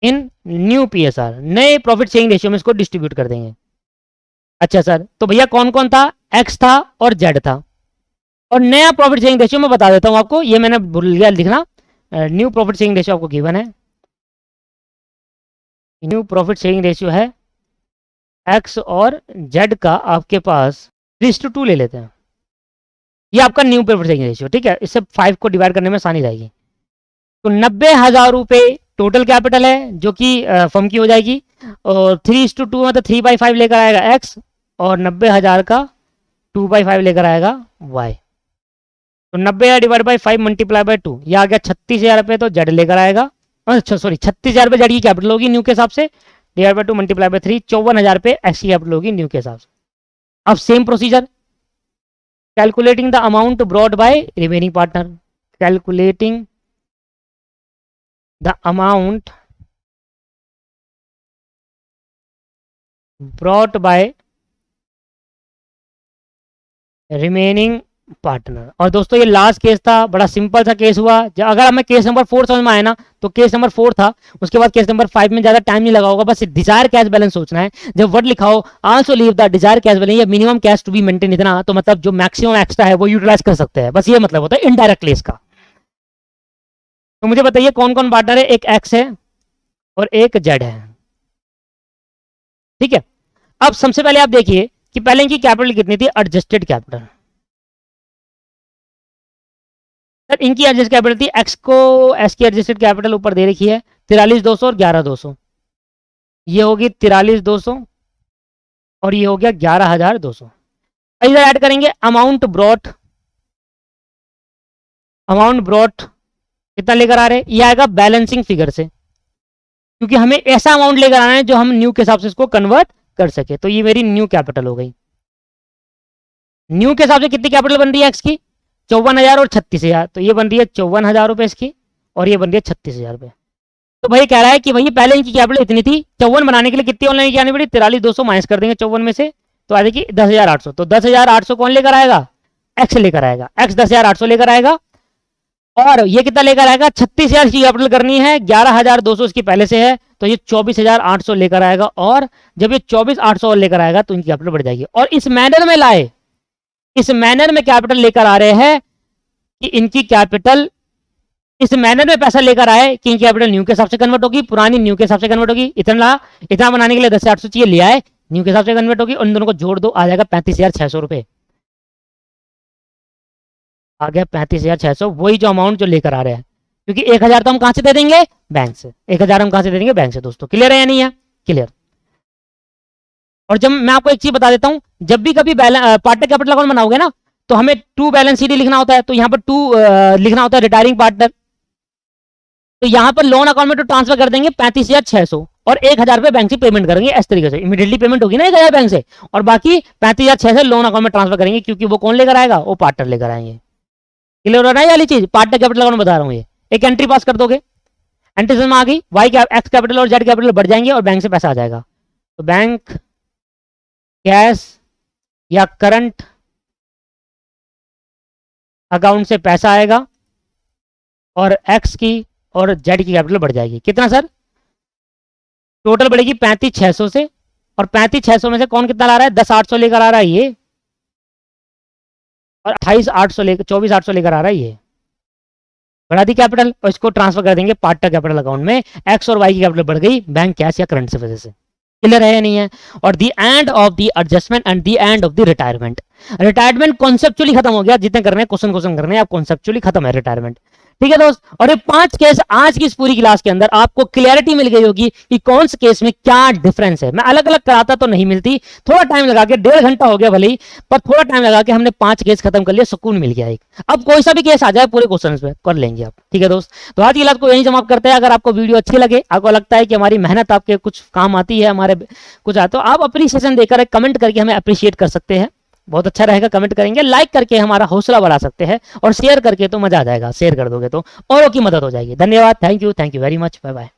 S1: in new PSR, नए प्रॉफिट शेयरिंग रेशियो में इसको डिस्ट्रीब्यूट कर देंगे। अच्छा सर, तो भैया कौन कौन था? एक्स था और जेड था। और नया प्रॉफिट शेयरिंग रेशियो मैं बता देता हूं आपको, ये मैंने भूल गया लिखना। न्यू प्रॉफिट शेयरिंग रेशियो आपको गिवन है। न्यू प्रॉफिट शेयरिंग रेशियो है एक्स और जेड का आपके पास 3:2 ले लेते हैं। ये आपका न्यू प्रॉफिट शेयरिंग रेशियो, ठीक है। इससे 5 को डिवाइड करने में आसानी रहेगी। तो 90,000 रुपए टोटल कैपिटल है जो कि फर्म की हो जाएगी, और 3:2 मतलब 3/5 लेकर आएगा एक्स, और 90,000 का 2/5 लेकर आएगा वाई। तो 90,000 डिवाइड बाई 5 मल्टीप्लाई बाई 2, ये आ गया 36,000 रुपये, तो जेड लेकर आएगा। अच्छा सॉरी, 36,000 रुपये जेड की कैपिटल होगी न्यू के हिसाब से, डिवाइड बाई 2 मल्टीप्लाई बाई 3, 54,000 रुपये एक्स की कैपिटल होगी न्यू के हिसाब से। अब same procedure, calculating the amount brought by remaining partner, calculating the amount brought by remaining partner. और दोस्तों ये लास्ट केस था, बड़ा सिंपल सा केस हुआ। अगर हमें केस नंबर 4 समझ में आया ना, तो केस नंबर 4 था, उसके बाद केस नंबर 5 में ज्यादा टाइम नहीं लगा होगा, बस डिजायर कैश बैलेंस सोचना है। जब वर्ड लिखा हो also leave the desire cash balance या minimum cash to be maintain, इतना तो मतलब जो मैक्सिमम एक्स्ट्रा है वो यूटिलाइज कर सकते हैं, बस ये मतलब होता है इनडायरेक्ट केस का। तो मुझे बताइए कौन कौन पार्टनर है? एक एक्स है और एक जेड है, ठीक है। अब सबसे पहले आप देखिए कि पहले इनकी कैपिटल कितनी थी? Adjusted capital. सर इनकी एडजस्ट कैपिटल थी, एक्स को एक्स की एडजस्टेड कैपिटल ऊपर दे रखी है 43,200 और 11,200, ये होगी 43,200 और ये हो गया 11,200। इधर ऐड करेंगे अमाउंट ब्रॉट, अमाउंट ब्रॉट कितना लेकर आ रहे हैं? ये आएगा बैलेंसिंग फिगर से, क्योंकि हमें ऐसा अमाउंट लेकर आना है जो हम न्यू के हिसाब से इसको कन्वर्ट कर सके। तो ये मेरी न्यू कैपिटल हो गई। न्यू के हिसाब से कितनी कैपिटल बन रही है एक्स की? 54,000 और 36,000, तो ये बन रही है 54,000 रुपए इसकी, और ये बन रही है 36,000 रुपए। तो भाई कह रहा है कि भाई पहले इनकी कैपिटल इतनी थी, 54 बनाने के लिए कितनी ऑनलाइन की आनी पड़ी? 43,200 माइनस कर देंगे 54 में से, तो आ जाएगी 10,800। तो 10,800 कौन लेकर आएगा? एक्स लेकर आएगा, एक्स 10,800 लेकर आएगा। और ये कितना लेकर आएगा? 36,000 की कैपिटल करनी है, 11,200 इसकी पहले से है, तो ये 24,800 लेकर आएगा। और जब ये 24,800 और लेकर आएगा तो इनकी कैपिटल बढ़ जाएगी। और इस मैनर में लाए, इस मैनर में कैपिटल लेकर आ रहे हैं कि इनकी कैपिटल इस मैनर में पैसा लेकर आए कि इनकी कैपिटल न्यू के हिसाब से कन्वर्ट होगी, पुरानी न्यू के हिसाब से कन्वर्ट होगी। इतना बनाने के लिए 10,800 चाहिए, ले आए, न्यू के हिसाब से कन्वर्ट होगी, और इन दोनों को जोड़ दो, आ जाएगा 35,600 रुपए। आ गया 35,600, वही जो अमाउंट जो लेकर आ रहे हैं, क्योंकि 1,000 तो हम कहां से दे देंगे? बैंक से। 1,000 हम कहां से दे देंगे? बैंक से। दोस्तों क्लियर है या नहीं है? क्लियर। और जब मैं आपको एक चीज बता देता हूं, जब भी कभी पार्टनर कैपिटल अकाउंट बनाओगे ना, तो हमें टू बैलेंस शीट लिखना होता है, तो यहाँ पर टू लिखना होता है रिटायरिंग पार्टनर। तो यहाँ पर लोन अकाउंट में तो ट्रांसफर कर देंगे 35,600 और 1,000 रुपए बैंक से पेमेंट करेंगे, इस तरीके से इमीडिएटली पेमेंट होगी ना 1,000 बैंक से, और बाकी 35,600 लोन अकाउंट में ट्रांसफर करेंगे, क्योंकि वो कौन लेकर आएगा, वो पार्टनर लेकर आएंगे। क्लियर हो रहा है वाली चीज, पार्टनर कैपिटल अकाउंट बता रहा हूँ। ये एक एंट्री पास कर दोगे, एंट्री में आ गई, वाई एक्स कैपिटल और जेड कैपिटल बढ़ जाएंगे और बैंक से पैसा आ जाएगा। तो बैंक कैश या करंट अकाउंट से पैसा आएगा और एक्स की और जेड की कैपिटल बढ़ जाएगी। कितना सर, टोटल बढ़ेगी 35,600 से, और 35,600 में से कौन कितना ला रहा है, 10,800 लेकर आ रहा है ये, और 28,800 लेकर 24,800 लेकर आ रहा है ये। बढ़ा दी कैपिटल और इसको ट्रांसफर कर देंगे पार्टनर कैपिटल अकाउंट में, एक्स और वाई की कैपिटल बढ़ गई बैंक कैश या करंट से वजह से। क्लियर है या नहीं है। और the end of the adjustment and the end of the retirement. Retirement conceptually खत्म हो गया, जितने करने क्वेश्चन करने आप कॉन्सेप्चुअली खत्म है रिटायरमेंट। ठीक है दोस्त, और ये 5 केस आज की इस पूरी क्लास के अंदर आपको क्लियरिटी मिल गई होगी कि कौन से केस में क्या डिफरेंस है। मैं अलग अलग कराता तो नहीं मिलती, थोड़ा टाइम लगा के, 1.5 घंटा हो गया भले ही, पर थोड़ा टाइम लगा के हमने 5 केस खत्म कर लिया, सुकून मिल गया एक। अब कोई सा भी केस आ जाए पूरे क्वेश्चन पे कर लेंगे आप। ठीक है दोस्त, तो आज की क्लास को यहीं समाप्त करते हैं। अगर आपको वीडियो अच्छी लगे, आपको लगता है कि हमारी मेहनत आपके कुछ काम आती है, हमारे कुछ आता, तो आप अप्रिसिएशन देकर कमेंट करके हमें अप्रिशिएट कर सकते हैं, बहुत अच्छा रहेगा। कमेंट करेंगे, लाइक करके हमारा हौसला बढ़ा सकते हैं, और शेयर करके तो मजा आ जाएगा, शेयर कर दोगे तो औरों की मदद हो जाएगी। धन्यवाद, thank you very much, bye bye.